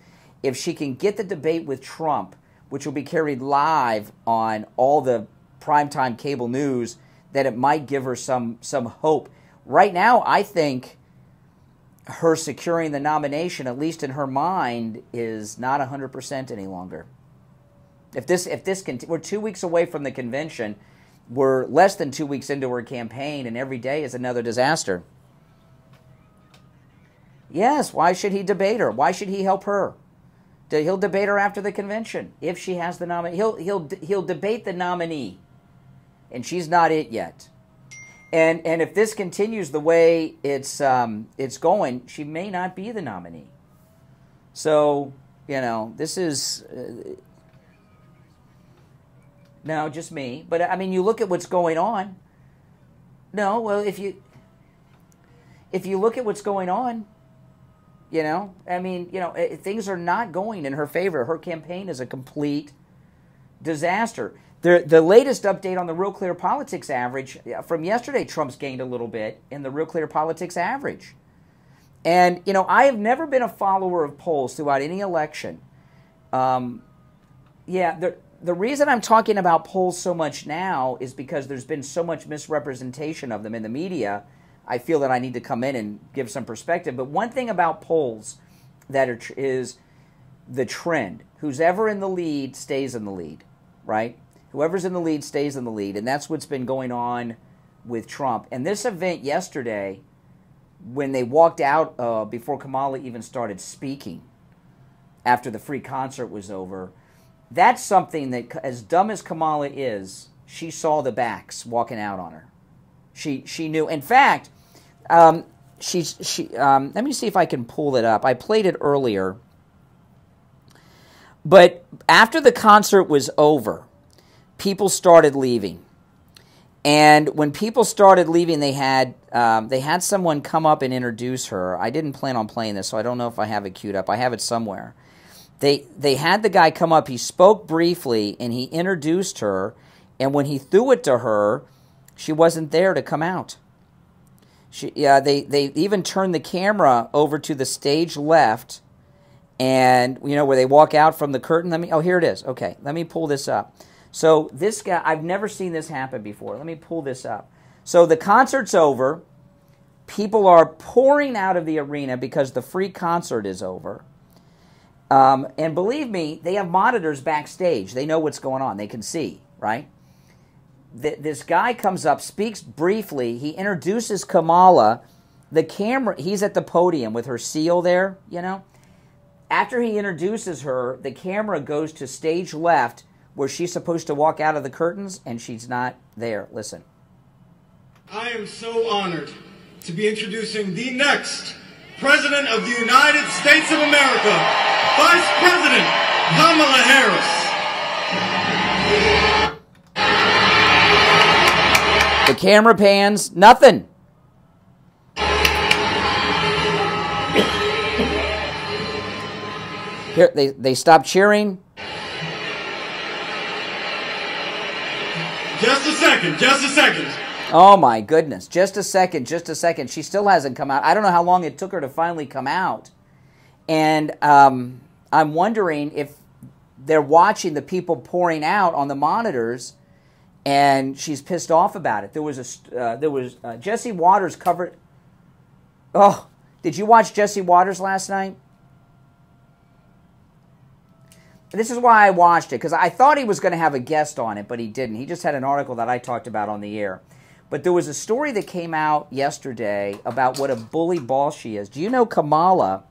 if she can get the debate with Trump, which will be carried live on all the primetime cable news, that it might give her some hope. Right now, I think her securing the nomination, at least in her mind, is not 100% any longer. We're 2 weeks away from the convention. We're less than 2 weeks into her campaign, and every day is another disaster. Yes, why should he debate her? Why should he help her? He'll debate her after the convention if she has the nominee. He'll debate the nominee, and she's not it yet. And if this continues the way it's going, she may not be the nominee. So, you know, this is no, just me. But I mean, you look at what's going on. No, well, if you look at what's going on, you know, I mean, you know, things are not going in her favor. Her campaign is a complete disaster. The latest update on the Real Clear Politics average from yesterday, Trump's gained a little bit in the Real Clear Politics average. And, you know, I have never been a follower of polls throughout any election. The reason I'm talking about polls so much now is because there's been so much misrepresentation of them in the media. I feel that I need to come in and give some perspective. But one thing about polls is the trend. Who's ever in the lead stays in the lead, right? Whoever's in the lead stays in the lead, and that's what's been going on with Trump. And this event yesterday, when they walked out before Kamala even started speaking, after the free concert was over, that's something that, as dumb as Kamala is, she saw the backs walking out on her. She knew. In fact, let me see if I can pull it up. I played it earlier. But after the concert was over, people started leaving. And when people started leaving, they had someone come up and introduce her. I didn't plan on playing this, so I don't know if I have it queued up. I have it somewhere. They had the guy come up. He spoke briefly, and he introduced her. And when he threw it to her, she wasn't there to come out. They even turned the camera over to the stage left, and you know where they walk out from the curtain. Here it is. Okay, let me pull this up. So this guy, I've never seen this happen before. Let me pull this up. So the concert's over. People are pouring out of the arena because the free concert is over. And believe me, they have monitors backstage. They know what's going on. They can see, right? This guy comes up, speaks briefly. He introduces Kamala. The camera, he's at the podium with her seal there, you know. After he introduces her, the camera goes to stage left where she's supposed to walk out of the curtains, and she's not there. Listen. I am so honored to be introducing the next President of the United States of America, Vice President Kamala Harris. The camera pans, nothing. Here, they stop cheering. Just a second, just a second. Oh my goodness, just a second, just a second. She still hasn't come out. I don't know how long it took her to finally come out. And I'm wondering if they're watching the people pouring out on the monitors, and she's pissed off about it. There was Jesse Waters covered. Oh, did you watch Jesse Waters last night? This is why I watched it, because I thought he was going to have a guest on it, but he didn't. He just had an article that I talked about on the air. But there was a story that came out yesterday about what a bully boss she is. Do you know Kamala?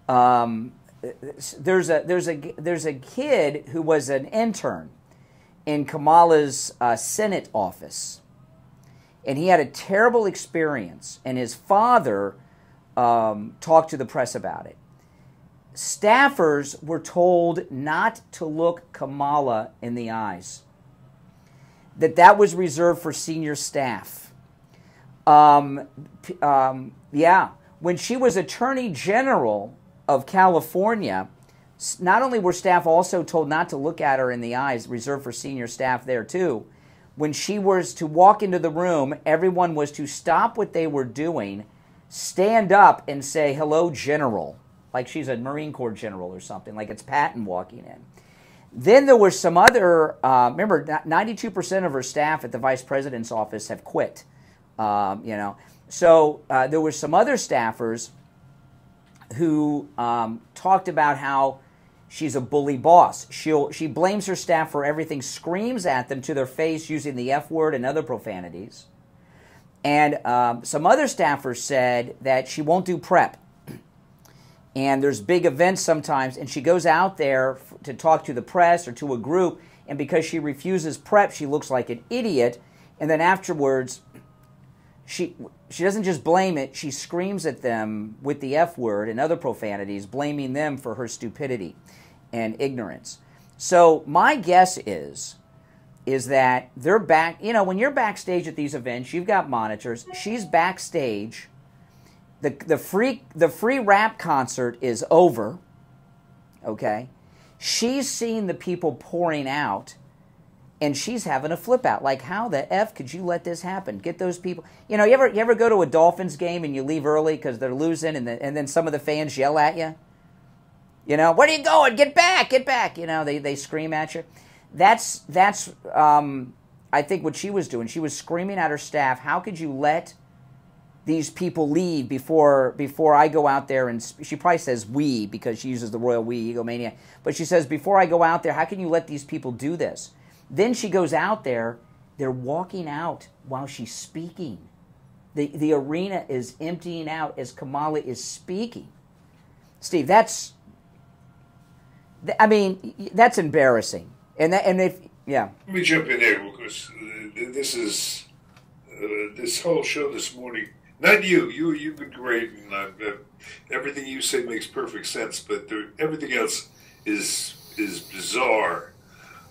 There's a kid who was an intern in Kamala's Senate office, and he had a terrible experience, and his father talked to the press about it. Staffers were told not to look Kamala in the eyes, that was reserved for senior staff. Yeah, when she was Attorney General of California, not only were staff also told not to look at her in the eyes, reserved for senior staff there too, when she was to walk into the room, everyone was to stop what they were doing, stand up and say, "Hello, General," like she's a Marine Corps general or something, like it's Patton walking in. Then there were some other, remember, 92% of her staff at the vice president's office have quit, you know. So there were some other staffers who talked about how she's a bully boss. She blames her staff for everything, screams at them to their face using the F word and other profanities. And some other staffers said that she won't do prep. And there's big events sometimes, and she goes out there to talk to the press or to a group, and because she refuses prep, she looks like an idiot. And then afterwards, she doesn't just blame it, she screams at them with the F word and other profanities, blaming them for her stupidity and ignorance. So my guess is that they're back, you know, when you're backstage at these events, you've got monitors, she's backstage. The free rap concert is over, okay? She's seeing the people pouring out, and she's having a flip out. Like, how the F could you let this happen? Get those people. You know, you ever go to a Dolphins game and you leave early because they're losing, and then some of the fans yell at you? You know, where are you going? Get back, get back. You know, they scream at you. That's I think what she was doing. She was screaming at her staff, how could you let these people leave before I go out there, and she probably says we because she uses the royal we, egomaniac. But she says, before I go out there, how can you let these people do this? Then she goes out there, they're walking out while she's speaking. The arena is emptying out as Kamala is speaking. Steve, that's embarrassing. Yeah. Let me jump in there because this whole show this morning. Not you. You've been great, and everything you say makes perfect sense. But everything else is bizarre.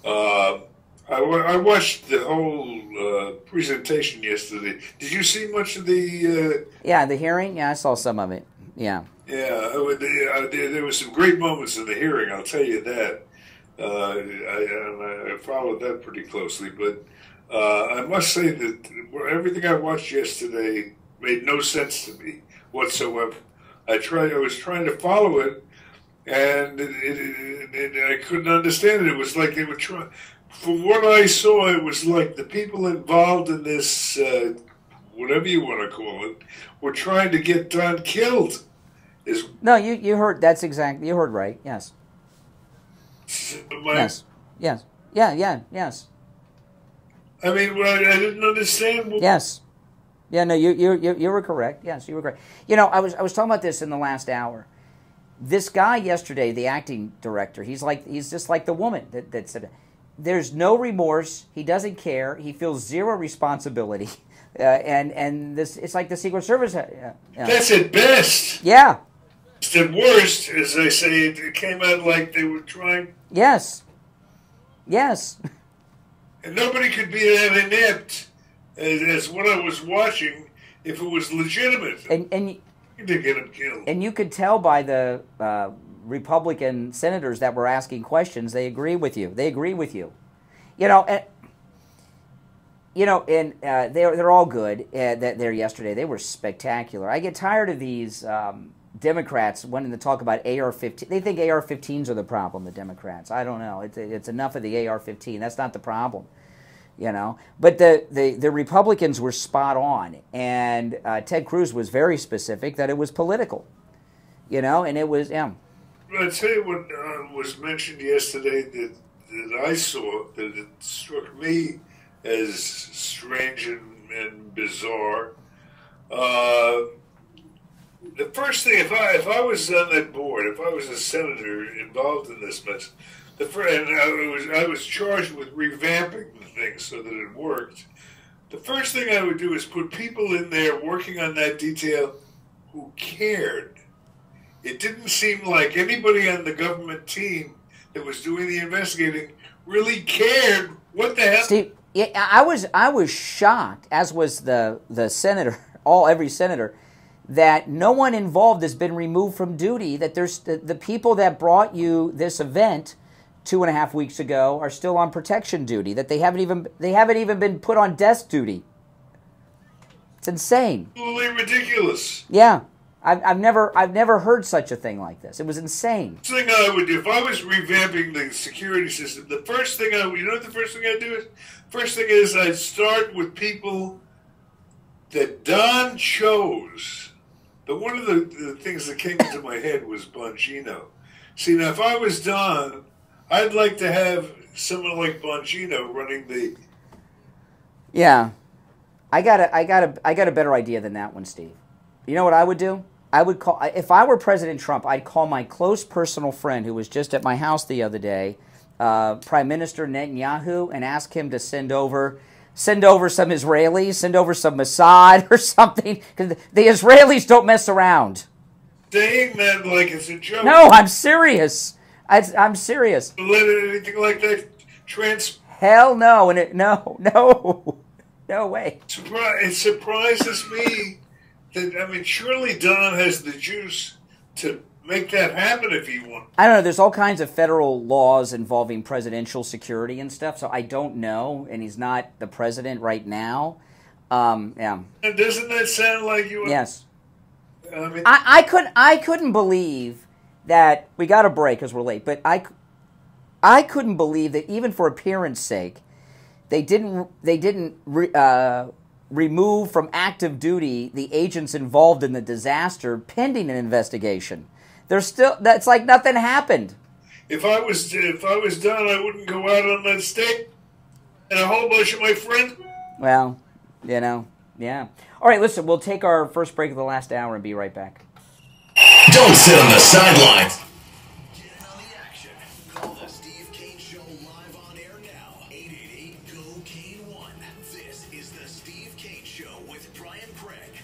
I watched the whole presentation yesterday. Did you see much of the? Yeah, the hearing. Yeah, I saw some of it. Yeah. Yeah, there were some great moments in the hearing. I'll tell you that. I followed that pretty closely, but I must say that everything I watched yesterday made no sense to me whatsoever. I was trying to follow it, and I couldn't understand it. It was like they were trying. From what I saw, it was like the people involved in this, whatever you want to call it, were trying to get Don killed. is... No, you heard, that's exactly, you heard right, yes. Yes, yes, yes. I mean, well, I didn't understand. Yes. Yeah, no, you were correct. Yes, you were correct. You know, I was talking about this in the last hour. This guy yesterday, the acting director, he's just like the woman that said it. There's no remorse. He doesn't care. He feels zero responsibility. And this, it's like the Secret Service. That's at best. Yeah. It's at worst, as they say, it came out like they were trying. Yes. Yes. And nobody could be that inept as what I was watching if it was legitimate. And to get him killed. And you could tell by the Republican senators that were asking questions, they agree with you. They agree with you. You know, and they're all good. There yesterday, they were spectacular. I get tired of these Democrats wanting to talk about AR-15. They think AR-15s are the problem. The Democrats. I don't know. It's enough of the AR-15. That's not the problem. You know, but the Republicans were spot on, and Ted Cruz was very specific that it was political. You know, and it was I'll tell you what was mentioned yesterday that I saw that it struck me as strange and bizarre. The first thing, if I was on that board, if I was a senator involved in this mess, and I was charged with revamping the thing so that it worked. The first thing I would do is put people in there working on that detail who cared. It didn't seem like anybody on the government team that was doing the investigating really cared what the hell. Steve, yeah, I was shocked, as was the senator, every senator, that no one involved has been removed from duty. That there's the people that brought you this event 2.5 weeks ago are still on protection duty. That they haven't even been put on desk duty. It's insane. Absolutely ridiculous. Yeah, I've never heard such a thing like this. It was insane. The thing I would do if I was revamping the security system, the first thing I'd do is I'd start with people that Don chose. But one of the things that came into my head was Bongino. See, now if I was Don, I'd like to have someone like Bongino running the. Yeah, I got a better idea than that one, Steve. You know what I would do? I would call, if I were President Trump, I'd call my close personal friend who was just at my house the other day, Prime Minister Netanyahu, and ask him to send over some Israelis, send over some Mossad or something, because the Israelis don't mess around. Saying that like it's a joke. No, I'm serious. I'm serious. Let anything like that Hell no, and no way. It surprises me that, surely Don has the juice to make that happen if he wants. I don't know. There's all kinds of federal laws involving presidential security and stuff, so I don't know, and he's not the president right now. Yeah. And doesn't that sound like you? Yes. I couldn't believe that we got a break because we're late, but I couldn't believe that even for appearance sake, they didn't remove from active duty the agents involved in the disaster pending an investigation. That's like nothing happened. If I was Don, I wouldn't go out on that stage and a whole bunch of my friends. Well, yeah. All right, listen, we'll take our first break of the last hour and be right back. Don't sit on the sidelines. Get in on the action. Call the Steve Kane Show live on air now. 888-GO-KANE-1. This is the Steve Kane Show with Brian Craig.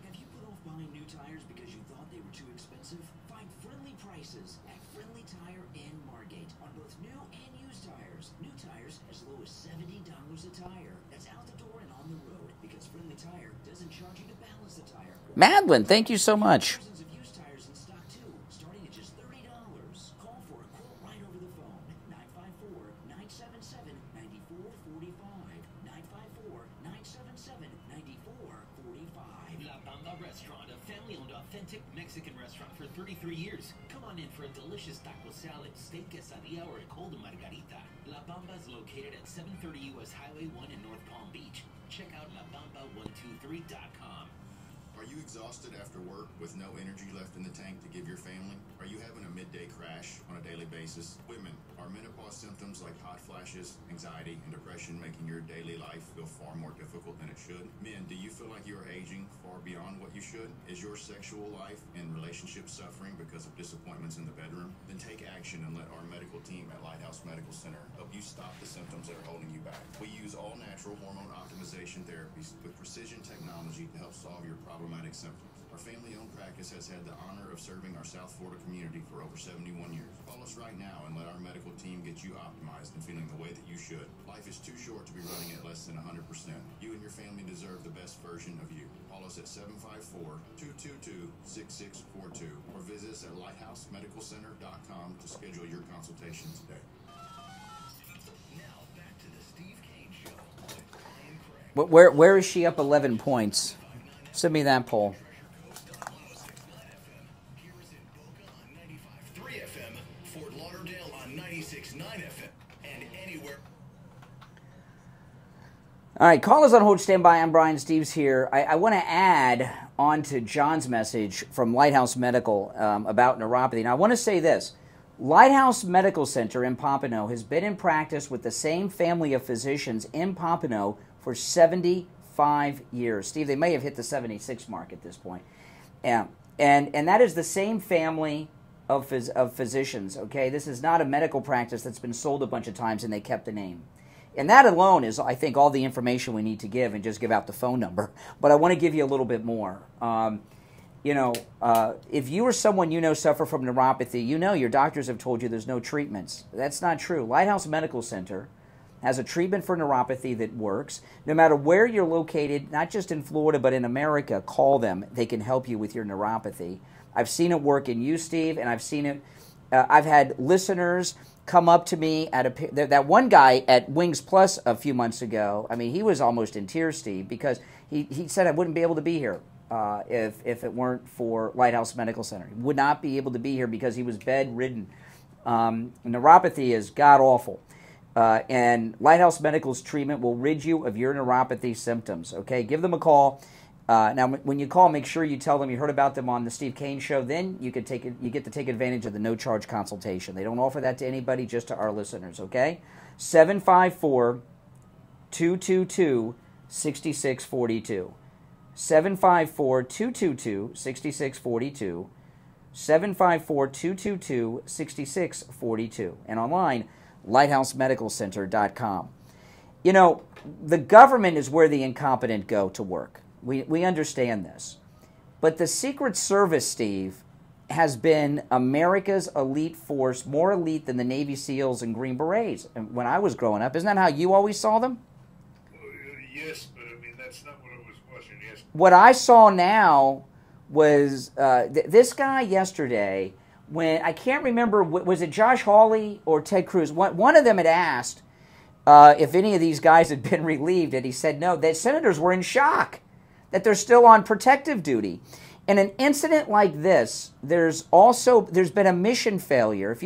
Have you put off buying new tires because you thought they were too expensive? Find friendly prices at Friendly Tire and Margate on both new and used tires. New tires as low as $70 a tire. That's out the door and on the road because Friendly Tire doesn't charge you to balance the tire. Madeline, thank you so much. Thousands of used tires in stock too, starting at just $30. Call for a quote right over the phone. 954-977-9445. 954-977-9445. La Bamba Restaurant, a family-owned, authentic Mexican restaurant for 33 years. Come on in for a delicious taco salad, steak quesadilla, or a cold margarita. La Bamba is located at 730 U.S. Highway 1 in North Palm Beach. Check out labamba123.com. Are you exhausted after work with no energy left in the tank to give your family? Are you having a midday crash on a daily basis? Women, are menopause symptoms like hot flashes, anxiety, and depression making your daily life feel far more difficult than it should? Men, do you feel like you are aging far beyond what you should? Is your sexual life and relationship suffering because of disappointments in the bedroom? Then take action and let our medical team at Lighthouse Medical Center help you stop the symptoms that are holding you back. We use all-natural hormone optimization therapies with precision technology to help solve your problematic symptoms. Our family-owned practice has had the honor of serving our South Florida community for over 71 years. Call us right now and let our medical team get you optimized and feeling the way that you should. Life is too short to be running at less than 100%. You and your family deserve the best version of you. Call us at 754-222-6642 or visit us at lighthousemedicalcenter.com to schedule your consultation today. Now back to the Steve Kane Show with Brian Craig. Where is she up 11 points? Send me that poll. Fort Lauderdale on 96.9 FM and anywhere. All right, callers on hold, stand by. I'm Brian Steves here. I want to add on to John's message from Lighthouse Medical about neuropathy. Now, I want to say this. Lighthouse Medical Center in Pompano has been in practice with the same family of physicians in Pompano for 75 years. Steve, they may have hit the 76 mark at this point. And that is the same family of physicians, okay? This is not a medical practice that's been sold a bunch of times and they kept the name. And that alone is, I think, all the information we need to give and just give out the phone number. But I want to give you a little bit more. If you or someone you know suffer from neuropathy, you know your doctors have told you there's no treatments. That's not true. Lighthouse Medical Center has a treatment for neuropathy that works. No matter where you're located, not just in Florida, but in America, call them. They can help you with your neuropathy. I've seen it work in you, Steve, and I've seen it. I've had listeners come up to me at that one guy at Wings Plus a few months ago. I mean, he was almost in tears, Steve, because he said I wouldn't be able to be here if it weren't for Lighthouse Medical Center. He would not be able to be here because he was bedridden. Neuropathy is god-awful. And Lighthouse Medical's treatment will rid you of your neuropathy symptoms. Okay, give them a call. Now, when you call, make sure you tell them you heard about them on the Steve Kane Show. Then you get to take advantage of the no-charge consultation. They don't offer that to anybody, just to our listeners. Okay, 754-222-6642. 754-222-6642. 754-222-6642. And online, lighthousemedicalcenter.com. You know, the government is where the incompetent go to work. We understand this. But the Secret Service, Steve, has been America's elite force, more elite than the Navy SEALs and Green Berets when I was growing up. Isn't that how you always saw them? Yes, but I mean, that's not what I was watching. Yes. What I saw now was this guy yesterday, when I can't remember, was it Josh Hawley or Ted Cruz? One of them had asked if any of these guys had been relieved, and he said no. The senators were in shock that they're still on protective duty. In an incident like this, there's been a mission failure. If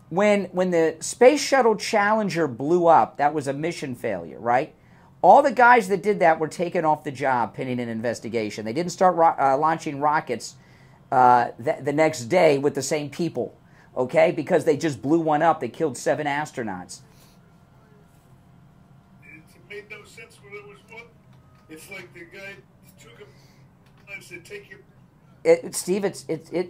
when the Space Shuttle Challenger blew up, that was a mission failure, right? All the guys that did that were taken off the job pending an investigation. They didn't start launching rockets the next day with the same people, okay? Because they just blew one up. They killed 7 astronauts. It made no sense when it was one. It's like the guy took him and said, "Take your." Steve,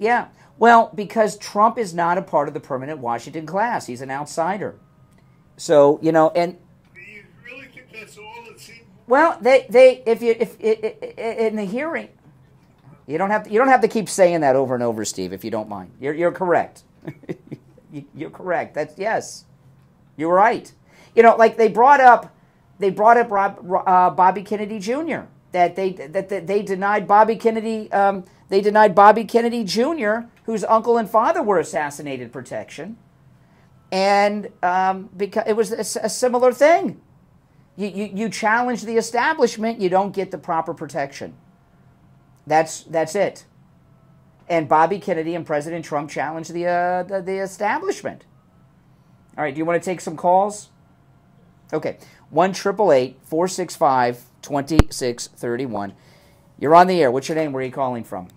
yeah. Well, because Trump is not a part of the permanent Washington class. He's an outsider. So, and. You really think that's all it seemed? Well, if in the hearing, you don't have to keep saying that over and over, Steve, if you don't mind. You're correct. You're correct. Yes. You're right. Like they brought up Bobby Kennedy Jr. That they denied Bobby Kennedy. They denied Bobby Kennedy Jr., whose uncle and father were assassinated, protection, and because it was a similar thing. You challenge the establishment, you don't get the proper protection. That's it. And Bobby Kennedy and President Trump challenged the establishment. All right, do you want to take some calls? Okay, 1-888-465-2631. You're on the air. What's your name? Where are you calling from?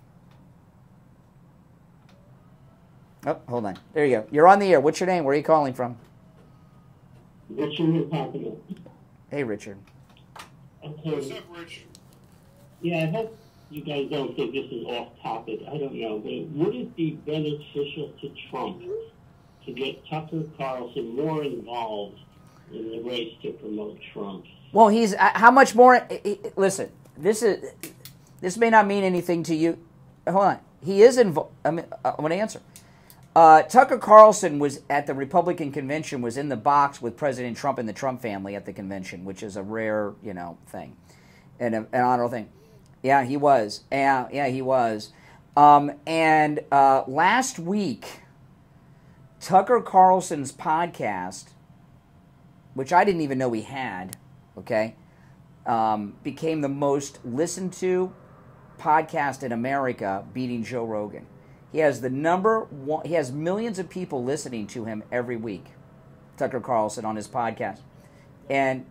Oh, hold on. There you go. You're on the air. What's your name? Where are you calling from? Richard in Pamela. Hey, Richard. Okay. What's up, Rich? Yeah, I hope you guys don't think this is off topic. I don't know. But would it be beneficial to Trump to get Tucker Carlson more involved in the race to promote Trump? Well, he's how much more? Listen, this may not mean anything to you. Hold on. He is involved. I mean, I'm going to answer. Tucker Carlson was at the Republican convention, was in the box with President Trump and the Trump family at the convention, which is a rare, thing, and an honorable thing. Yeah, he was. Yeah, he was. And last week, Tucker Carlson's podcast, which I didn't even know he had, okay, became the most listened to podcast in America, beating Joe Rogan. He has the number one. He has millions of people listening to him every week, Tucker Carlson, on his podcast, and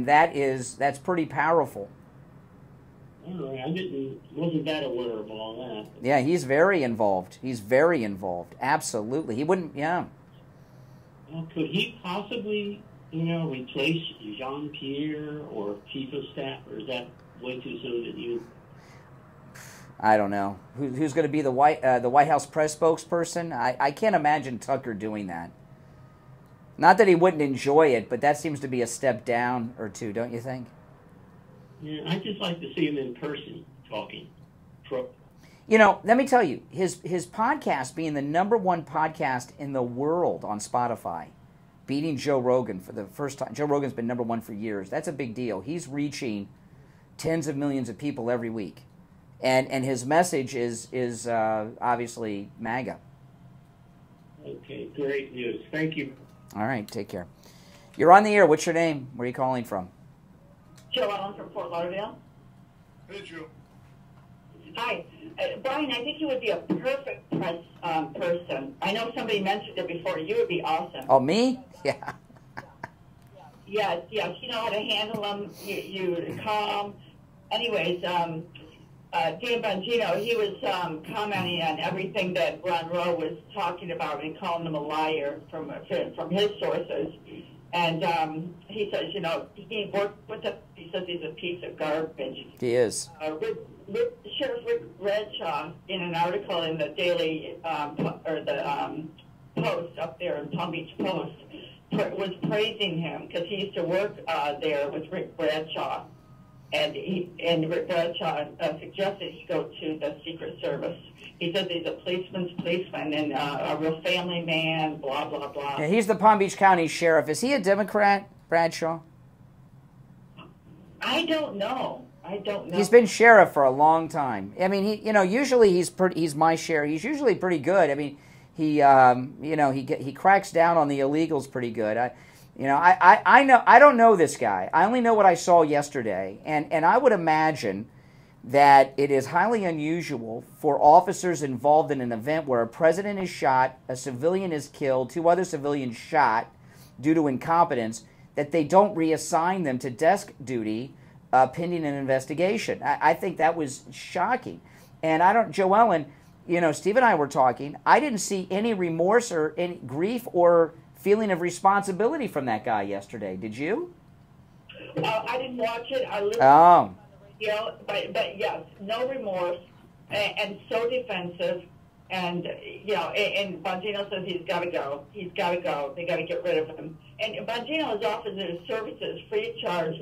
that's pretty powerful. All right, wasn't that aware of all that. Yeah, he's very involved. He's very involved. Absolutely, he wouldn't. Yeah. Well, could he possibly, replace Jean-Pierre or chief of staff, or is that way too soon that you? I don't know. Who's going to be the White House press spokesperson? I can't imagine Tucker doing that. Not that he wouldn't enjoy it, but that seems to be a step down or two, don't you think? Yeah, I'd just like to see him in person talking. Let me tell you, his podcast being the number one podcast in the world on Spotify, beating Joe Rogan for the first time. Joe Rogan's been number one for years. That's a big deal. He's reaching tens of millions of people every week. And his message is obviously MAGA. Okay, great news. Thank you. All right, take care. You're on the air. What's your name? Where are you calling from? Joellen from Fort Lauderdale. Hey, Joe. Hi. Brian, I think you would be a perfect press person. I know somebody mentioned it before. You would be awesome. Oh, me? Yeah. Yes. You know how to handle them. You're calm. Anyways, Dan Bongino, he was commenting on everything that Ron Rowe was talking about and calling him a liar from his sources. And he says, he worked with he says he's a piece of garbage. He is. Sheriff Rick Bradshaw, in an article in the Daily Post up there in Palm Beach Post, was praising him because he used to work there with Rick Bradshaw. And Rick Bradshaw suggested he go to the Secret Service. He says he's a policeman's policeman and a real family man, blah, blah, blah. Yeah, he's the Palm Beach County Sheriff. Is he a Democrat, Bradshaw? I don't know. He's been sheriff for a long time. I mean, usually he's my sheriff. He's usually pretty good. I mean, he cracks down on the illegals pretty good. I don't know this guy. I only know what I saw yesterday, and I would imagine that it is highly unusual for officers involved in an event where a president is shot, a civilian is killed, 2 other civilians shot due to incompetence, that they don't reassign them to desk duty pending an investigation. I think that was shocking. And Joellen, Steve and I were talking, I didn't see any remorse or any grief or feeling of responsibility from that guy yesterday. Did you? I didn't watch it. I listened on the radio, but yes, no remorse, and so defensive. And and Bongino says he's got to go. He's got to go. They got to get rid of him. And Bongino is offering his services free of charge,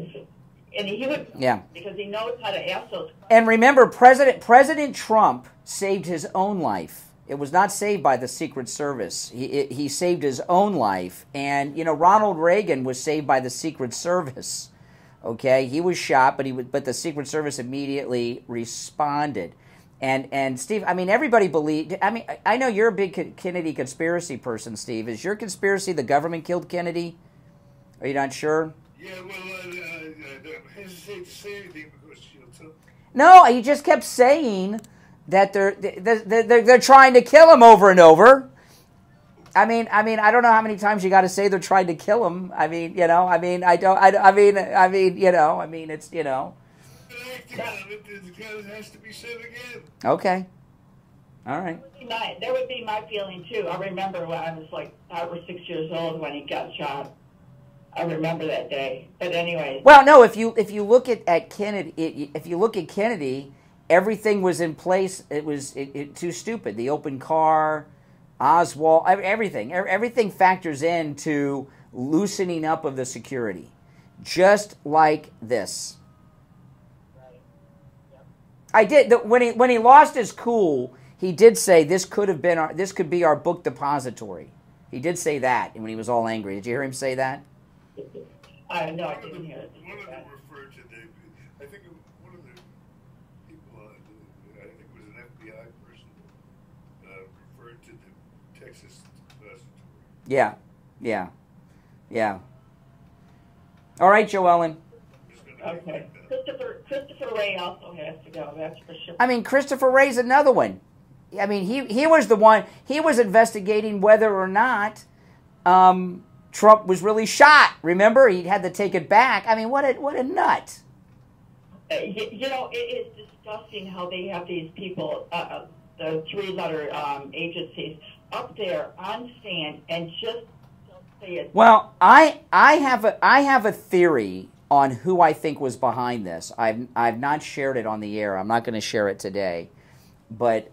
and he would, because he knows how to ask those questions. And remember, President Trump saved his own life. It was not saved by the Secret Service. He saved his own life. And, Ronald Reagan was saved by the Secret Service. Okay? He was shot, but the Secret Service immediately responded. And Steve, everybody believed. I know you're a big Kennedy conspiracy person, Steve. Is your conspiracy the government killed Kennedy? Are you not sure? Yeah, well, I hesitate to say anything because No, he just kept saying that they're trying to kill him over and over. I don't know how many times you got to say they're trying to kill him. It's. It has to be said again. Okay. All right. That would be my feeling too. I remember when I was like 5 or 6 years old when he got shot. I remember that day. But anyway. Well, no. If you look at Kennedy, if you look at Kennedy, everything was in place. It was too stupid. The open car, Oswald, everything factors into loosening up of the security, just like this. I did when he lost his cool. He did say this could be our book depository. He did say that when he was all angry. Did you hear him say that? No, I didn't hear it. One of them referred to I think one of the people, I think it was an FBI person, referred to the Texas depository. Yeah. All right, Joellen. Okay. Christopher Ray also has to go. That's for sure. I mean, Christopher Ray's another one. I mean, he was the one. He was investigating whether or not Trump was really shot. Remember, he had to take it back. I mean, what a nut. You know, it is disgusting how they have these people, the 3-letter agencies, up there on stand and just don't say it. Well, I have a theory on who I think was behind this. I've not shared it on the air. I'm not going to share it today, but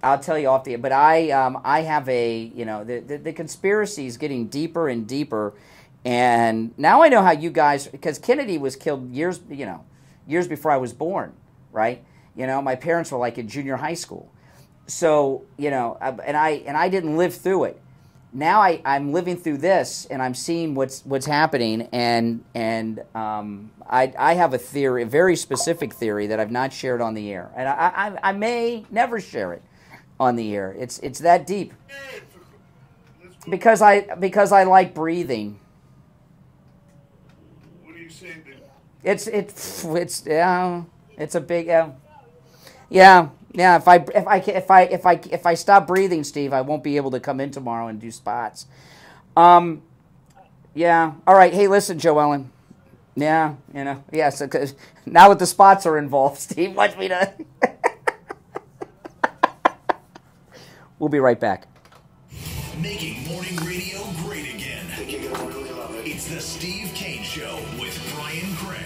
I'll tell you off the air. But I have the conspiracy is getting deeper and deeper, and now I know how you guys, because Kennedy was killed years before I was born, right? You know, my parents were like in junior high school, so and I didn't live through it. Now I'm living through this, and I'm seeing what's happening, and I have a theory, a very specific theory that I've not shared on the air, and I may never share it on the air. It's that deep because I like breathing. What are you saying? It's a big yeah. If I stop breathing, Steve, I won't be able to come in tomorrow and do spots. Yeah. All right. Hey, listen, Joellen. Yeah. So now that the spots are involved, Steve wants me to. We'll be right back. Making morning radio great again. I think you're gonna really love it. It's the Steve Kane Show with Brian Craig.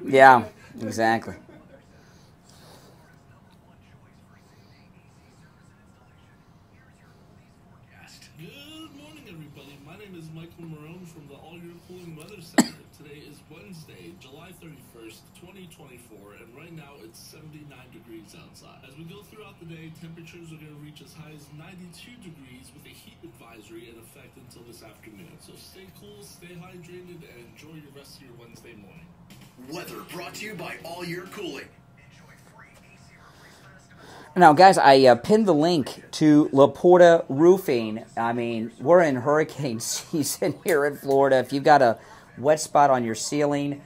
Yeah, exactly. Good morning, everybody. My name is Michael Marone from the All Year Cooling Weather Center. Today is Wednesday, July 31st, 2024, and right now it's 79 degrees outside. As we go throughout the day, temperatures are going to reach as high as 92 degrees with a heat advisory in effect until this afternoon. So stay cool, stay hydrated, and enjoy your rest of your Wednesday morning. Weather brought to you by All Year Cooling. Now, guys, I pinned the link to La Porta Roofing. I mean, we're in hurricane season here in Florida. If you've got a wet spot on your ceiling,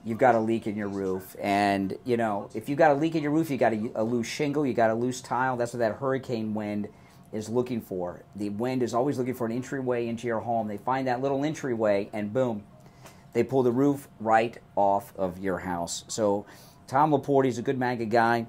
you've got a leak in your roof. And, if you've got a leak in your roof, you got a loose shingle, you got a loose tile. That's what that hurricane wind is looking for. The wind is always looking for an entryway into your home. They find that little entryway, and boom, they pull the roof right off of your house. So Tom LaPorte, he's a good MAGA guy.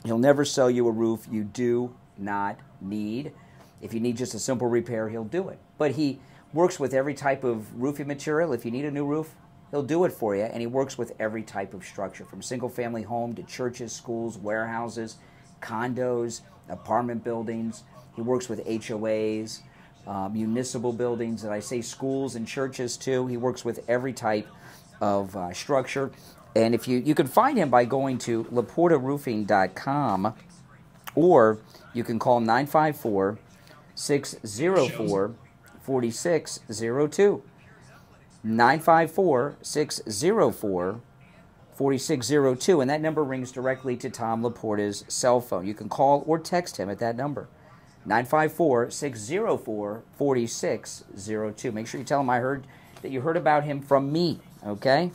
He'll never sell you a roof you do not need. If you need just a simple repair, he'll do it. But he works with every type of roofing material. If you need a new roof, he'll do it for you. And he works with every type of structure, from single-family home to churches, schools, warehouses, condos, apartment buildings. He works with HOAs, municipal buildings, and I say schools and churches too. He works with every type of structure. And if you can find him by going to laportaroofing.com, or you can call 954-604-4602. 954-604-4602. And that number rings directly to Tom LaPorta's cell phone. You can call or text him at that number, 954-604-4602. Make sure you tell him I heard that you heard about him from me, okay?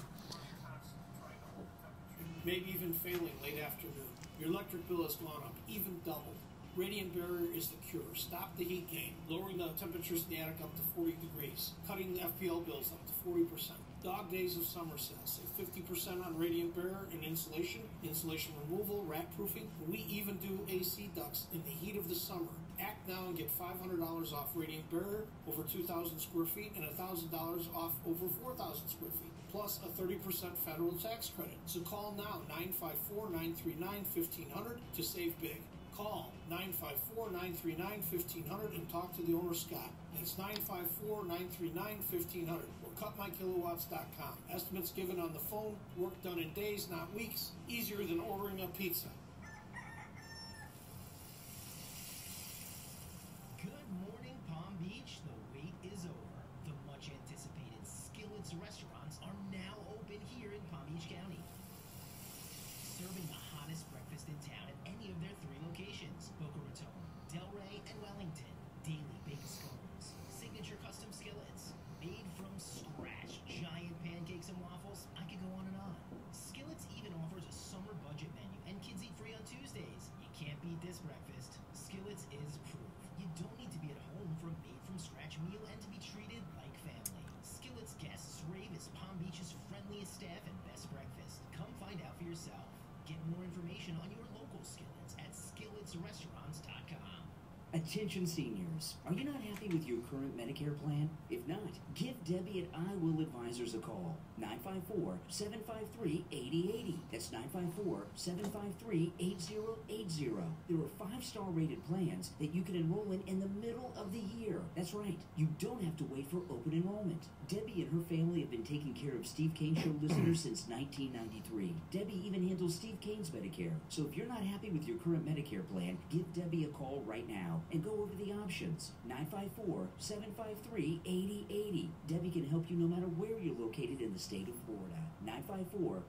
maybe even failing late afternoon. Your electric bill has gone up, even double. Radiant Barrier is the cure. Stop the heat gain, lowering the temperatures in the attic up to 40 degrees, cutting the FPL bills up to 40%. Dog Days of Summer sale. Save 50% on Radiant Barrier and insulation removal, rat proofing. We even do AC ducts in the heat of the summer. Act now and get $500 off Radiant Barrier over 2,000 square feet and $1,000 off over 4,000 square feet, plus a 30% federal tax credit. So call now, 954-939-1500 to save big. Call 954-939-1500 and talk to the owner, Scott. That's 954-939-1500 or cutmykilowatts.com. Estimates given on the phone, work done in days, not weeks. Easier than ordering a pizza. Good morning, Palm Beach. The wait is over. The much anticipated Skillets restaurants are now open here in Palm Beach County, serving the hottest breakfast in town at any of their 3 locations: Boca Raton, Delray, and Wellington. Daily baked scones, signature custom skillets, made from scratch, giant pancakes and waffles. I could go on and on. Skillets even offers a summer budget menu, and kids eat free on Tuesdays. You can't beat this breakfast. Skillets is proof. You don't need to be at home for a made-from-scratch meal and to be treated like family. Skillets guests rave as Palm Beach's friendliest staff and best breakfast. Come find out for yourself. Get more information on your local Skillets at skilletsrestaurants.com. Attention seniors, are you not happy with your current Medicare plan? If not, give Debbie at I Will Advisors a call. 954-753-8080. That's 954-753-8080. There are 5-star rated plans that you can enroll in the middle of the year. That's right, you don't have to wait for open enrollment. Debbie and her family have been taking care of Steve Kane Show listeners since 1993. Debbie even handles Steve Kane's Medicare. So if you're not happy with your current Medicare plan, give Debbie a call right now and go over the options. 954-753-8080. Debbie can help you no matter where you're located in the state of Florida.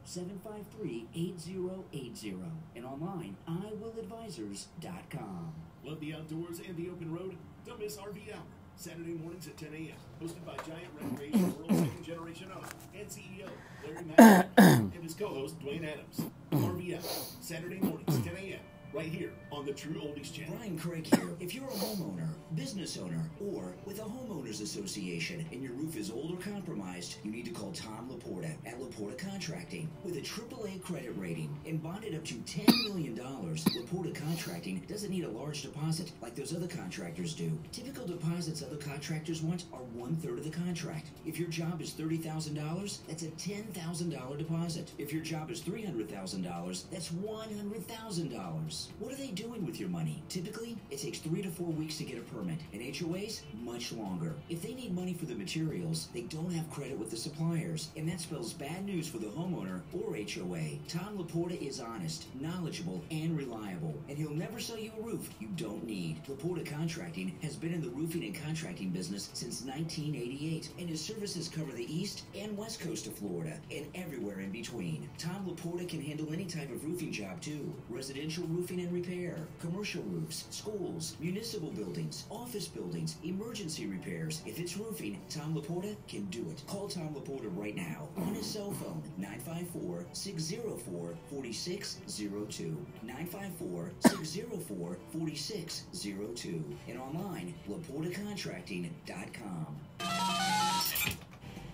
954-753-8080. And online, iwilladvisors.com. Love the outdoors and the open road? Don't miss RV Hour. Saturday mornings at 10 a.m. Hosted by Giant Recreation World second generation owner and CEO Larry Macho and his co-host Dwayne Adams. RV Hour. Saturday mornings 10 a.m. right here on the True Oldies channel. Brian Craig here. If you're a homeowner, business owner, or with a homeowners association and your roof is old or compromised, you need to call Tom Laporta at Laporta Contracting. With a AAA credit rating and bonded up to $10 million, Laporta Contracting doesn't need a large deposit like those other contractors do. Typical deposits other contractors want are 1/3 of the contract. If your job is $30,000, that's a $10,000 deposit. If your job is $300,000, that's $100,000. What are they doing with your money? Typically, it takes 3 to 4 weeks to get a permit, and HOAs, much longer. If they need money for the materials, they don't have credit with the suppliers, and that spells bad news for the homeowner or HOA. Tom Laporta is honest, knowledgeable, and reliable, and he'll never sell you a roof you don't need. Laporta Contracting has been in the roofing and contracting business since 1988, and his services cover the east and west coast of Florida and everywhere in between. Tom Laporta can handle any type of roofing job too. Residential roofing and repair, commercial roofs, schools, municipal buildings, office buildings, emergency repairs. If it's roofing, Tom Laporta can do it. Call Tom Laporta right now on his cell phone, 954-604-4602. 954-604-4602. And online, LaportaContracting.com.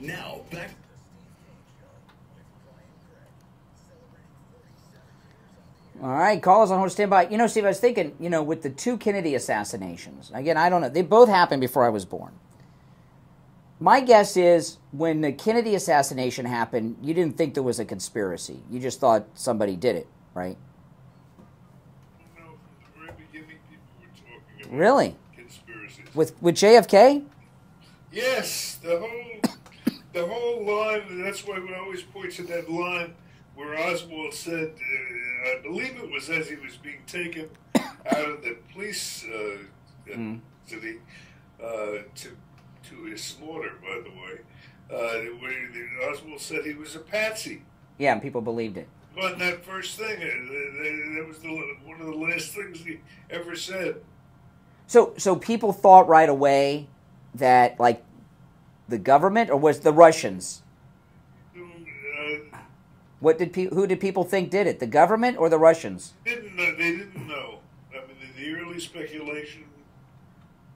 Now, back. All right, callers on hold, stand by. You know, Steve, I was thinking, with the 2 Kennedy assassinations, again, I don't know, they both happened before I was born. My guess is when the Kennedy assassination happened, you didn't think there was a conspiracy. You just thought somebody did it, right? No, from the very beginning, people were talking about Really? conspiracies. With JFK? Yes, the whole line, that's why we always point to that line where Oswald said, I believe it was as he was being taken out of the police city to his slaughter, by the way, where Oswald said he was a patsy. Yeah, and people believed it. But that first thing, that was one of the last things he ever said. So people thought right away that, like, the government, or was the Russians? Who did people think did it? The government or the Russians? They didn't know. I mean, the early speculation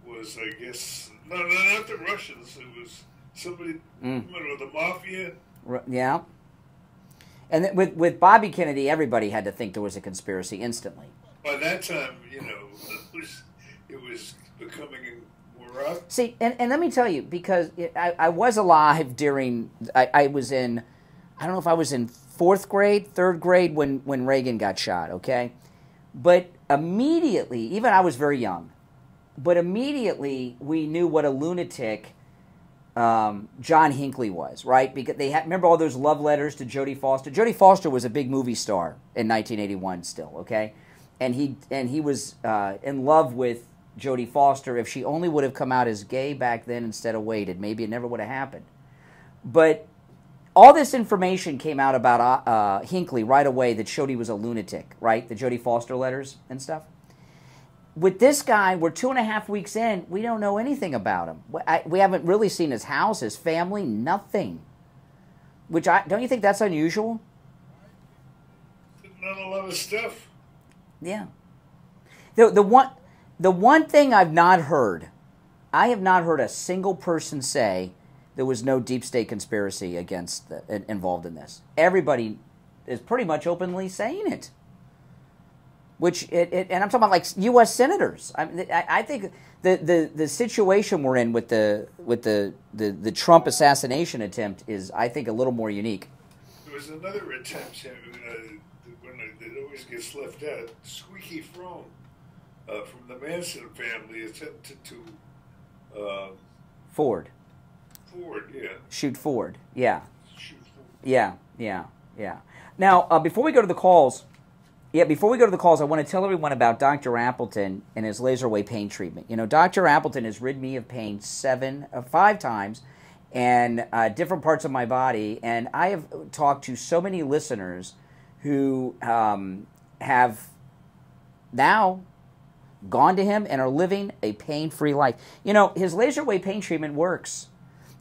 was, I guess, not the Russians. It was somebody, the mafia. Yeah. And with Bobby Kennedy, everybody had to think there was a conspiracy instantly. By that time, it was becoming more up. See, and let me tell you, because I was alive during, I was in, I don't know if I was in 4th grade, 3rd grade when Reagan got shot, okay? But immediately, even I was very young, but immediately we knew what a lunatic John Hinckley was, right? Because remember all those love letters to Jodie Foster? Jodie Foster was a big movie star in 1981 still, okay? And he was in love with Jodie Foster. If she only would have come out as gay back then instead of waited, maybe it never would have happened. But all this information came out about Hinckley right away that showed he was a lunatic, right? The Jodie Foster letters and stuff. With this guy, we're 2.5 weeks in. We don't know anything about him. We haven't really seen his house, his family, nothing. Don't you think that's unusual? Not a lot of stuff. Yeah. The one thing I've not heard, I have not heard a single person say there was no deep state conspiracy involved in this. Everybody is pretty much openly saying it. And I'm talking about like U.S. senators. I think the situation we're in with the Trump assassination attempt is, I think, a little more unique. There was another attempt when it always gets left out. Squeaky Fromm from the Manson family attempted to Ford, yeah. Shoot Ford, yeah. Yeah. Now, before we go to the calls. I want to tell everyone about Dr. Appleton and his laser wave pain treatment. You know, Dr. Appleton has rid me of pain 5 times and different parts of my body. And I have talked to so many listeners who have now gone to him and are living a pain-free life. You know, his laser wave pain treatment works.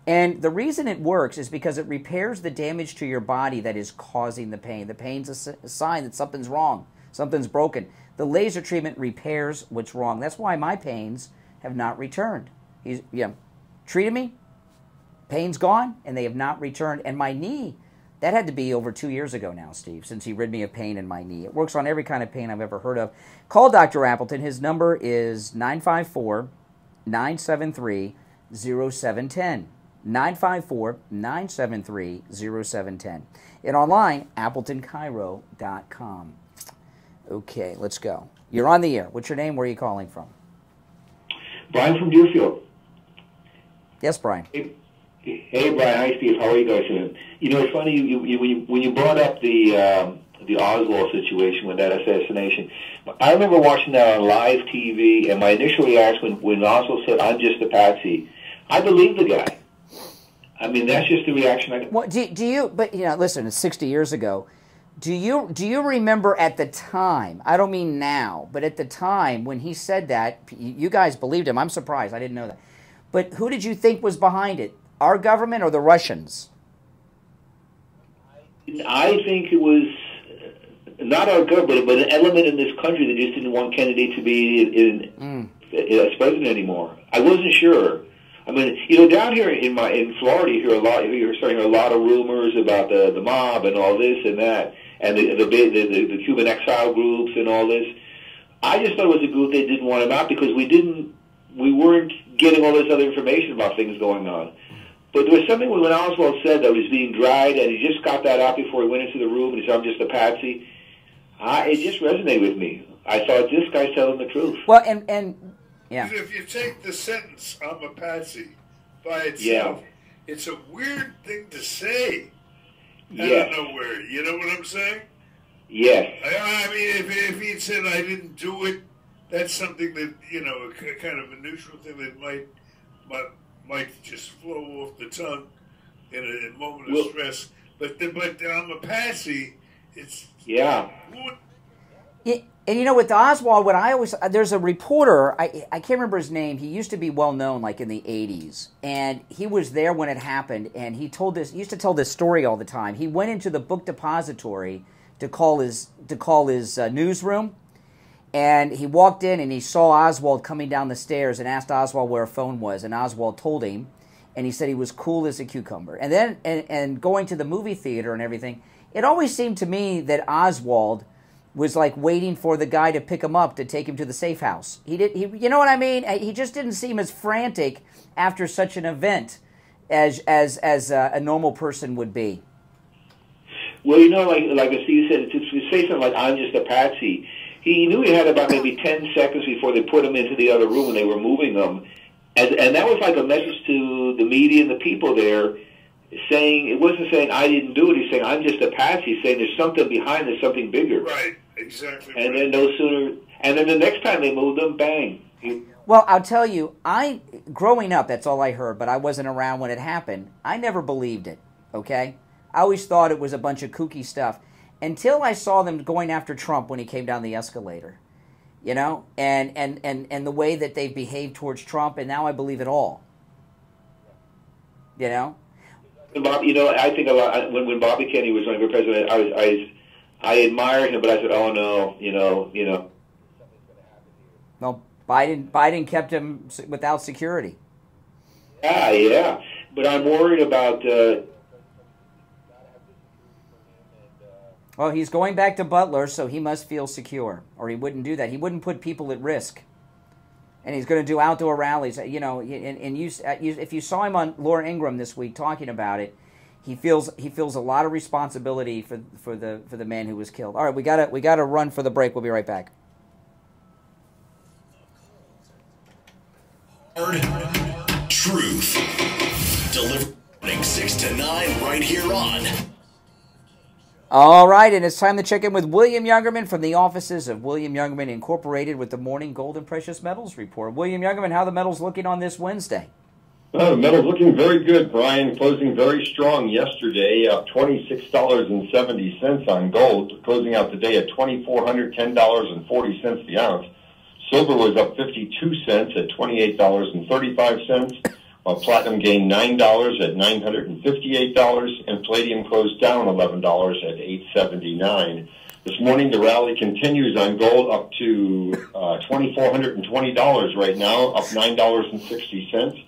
And the reason it works is because it repairs the damage to your body that is causing the pain. The pain's a sign that something's wrong, something's broken. The laser treatment repairs what's wrong. That's why my pains have not returned. He's treated me, pain's gone, and they have not returned. And my knee, that had to be over 2 years ago now, Steve, since he rid me of pain in my knee. It works on every kind of pain I've ever heard of. Call Dr. Appleton. His number is 954-973-0710. 954-973-0710. And online, AppletonCairo.com. Okay, let's go. You're on the air. What's your name? Where are you calling from? Brian from Deerfield. Yes, Brian. Hey, Brian. Hi, Steve. How are you guys doing? You know, it's funny, when you brought up the Oswald situation with that assassination, I remember watching that on live TV, and my initial reaction when Oswald said, "I'm just a patsy," I believed the guy. I mean, that's just the reaction I got. Well, do you? But listen, it's 60 years ago. Do you remember at the time? I don't mean now, but at the time when he said that, you guys believed him. I'm surprised. I didn't know that. But who did you think was behind it? Our government or the Russians? I think it was not our government, but an element in this country that just didn't want Kennedy to be as president anymore. I wasn't sure. I mean, down here in Florida, you're starting to hear a lot of rumors about the mob and all this and that, and the Cuban exile groups and all this. I just thought it was a group they didn't want him out because we weren't getting all this other information about things going on. But there was something when Oswald said that was being dried, and he just got that out before he went into the room, and he said, "I'm just a patsy." It just resonated with me. I thought, this guy's telling the truth. Well, and yeah. If you take the sentence, "I'm a patsy," by itself, it's a weird thing to say out of nowhere. You know what I'm saying? Yes. I mean, if he'd said, "I didn't do it," that's something that, kind of a neutral thing that might just flow off the tongue in a moment of stress. But I'm a patsy. It's And you know, with Oswald, there's a reporter, I can't remember his name. He used to be well known, like in the 80s, and he was there when it happened. And he used to tell this story all the time. He went into the book depository to call his newsroom, and he walked in and he saw Oswald coming down the stairs and asked Oswald where a phone was, and Oswald told him, and he said he was cool as a cucumber. And then and going to the movie theater and everything, it always seemed to me that Oswald was like waiting for the guy to pick him up to take him to the safe house. You know what I mean? He just didn't seem as frantic after such an event as a normal person would be. Well, you know, like Steve said, to say something like, I'm just a patsy, he knew he had about maybe 10 seconds before they put him into the other room and they were moving him. And that was like a message to the media and the people there, saying, it wasn't saying I didn't do it, he's saying I'm just a patsy, he's saying there's something behind, there's something bigger. Right, exactly. And then no sooner, and then the next time they moved him, bang. Well, I'll tell you, growing up, that's all I heard, but I wasn't around when it happened. I never believed it, okay? I always thought it was a bunch of kooky stuff until I saw them going after Trump when he came down the escalator, you know, and the way that they've behaved towards Trump, and now I believe it all, you know? Bob, you know, I think a lot, when Bobby Kennedy was running for president, I admired him, but I said, oh no, you know. Well, Biden kept him without security. Yeah, but I'm worried about. Well, he's going back to Butler, so he must feel secure, or he wouldn't do that. He wouldn't put people at risk. And he's going to do outdoor rallies. You know, if you saw him on Laura Ingraham this week talking about it, he feels a lot of responsibility for the man who was killed. All right, we gotta run for the break. We'll be right back. Truth. Delivering 6 to 9 right here on. All right, and it's time to check in with William Youngerman from the offices of William Youngerman Incorporated with the Morning Gold and Precious Metals Report. William Youngerman, how are the metals looking on this Wednesday? The metals looking very good, Brian. Closing very strong yesterday, up $26.70 on gold, closing out the day at $2,410.40 the ounce. Silver was up 52 cents at $28.35. While platinum gained $9 at $958, and palladium closed down $11 at $879. This morning, the rally continues on gold up to $2,420 right now, up $9.60.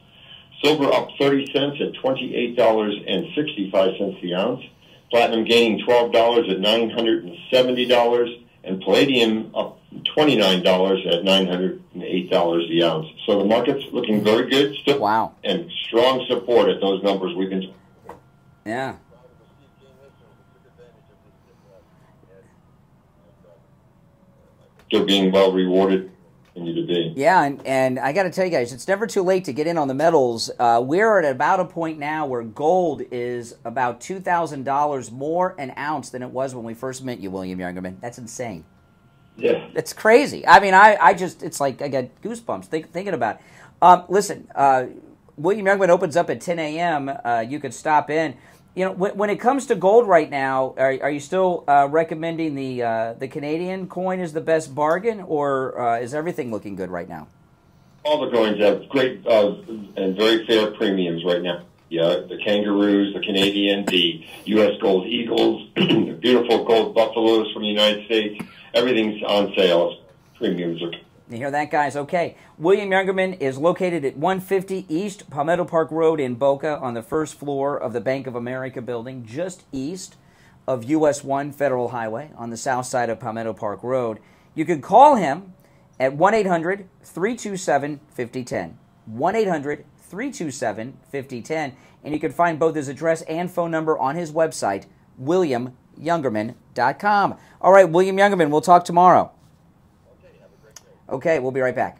Silver up 30 cents at $28.65 the ounce. Platinum gaining $12 at $970, and palladium up $29 at $908 the ounce. So the market's looking very good still. Wow. And strong support at those numbers we've been. Yeah. Still being well rewarded. Continue to be. Yeah, and I got to tell you guys, it's never too late to get in on the metals. We're at about a point now where gold is about $2,000 more an ounce than it was when we first met you, William Youngerman. That's insane. Yeah. It's crazy. I mean, I just, it's like I got goosebumps thinking about it. Listen, William Youngerman opens up at 10 a.m. You could stop in. You know, when it comes to gold right now, are you still recommending the Canadian coin is the best bargain, or is everything looking good right now? All the coins have great and very fair premiums right now. Yeah, the kangaroos, the Canadian, the U.S. gold eagles, the beautiful gold buffaloes from the United States. Everything's on sale. Premiums are. You hear that, guys? Okay. William Youngerman is located at 150 East Palmetto Park Road in Boca on the first floor of the Bank of America building, just east of US 1 Federal Highway on the south side of Palmetto Park Road. You can call him at 1-800-327-5010. 1-800-327-5010. And you can find both his address and phone number on his website, WilliamYoungerman.com. All right, William Youngerman, we'll talk tomorrow. Okay, we'll be right back.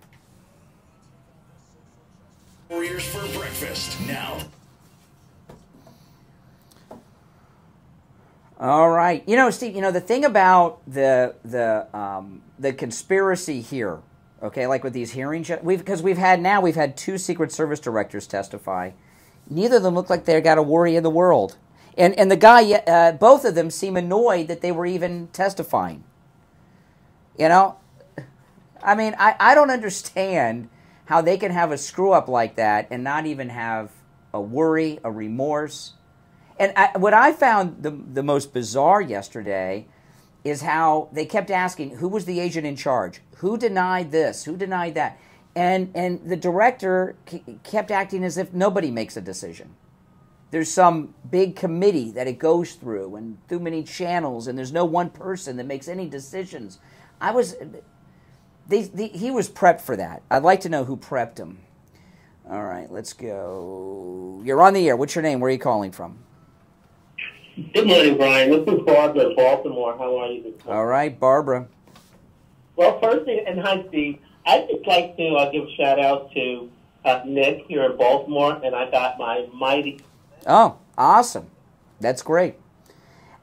Warriors for breakfast now. All right. You know, Steve, you know, the thing about the conspiracy here, okay, like with these hearings, because we've had two Secret Service directors testify. Neither of them look like they've got a worry in the world. And the guy, both of them seem annoyed that they were even testifying. You know? I mean, I don't understand how they can have a screw-up like that and not even have a worry, a remorse. And what I found the most bizarre yesterday is how they kept asking, who was the agent in charge? Who denied this? Who denied that? And the director kept acting as if nobody makes a decision. There's some big committee that it goes through and through many channels, and there's no one person that makes any decisions. He was prepped for that. I'd like to know who prepped him. All right, let's go. You're on the air. What's your name? Where are you calling from? Good morning, Brian. This is Barbara in Baltimore. How are you this morning? All right, Barbara. Well, first thing, and hi, Steve. I'd just like to give a shout-out to Nick here in Baltimore, and I got my mighty... Oh, awesome. That's great.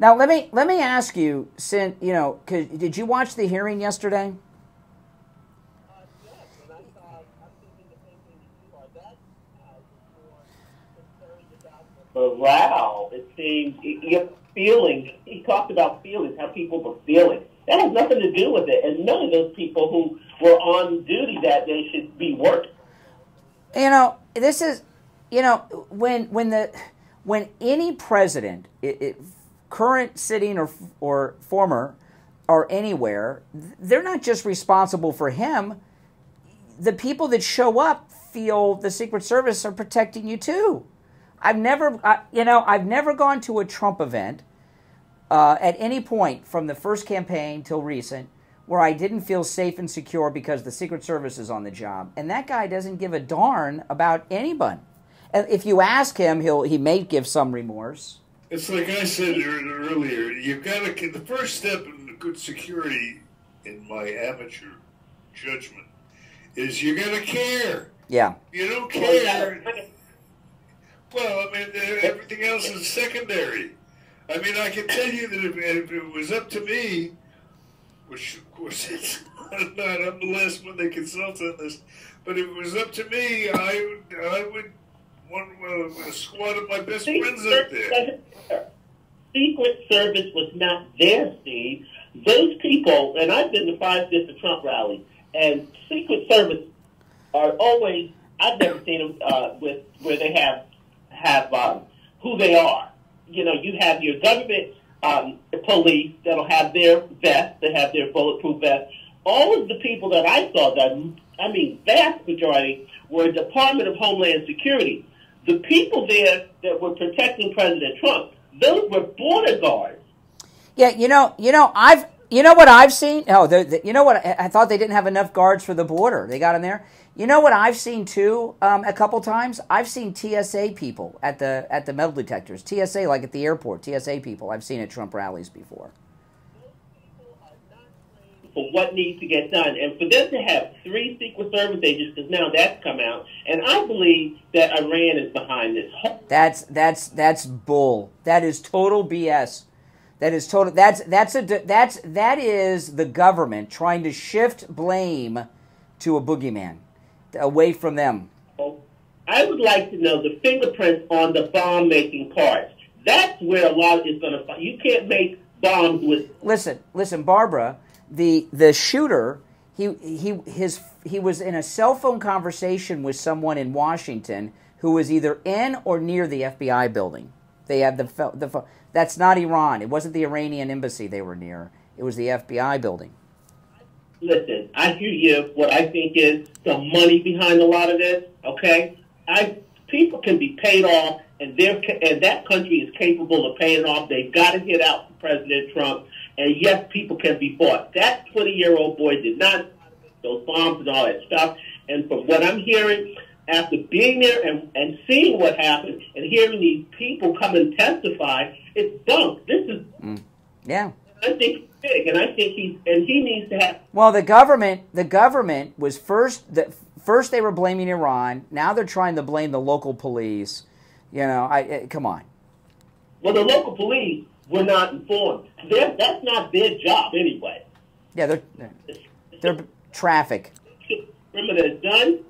Now, let me ask you, since, you know, did you watch the hearing yesterday? Wow, it seems your feelings. He talked about feelings, how people were feeling. That has nothing to do with it, and none of those people who were on duty that day should be working. You know, this is, you know, when any president, current, sitting, or former, or anywhere, they're not just responsible for him. The people that show up feel the Secret Service are protecting you too. I've never gone to a Trump event at any point from the first campaign till recent where I didn't feel safe and secure because the Secret Service is on the job. And that guy doesn't give a darn about anyone. And if you ask him, he may give some remorse. It's like I said earlier, you've got to, the first step in good security, in my amateur judgment, is you got to care. Yeah. You don't care. Well, I mean, everything else is secondary. I mean, I can tell you that if it was up to me, which of course it's not, I'm the last one they consult on this, but if it was up to me, I would want a squad of my best friends up there. Secret Service was not there, Steve. Those people, and I've been to 5 different Trump rallies, and Secret Service are always, I've never seen them where they have who they are. You know, you have your government police that'll have their vests, that have their bulletproof vests. All of the people that I saw, vast majority, were Department of Homeland Security. The people there that were protecting President Trump, those were border guards. Yeah, you know what I've seen? Oh, you know what? I thought they didn't have enough guards for the border. They got them there. You know what I've seen too? A couple times, I've seen TSA people at the metal detectors. TSA, like at the airport. TSA people I've seen at Trump rallies before. For what needs to get done, and for them to have 3 Secret Service agents, because now that's come out, and I believe that Iran is behind this. That's bull. That is total BS. That is total. That is the government trying to shift blame to a boogeyman, away from them. I would like to know the fingerprints on the bomb-making parts. That's where a lot is going to. You can't make bombs with. Listen, Barbara. The shooter, he was in a cell phone conversation with someone in Washington who was either in or near the FBI building. They had the phone. That's not Iran. It wasn't the Iranian embassy they were near. It was the FBI building. Listen, I hear you. What I think is the money behind a lot of this. Okay, people can be paid off, and that country is capable of paying off. They've got to get out for President Trump. And yes, people can be bought. That 20-year-old boy did not those bombs and all that stuff. And from what I'm hearing, after being there and seeing what happened and hearing these people come and testify, it's bunk. This is yeah. I think it's big, and I think he needs to have. Well, the government was first they were blaming Iran. Now they're trying to blame the local police. You know, come on. Well, the local police were not informed. That's not their job anyway. Yeah, they're traffic. Remember, it's done,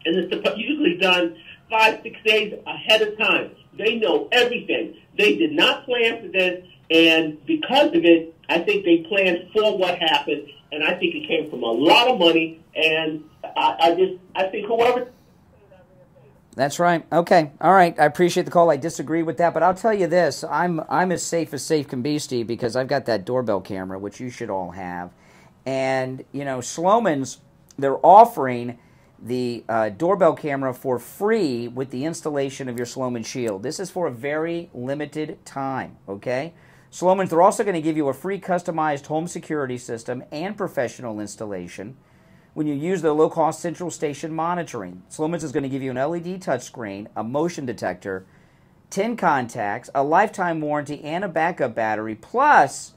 and it's usually done 5-6 days ahead of time. They know everything. They did not plan for this, and because of it, I think they planned for what happened, and I think it came from a lot of money. And I think whoever. That's right. Okay. All right. I appreciate the call. I disagree with that, but I'll tell you this: I'm as safe can be, Steve, because I've got that doorbell camera, which you should all have. And Sloman's, they're offering the doorbell camera for free with the installation of your Sloman Shield. This is for a very limited time. Okay. Sloman's, they're also going to give you a free customized home security system and professional installation when you use their low-cost central station monitoring. Sloman's is going to give you an LED touchscreen, a motion detector, 10 contacts, a lifetime warranty, and a backup battery, plus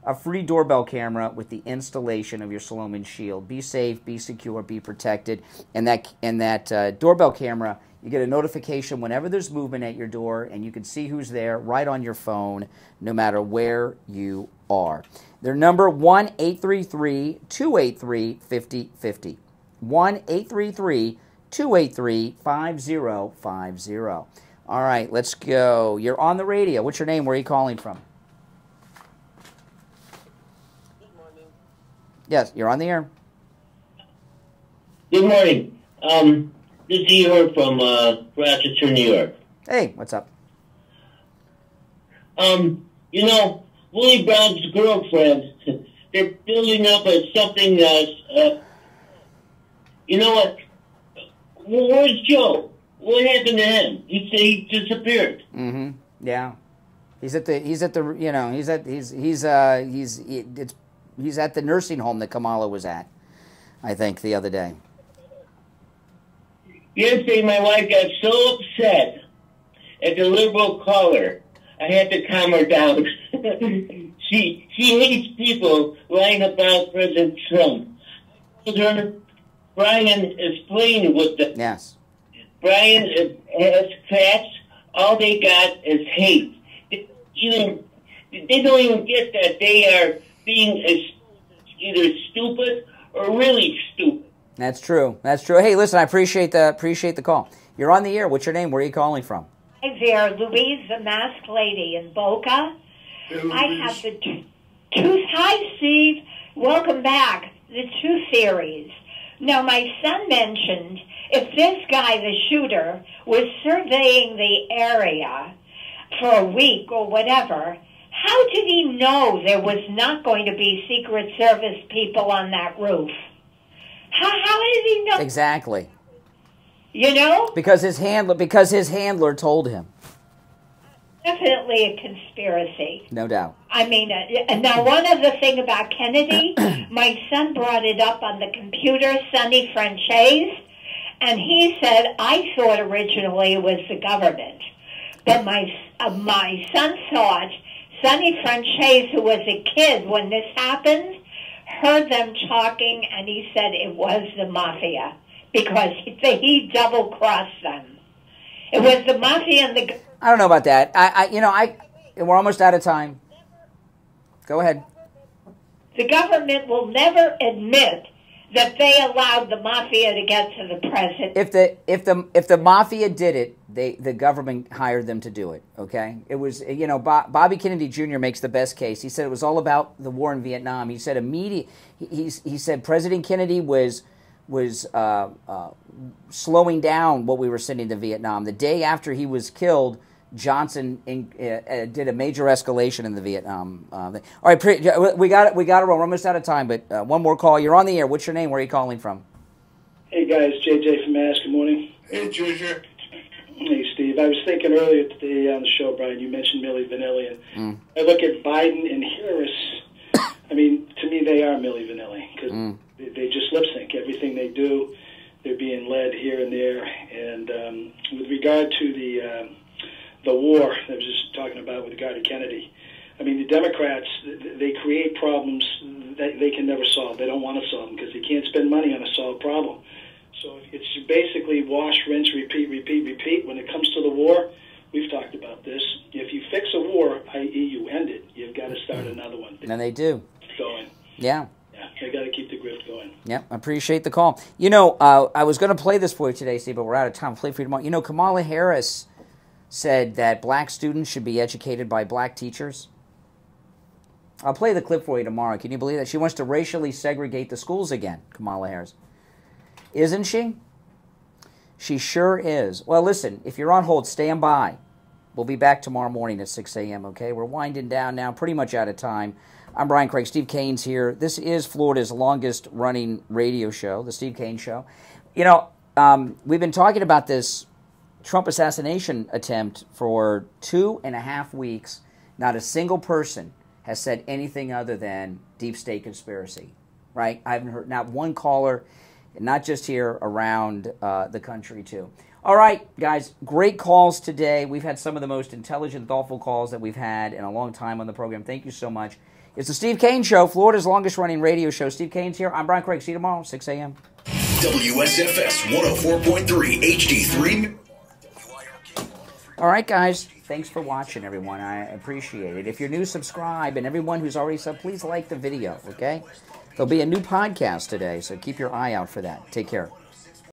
a free doorbell camera with the installation of your Sloman Shield. Be safe, be secure, be protected. And that doorbell camera, you get a notification whenever there's movement at your door, and you can see who's there right on your phone, no matter where you are. Their number, 1-833-283-5050. 1-833-283-5050. All right, let's go. You're on the radio. What's your name? Where are you calling from? Good morning. Yes, you're on the air. Good morning. This is Igor from Rochester, New York. Hey, what's up? Willie Brown's girlfriend, they're building up as something that's, you know what? Where's Joe? What happened to him? He disappeared. Mm-hmm. Yeah. He's at the nursing home that Kamala was at, I think, the other day. Yesterday, my wife got so upset at the liberal caller, I had to calm her down. She hates people lying about President Trump. I told her, Brian is playing with them. Yes. Brian has facts. All they got is hate. They don't even get that they are being either stupid or really stupid. That's true. That's true. Hey, listen, I appreciate the call. You're on the air. What's your name? Where are you calling from? Hi there, Louise, the masked lady in Boca. I have the truth. Hi, Steve. Welcome back. The Truth Series. Now, my son mentioned if this guy, the shooter, was surveying the area for a week or whatever, how did he know there was not going to be Secret Service people on that roof? How did he know? Exactly. You know? Because his handler told him. Definitely a conspiracy. No doubt. I mean, now one other thing about Kennedy, my son brought it up on the computer, Sonny Franchise, and he said, I thought originally it was the government. But my son thought, Sonny Franchise, who was a kid when this happened, heard them talking, and he said it was the mafia because he double-crossed them. It was the mafia and the... I don't know about that. We're almost out of time. Go ahead. The government will never admit that they allowed the mafia to get to the president. If the mafia did it, the government hired them to do it. Okay, it was Bobby Kennedy Jr. makes the best case. He said it was all about the war in Vietnam. He said he said President Kennedy was slowing down what we were sending to Vietnam. The day after he was killed, Johnson did a major escalation in the Vietnam thing. All right, we got to roll. We're almost out of time, but one more call. You're on the air. What's your name? Where are you calling from? Hey, guys. JJ from Mass. Good morning. Hey, JJ. Hey, Steve. I was thinking earlier today on the show, Brian, you mentioned Milli Vanilli. And I look at Biden and Harris. I mean, to me, they are Milli Vanilli because they just lip sync everything they do. They're being led here and there. And with regard to the war I was just talking about with regard to Kennedy, I mean, the Democrats, they create problems that they can never solve. They don't want to solve them because they can't spend money on a solved problem. So it's basically wash, rinse, repeat, repeat, repeat. When it comes to the war, we've talked about this. If you fix a war, i.e. you end it, you've got to start another one. And they do. Going. Yeah. Yeah, they got to keep the grift going. Yep, I appreciate the call. I was going to play this for you today, Steve, but we're out of time. I'll play for you tomorrow. Kamala Harris said that black students should be educated by black teachers. I'll play the clip for you tomorrow. Can you believe that? She wants to racially segregate the schools again, Kamala Harris. Isn't she? She sure is. Well, listen, if you're on hold, stand by. We'll be back tomorrow morning at 6 a.m., okay? We're winding down now, pretty much out of time. I'm Brian Craig. Steve Kane's here. This is Florida's longest-running radio show, The Steve Kane Show. You know, we've been talking about this Trump assassination attempt for 2.5 weeks. Not a single person has said anything other than deep state conspiracy, right? I haven't heard not one caller, not just here, around the country, too. All right, guys, great calls today. We've had some of the most intelligent, thoughtful calls that we've had in a long time on the program. Thank you so much. It's the Steve Kane Show, Florida's longest-running radio show. Steve Kane's here. I'm Brian Craig. See you tomorrow, 6 a.m. WSFS 104.3 HD3. All right, guys. Thanks for watching, everyone. I appreciate it. If you're new, subscribe. And everyone who's already subbed, please like the video, okay? There'll be a new podcast today, so keep your eye out for that. Take care.